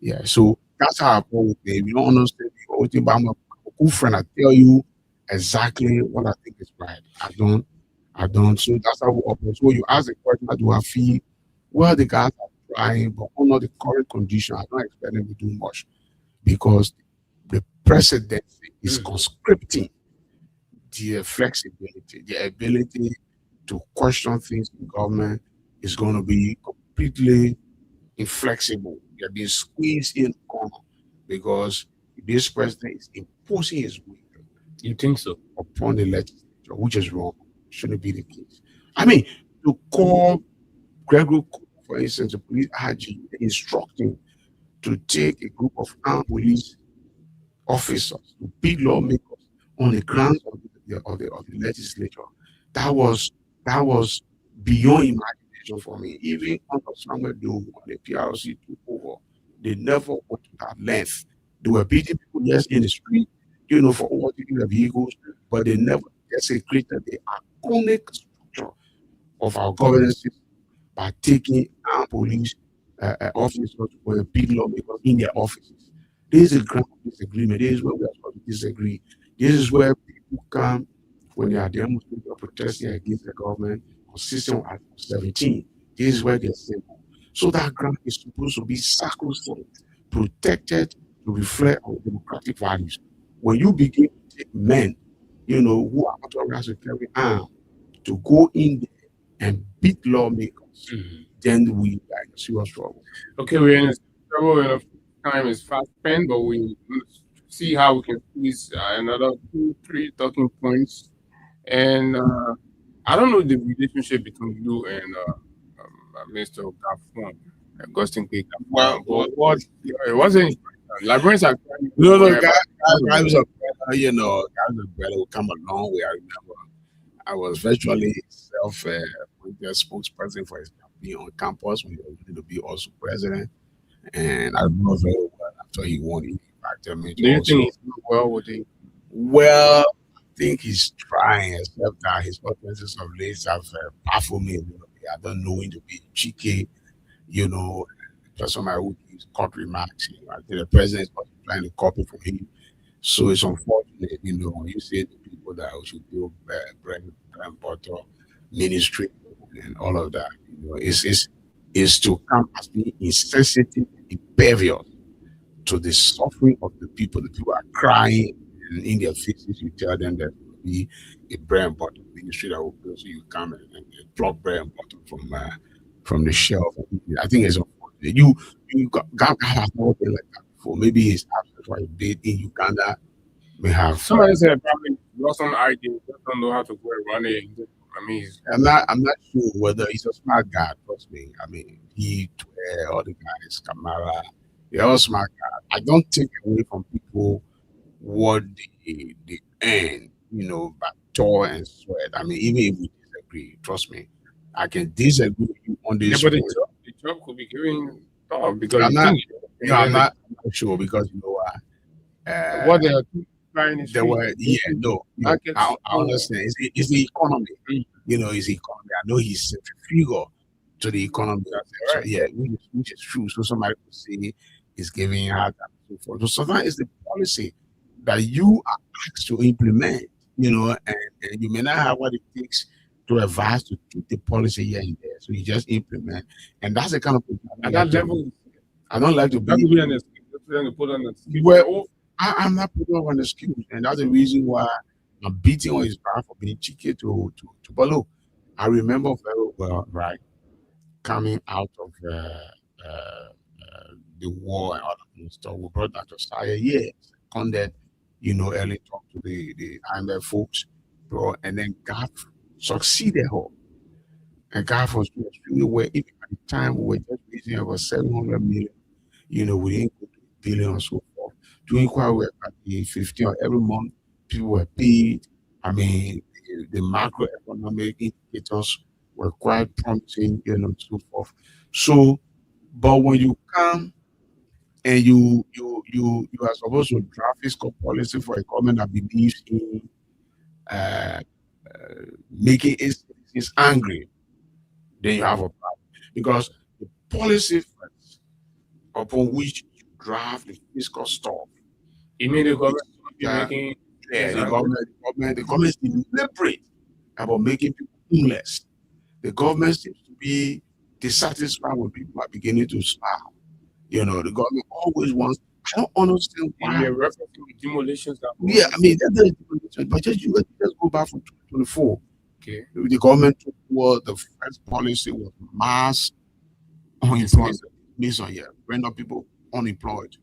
Yeah, so that's how I put it. If you don't understand the whole thing, but I'm a good friend, I tell you exactly what I think is right. I don't. So that's how we operate. So you ask the question, how do I feel? Well, the guys are trying, but under the current condition, I don't expect them to do much because the presidency is conscripting the flexibility, the ability to question things in government is going to be completely inflexible. They're being squeezed in corner because this president is imposing his will. You think so? Upon the legislature, which is wrong. Shouldn't be the case. I mean, to call Gregory, for instance, the police IG, instructing to take a group of armed police officers, big lawmakers, on the grounds of the legislature, that was beyond imagination for me. Even under Samuel Doe, when the PRC took over, they never went to that length. They were beating people, yes, in the street, for overtaking the vehicles, but they never desecrated the iconic structure of our governance system by taking armed police officers or big lawmakers in their offices. This is a ground disagreement. This is where we are supposed to disagree. This is where people come when they are demonstrating or protesting against the government, consistent with Article 17. This is where they assemble. So that ground is supposed to be sacrosanct, protected to reflect our democratic values. When you begin to take men, who are authorized to carry arms, to go in there and beat lawmakers, then we are in serious trouble. Okay, we're in trouble and time is fast spent, but we see how we can squeeze another 2-3 talking points. And I don't know the relationship between you and Mr. Gafon, Augustine K. Gafon. But it wasn't. Librarians are guys of brother will come a long way. I remember I was virtually self-appointed spokesperson for his campaign on campus when he was going to be also president. And I remember very well after he won, he invited me to. Do you think he's doing well with it? Well, I think he's trying, except that his utterances of late have baffled me a little bit. I don't know him to be cheeky, just somebody who gives court remarks. I think the president is trying to copy from him. So it's unfortunate, when you say to people that we should do bread and butter ministry and all of that, is to come as being insensitive, impervious to the suffering of the people. The people are crying, and in their faces, you tell them that will be a bread and butter ministry that will go, so you come and pluck bread and butter from the shelf. I think it's unfortunate. You got have never been like that before. Maybe his absence for a bit in Uganda may have. Somebody said probably lost some idea, just don't know how to go and run it. I mean, I'm not sure whether he's a smart guy. Trust me. I mean, he, all the guys, Kamara, they're all smart guys. I don't take away from people what they earn, by toil and sweat. I mean, even if we disagree, trust me, I can disagree with you on this. Yeah, but the job could be giving thought because I'm not sure because what they are trying is I understand. It's the economy. It's the economy. I know he's centrifugal to the economy. Right. Yeah, which is true. So somebody could say he's giving out and so forth. So that is the policy that you are asked to implement, and you may not have what it takes to advise to keep the policy here and there. So you just implement. And that's the kind of at that level. I don't like to be an excuse. Put on an excuse. Well, I'm not putting on an excuse, and that's the reason why I'm beating on his back for being cheeky to Balo. I remember very well, right, coming out of the war and all that stuff. We brought Dr. Saya here, seconded, early talk to the IMF folks, bro, and then God succeeded her. And God was extremely well. Even at the time, we were just raising over 700 million. We didn't go to a billion or so forth. Doing quite well at the 15 or every month, people were paid. I mean, the macroeconomic indicators were quite promising, so forth. So, but when you come and you are supposed to draft fiscal policy for a government that believes in making its citizens angry, then you have a problem. Because the policy upon which you draft the fiscal stuff, you mean the government making the government is deliberate about making people homeless. The government seems to be dissatisfied when people are beginning to smile. The government always wants. I don't understand why. You're referencing the demolitions that. Yeah, I mean that's demolitions, but just go back from 2024. Okay. The government took over. The first policy was mass unemployment. Render people unemployed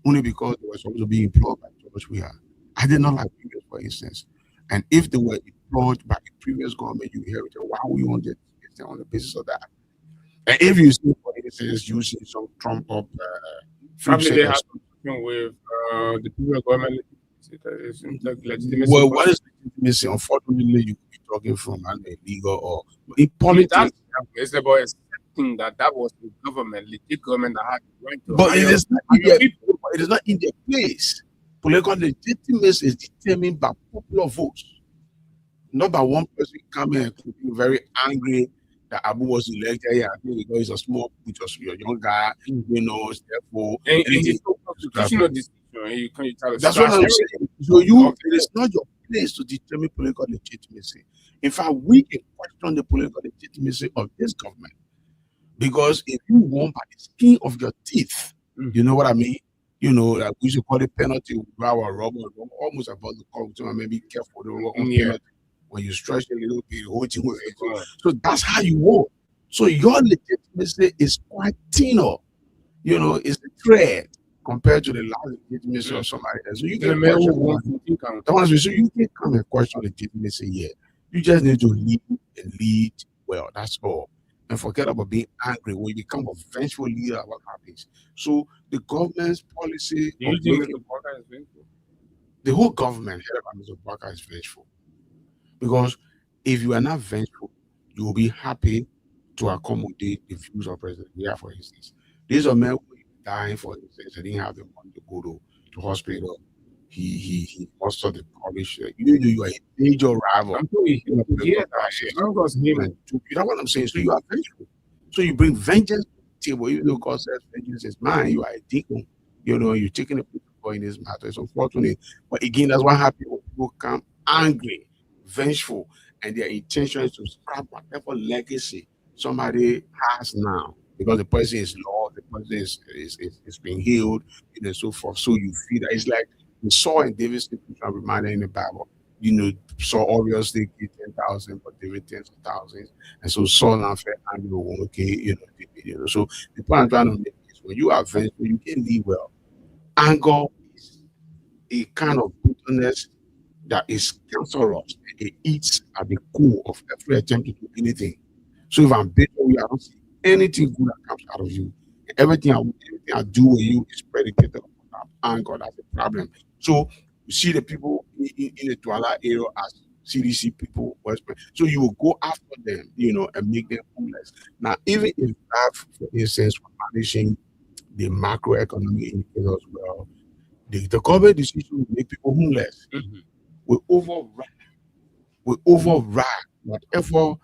only because they were supposed to be employed by jobs we are. I did not like previous, for instance. And if they were employed by the previous government, you hear it. Why we want it on the basis of that? And if you see, for instance, using some Trump up, probably they have something with the previous government. Well, what is legitimacy? Unfortunately, you could be talking from an illegal or in politics. It's about accepting that was the government, legit government that had the right to. But it is not in their place. Political legitimacy is determined by popular votes, not by one person coming and being very angry that Abu was elected. Yeah, I think because he's a small, just a young guy, therefore. It's no constitutional decision. You can't tell us. That's what I'm saying. So it is not your place to determine political legitimacy. In fact, we can question the political legitimacy of this government. Because if you won by the skin of your teeth, you know what I mean? Like we should call it penalty, rubber, almost about the call. So maybe careful penalty. When you stretch a little bit, whole thing with it. So that's how you won. So your legitimacy is quite thinner. It's the thread compared to the last legitimacy of somebody else. So you can so you can come and question legitimacy here. You just need to lead well. That's all. And forget about being angry. When you become a vengeful leader, what happens? So the government's policy. The whole government, head of Mr. Barker, is vengeful. Because if you are not vengeful, you will be happy to accommodate the views of President Biya, for instance. These are men who are dying, for instance. They didn't have the money to go to hospital. He mustered the courage. You are a major rival. You know what I'm saying? So you are vengeful. So you bring vengeance to the table. Even though God says vengeance is mine, you are a deacon. You're taking a people in this matter. It's unfortunate. But again, that's what happens when people come angry, vengeful, and their intention is to scrap whatever legacy somebody has now. Because the person is lost, the person is being healed, and so forth. So you feel that it's like we saw in David's reminded in the Bible, Saul obviously get 10,000, but David tens of thousands. And so Saul now felt angry, okay, So the point I'm trying to make is when you are vengeful, you can live well. Anger is a kind of bitterness that is cancerous. It eats at the core of every attempt to do anything. So if I'm bitter, I don't see anything good that comes out of you. Everything I do with you is predicated on anger. That's the problem. So you see the people in the Douala area as CDC people, so you will go after them, and make them homeless. Now, even if that, for instance, for managing the macroeconomic indicators well, the government decision will make people homeless. We override whatever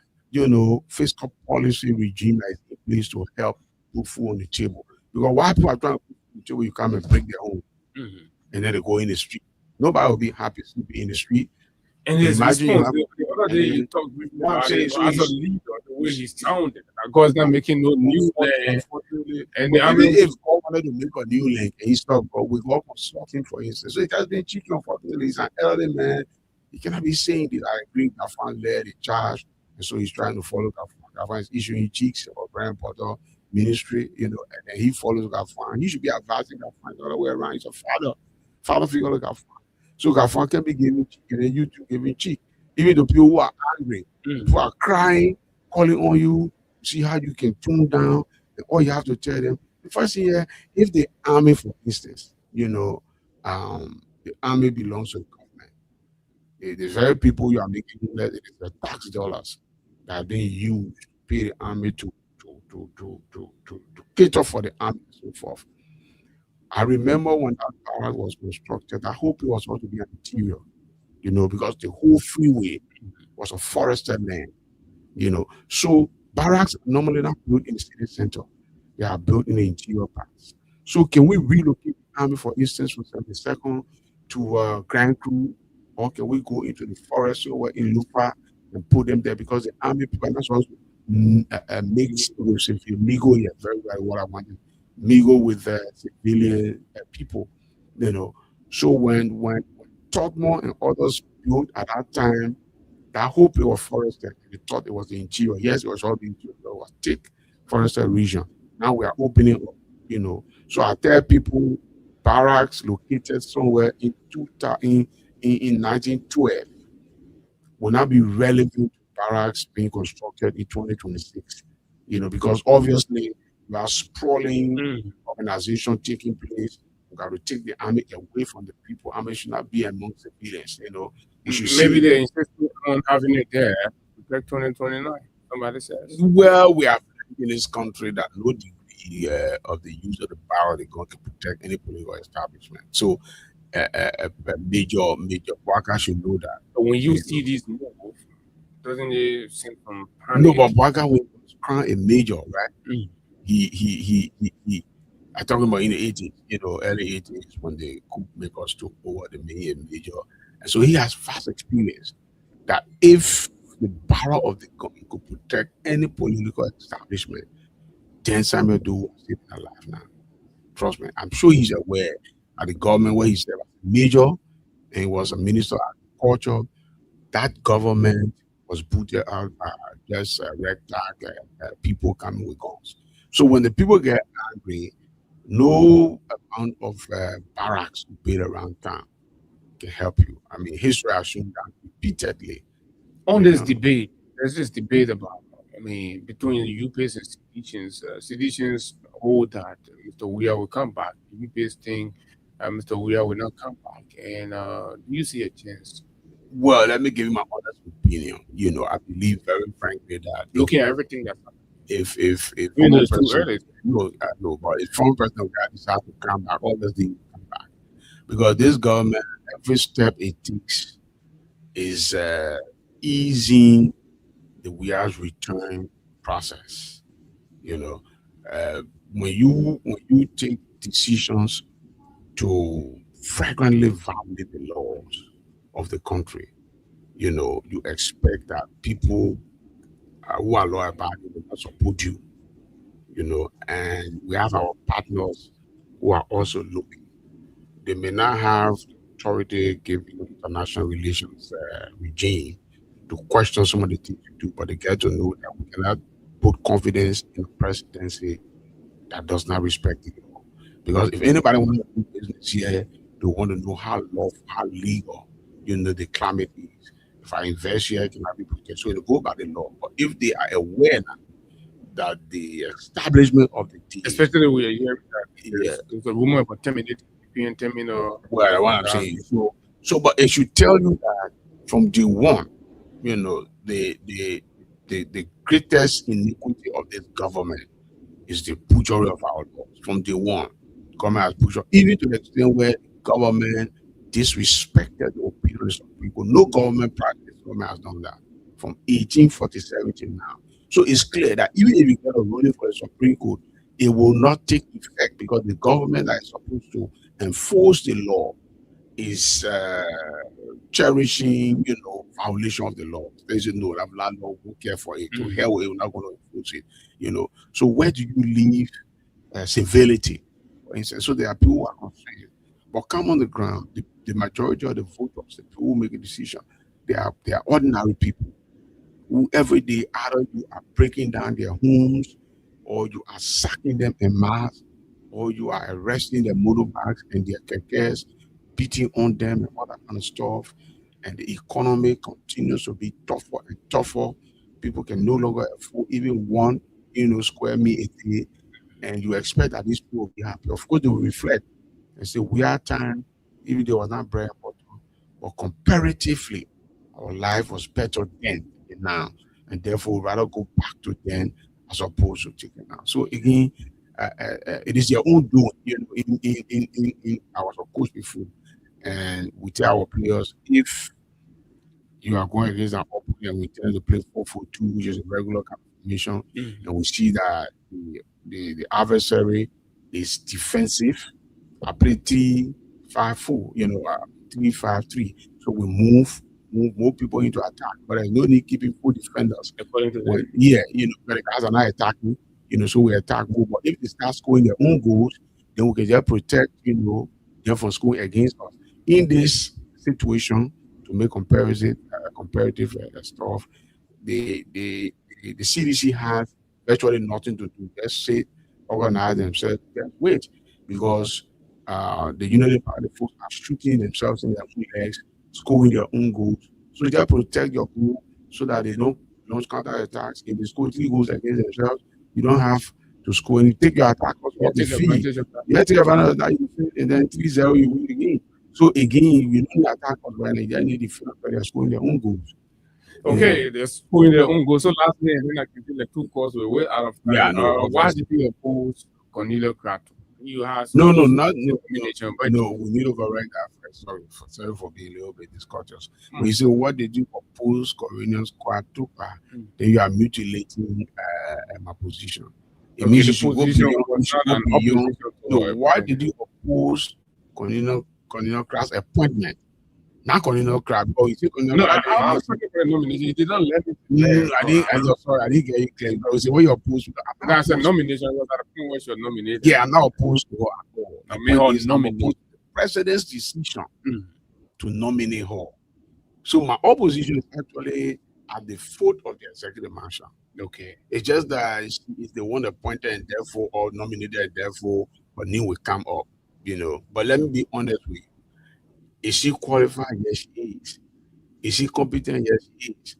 fiscal policy regime that is in place to help put food on the table. Because why people are trying to put food on the table, you come and break their home, and then they go in the street. Nobody will be happy sleeping in the street. And his Imagine you response, have- the other day you talked briefly Yeah, I'm about saying, it, so as a he's- leader, the way he sounded, that God's not making no new land. Unfortunately, And but the army even if God wanted to make a new link and he stopped, but with God consulting, for instance, so it has been cheeky. Unfortunately, he's an elderly man. He cannot be saying that I agree Gafan led the charge, and so he's trying to follow Gafan. Gafan is issuing cheeks for Brian Potter ministry, and then he follows Gafan. He should be advising Gafan the other way around. He's a father figure of Gafan. So Gafan can be giving cheek, and then you two giving cheek. Even the people who are angry, who are crying, calling on you, see how you can tune down, and all you have to tell them. The first thing here, if the army, for instance, the army belongs to the government. The very people you are making that it is the tax dollars that are being used to pay the army to cater for the army and so forth. I remember when that barrack was constructed, I hope it was going to be an interior, because the whole freeway was a forested land, So barracks are normally not built in the city center. They are built in the interior parts. So can we relocate the army, for instance, from 72nd to Grand Crew, or can we go into the forest somewhere in Lupa and put them there? Because the army people are not supposed to mix with civilian, mingle here, very, very what I wanted, mingle with civilian people, So when Tottenham and others built at that time, that whole place was forested. They thought it was the interior. Yes, it was all the interior, but it was thick forested region. Now we are opening up, So I tell people, barracks located somewhere in 1912 will not be relevant to barracks being constructed in 2026. Because obviously we are sprawling organization taking place. We got to take the army away from the people. Army should not be among civilians. Maybe they insist on having it there like 2029. Somebody says. Well, we have in this country that no degree of the use of the power they're going to protect any political establishment. So Major Bwaka should know that. But when you see these moves, doesn't it seem from No, but Bwaka was crowned a major, right? He I'm talking about in the 80s, early 80s when the coup makers took over the major. And so he has vast experience that if the power of the government could protect any political establishment, then Samuel Doe is still alive now. Trust me. I'm sure he's aware at the government where he served as a major and he was a minister of agriculture. That government was booted out by just ragtag people coming with guns. So when the people get angry, no amount of barracks built around town can help you. I mean, history has shown that repeatedly. On this debate, there's this debate about, between the UPS and seditions. Seditions hold that Mr. Weah will come back. The UPS think Mr. Weah will not come back. And do you see a chance? Well, let me give you my honest opinion. I believe very frankly that looking at everything that's happening, if it's too early. No, but if one person decides to come back, obviously will come back. Because this government, every step it takes is easing the Weah's return process. When you take decisions to flagrantly violate the laws of the country, you expect that people who are law abiding will not support you, and we have our partners who are also looking. They may not have authority given international relations regime to question some of the things you do, but they get to know that we cannot put confidence in a presidency that does not respect the law. Because if anybody wants to do business here, they want to know how lawful, how legal, the climate is. If I invest here, it cannot be protected. So they go by the law. But if they are aware that the establishment of the team, especially we are hearing that there's a rumor about terminating European terminal. Well, what I'm saying. So, but it should tell you that from day one, the greatest iniquity of this government is the butchery of our laws. From day one, government has butchered, even to the extent where government disrespected the opinions of people. No government has done that from 1847 till now. So it's clear that even if you get a ruling for the Supreme Court, it will not take effect because the government that is supposed to enforce the law is cherishing, violation of the law. They say no, that landlord who care for it. To hell, we're not going to enforce it. So where do you leave civility, for instance? So there are people who are concerned, but come on the ground. The majority of the voters, the people who make a decision, they are ordinary people who every day either you are breaking down their homes, or you are sacking them en masse, or you are arresting their motorbikes and their kekes, beating on them and all that kind of stuff. And the economy continues to be tougher and tougher. People can no longer afford even one, square meal a day. And you expect that these people will be happy. Of course, they will reflect and say, we are time, even though it was not bread and butter, but comparatively, our life was better then than now. And therefore, we'd rather go back to then as opposed to taking now. So again, it is your own doing, in our coach before. And we tell our players, if you are going against an opponent, we tell them to play 4-4-2, which is a regular formation, and we see that the adversary is defensive. I play 3-5-4, 3-5-3. So we move more people into attack, but there's no need keeping full defenders. According to but the guys are not attacking, so we attack more. But if they start scoring their own goals, then we can just protect, them from scoring against us. In this situation, to make comparative stuff, the CDC has virtually nothing to do. Just say, organize themselves, just wait, because the Unity Party folks are shooting themselves in their own legs, scoring their own goals. So they protect your goal so that they don't counter attacks. If they score 3 goals against themselves, you don't have to score and you take your attackers off the field. You take advantage of that, and then 3-0, you win the game. So again, you don't attack us right now, they need defense, but they're scoring their own goals. Okay, they're scoring their own goals. So lastly, and then I can feel like 2 calls were way out of time. Yeah, why did you oppose Cornelio Crato? You have no, we need to override that first. Sorry for being a little bit discourteous. When you say, what did you oppose Cornelio Crato? Then you are mutilating my position. It means you should go beyond. No, why did you oppose Cornelio Crato's appointment? Not Cornelio Crato. Oh, you say Cornelio Crato? I was talking for a nomination. You did not let it. No, I didn't get it clear. I said, what you opposed to? That's a nomination. Was at a point where you're nominated. Yeah, I'm not opposed to her at all. I'm opposed to the president's decision to nominate her. So my opposition is actually at the foot of the executive mansion. Okay. It's just that it's the one appointed and therefore, or nominated and therefore, her name will come up, But let me be honest with you. Is she qualified? Yes, she is. Is she competent? Yes, she is.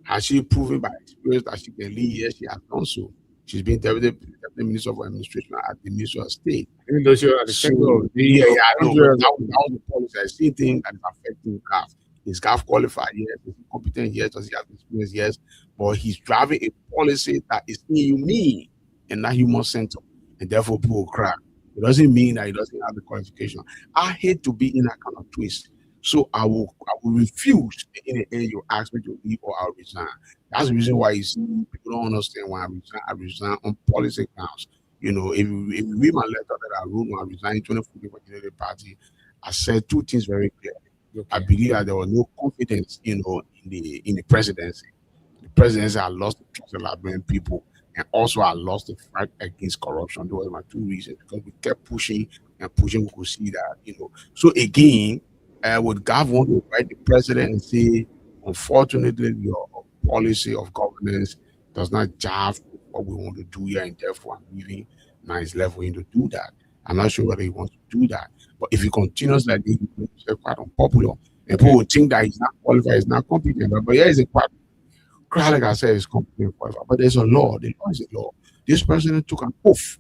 Has she proven by experience that she can lead? Yes, she has done so. She's been Deputy Minister of Administration at the Ministry of State. Even though she was at the center of I know. That was the policy. I see things that is affecting GAF. Is GAF qualified? Yes. Is he competent? Yes. Does he have experience? Yes. But he's driving a policy that is inhumane and not human-centered, and therefore people will cry. It doesn't mean that he doesn't have the qualification. I hate to be in that kind of twist. So I will refuse in the end you ask me to leave or I'll resign. That's the reason why you see people don't understand why I resign on policy grounds. If you read my letter that I wrote when I resigned in 2014 for the Unity Party, I said 2 things very clearly. Okay. I believe that there was no confidence, in the presidency. The presidency had lost the trust of Liberian people, and also I lost the fight against corruption. Those were my 2 reasons, because we kept pushing and pushing. We could see that, So again, would GAF want to write the president and say, unfortunately, your policy of governance does not jive with what we want to do here, and therefore I'm leaving. Now it's left for him to do that. I'm not sure whether he wants to do that. But if he continues like this, he's quite unpopular. And people will think that he's not qualified, he's not competent. But yeah, he's quite, like I said, he's competent, qualified. But there's a law. The law is a law. This president took an oath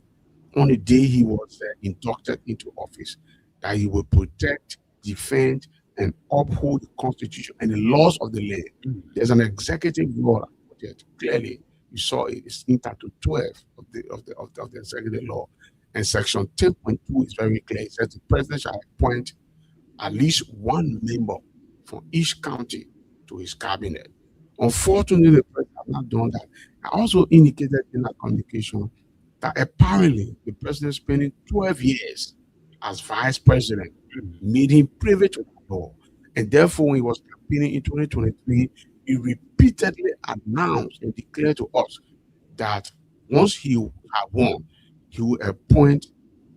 on the day he was inducted into office that he will protect, defend, and uphold the Constitution and the laws of the land. There's an executive law that clearly you saw it. It's in Title 12 of the executive law, and Section 10.2 is very clear. It says the president shall appoint at least 1 member from each county to his cabinet. Unfortunately, the president has not done that. I also indicated in that communication that apparently the president is spending 12 years as vice president made him privy to the law. And therefore, when he was campaigning in 2023, he repeatedly announced and declared to us that once he had won, he would appoint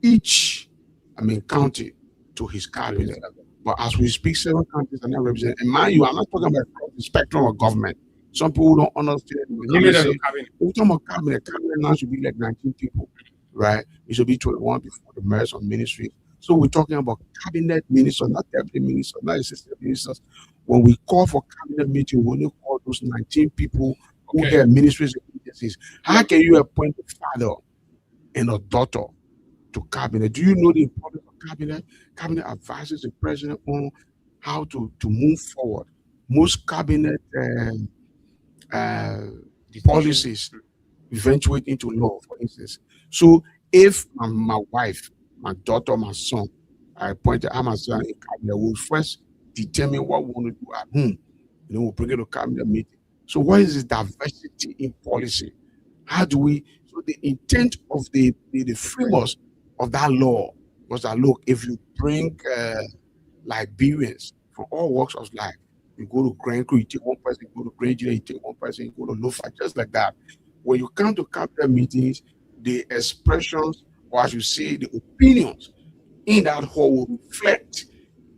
each, county to his cabinet. But as we speak, 7 counties are not represented. And mind you, I'm not talking about the spectrum of government. Some people don't understand. We're talking about cabinet. Cabinet now should be like 19 people, right? It should be 21 before the mayors of ministry. So we're talking about cabinet ministers, not deputy ministers, not assistant ministers. When we call for cabinet meeting, we only call those 19 people who have ministries and agencies. How can you appoint a father and a daughter to cabinet? Do you know the importance of cabinet? Cabinet advises the president on how to move forward. Most cabinet policies eventuate into law, for instance. So if my wife, my daughter, my son, I appointed Amazon in cabinet, we'll first determine what we want to do at home, and then we'll bring it to cabinet meeting. So what is this diversity in policy? How do we, so the intent of the framers of that law was that, look, if you bring Liberians from all walks of life, you go to Grand Crew, you take one person, you go to Grand Julia, you take one person, you go to Lofa, just like that. When you come to cabinet meetings, the expressions, or as you say, the opinions in that hall will reflect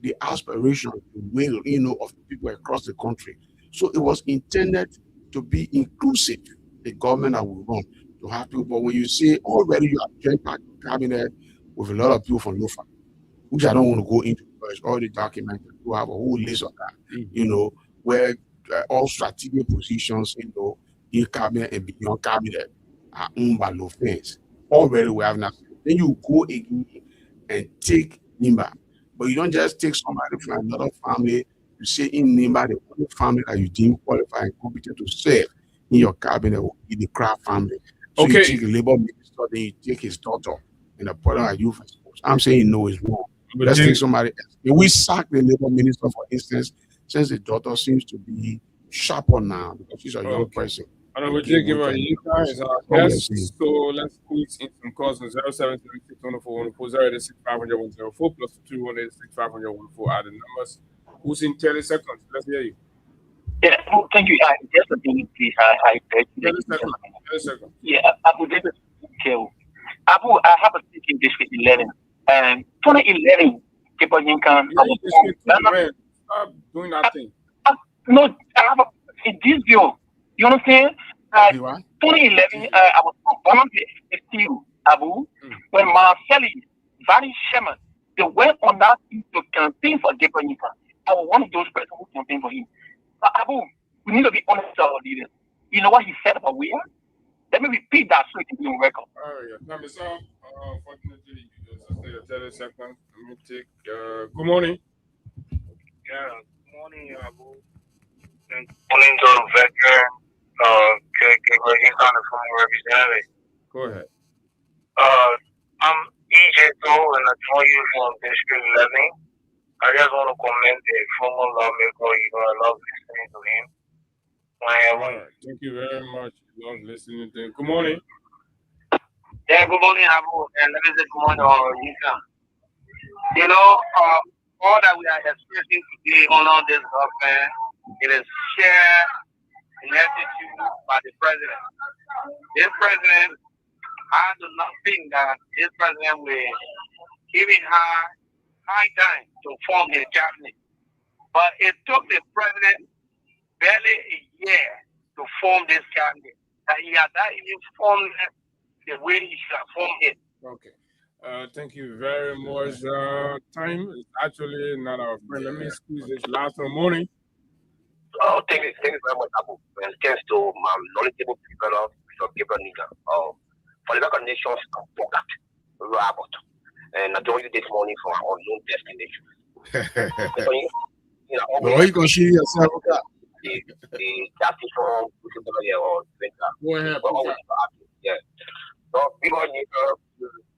the aspirations, the will, of the people across the country. So it was intended to be inclusive, the government that will run, to have people. But when you say already you have joined cabinet with a lot of people from Lofa, which I don't want to go into because all the documents you have a whole list of that, where all strategic positions, in cabinet and beyond cabinet are owned by Lofans. Already we have nothing. Then you go again and take Nimba. But you don't just take somebody from another family. You say in Nimba, the only family that you deem qualified and competent to serve in your cabinet will be the Kraft family. So you take the labor minister, then you take his daughter and the brother are you. I'm saying no, it's wrong. Let's take somebody else. If we sack the labor minister, for instance, since the daughter seems to be sharper now because she's a young person. I know we did give her a Yinka is our guest, so let's squeeze in some calls on 0776-104-104 plus 286-500-104 are the numbers. Who's in 30 seconds? Let's hear you. Yeah, well, thank you. Just a minute, please. I beg you. 30 seconds. Yeah, Abu, Abu, I have a speech in District 11. 2011, people Yinka. Stop doing that thing. No, I have a video. You understand? 2011, I was volunteer still, Abu, when Marcelli, Valley Sherman, they went on that to campaign for Deponica. I was one of those persons who campaigned for him. But Abu, we need to be honest with our leaders. You know what he said about we are? Let me repeat that so it can be on record. Unfortunately, you just stay at 30 seconds. Let me take, good morning. Yeah, good morning, Abu. Good morning to the veteran. Go ahead. I'm EJ Joe and I join you from District 11. I just want to commend the former lawmaker. I love listening to him. Thank you very much. Love listening to him. Good morning. Yeah, good morning, Abu. And let me say good morning, Yinka. All that we are experiencing today under this government, it is shared in attitude by the president. This president, I do not think that this president will even high time to form his cabinet. But it took the president barely a year to form this cabinet. And he had not even formed it the way he should have formed it. Okay. Thank you very much. Time is actually not our friend. Let me squeeze this last one. Morning. Oh, thank you very much, Abu. And thanks to my knowledgeable people of Gabriel Niga. For the American nations, product, robot. And I joined you this morning from our unknown destination. No, you can see yourself. The justice from or go ahead. Yeah. So, people,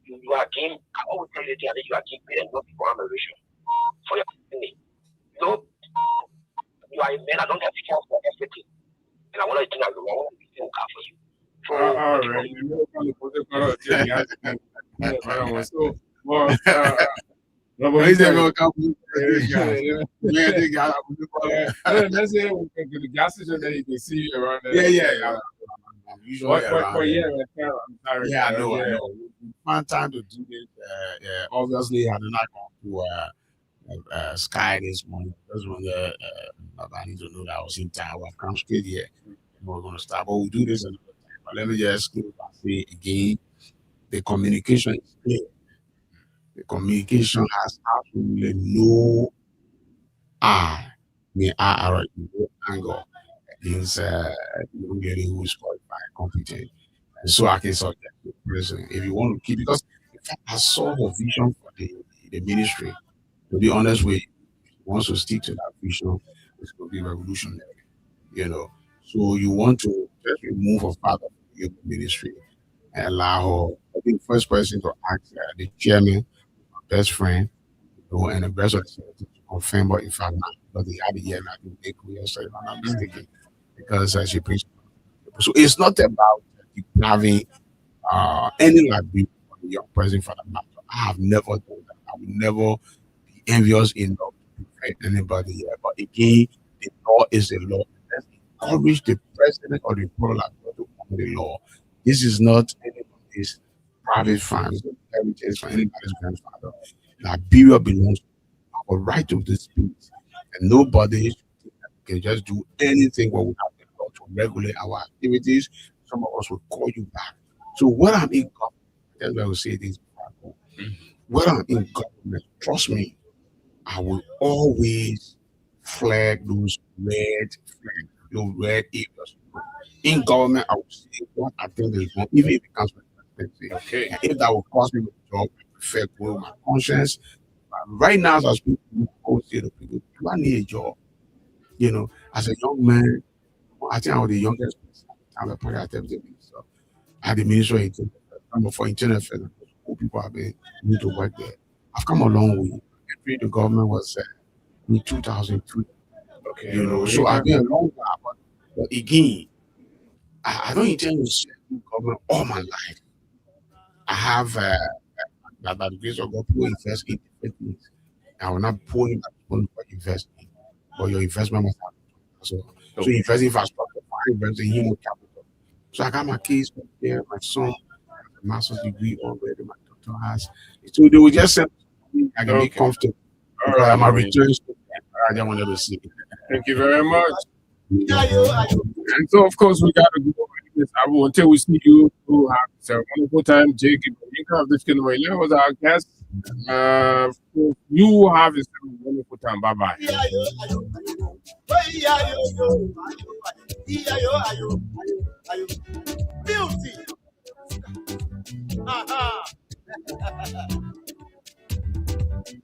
you are king. I always tell you that you are king and not for admiration for your company. You are a man, I don't have chance for everything. And I want to do that. I want to be doing that for you. All right. So, But Let's say let's say the gas station that you can see around there. Yeah. Usually I know. One time to do this. Obviously, I did not go to Sky this morning. That's when I need to know that I was in town. I've come straight here. We're going to start, but we'll do this another time. But let me just say again, the communication is clear. The communication has absolutely no angle against the young lady who is qualified, competent. And so I can suggest the president, if you want to keep, because in fact, I saw a vision for the ministry. To be honest with you, if he wants to stick to that vision, it's going to be revolutionary, So you want to just remove a part of your ministry and allow her, I think, first person to ask the chairman, best friend, and the rest of the senators to confirm, but in fact, not, because they had it here, and I think they could yesterday, if I'm not mistaken, because she preached. So it's not about having any liability for the young person for the matter. I have never done that. I will never be envious enough to prevent anybody here. But again, the law is the law. Let's encourage the president or the people to honor the law. This is not anybody's private funds, heritage for anybody's grandfather. Liberia belongs to our right to this peace, and nobody can just do anything what we have the law to regulate our activities. Some of us will call you back. So when I'm in government, that's why I will say this. When I'm in government, trust me, I will always flag those red areas. In government, I will say what I think is wrong, even if it comes with presidency. Okay. And if that will cost me the job, I prefer going my conscience. But right now, as I speak, I will say to people, do I need a job? As a young man, I think I was the youngest person. I'm a part of the minister. I had the minister for internal affairs. People have been need to work there. I've come a long way. The government was in 2003. Okay. So I've been a long while. But again, I don't intend to serve the government all my life. I have by the grace of God, people invest in different things. I will not pour in money for investing, but your investment must have so invest in infrastructure, invest in human capital. So I got my kids there, my son has a master's degree already, my daughter has. So they will just send me, I can be comfortable. All right, my return student, I don't want to receive it. Thank you very much. And so, of course, we got to go until we see you who have a wonderful time. Jacob, you have this kind of way. Was our guest. You have a wonderful time. Bye bye. Beauty.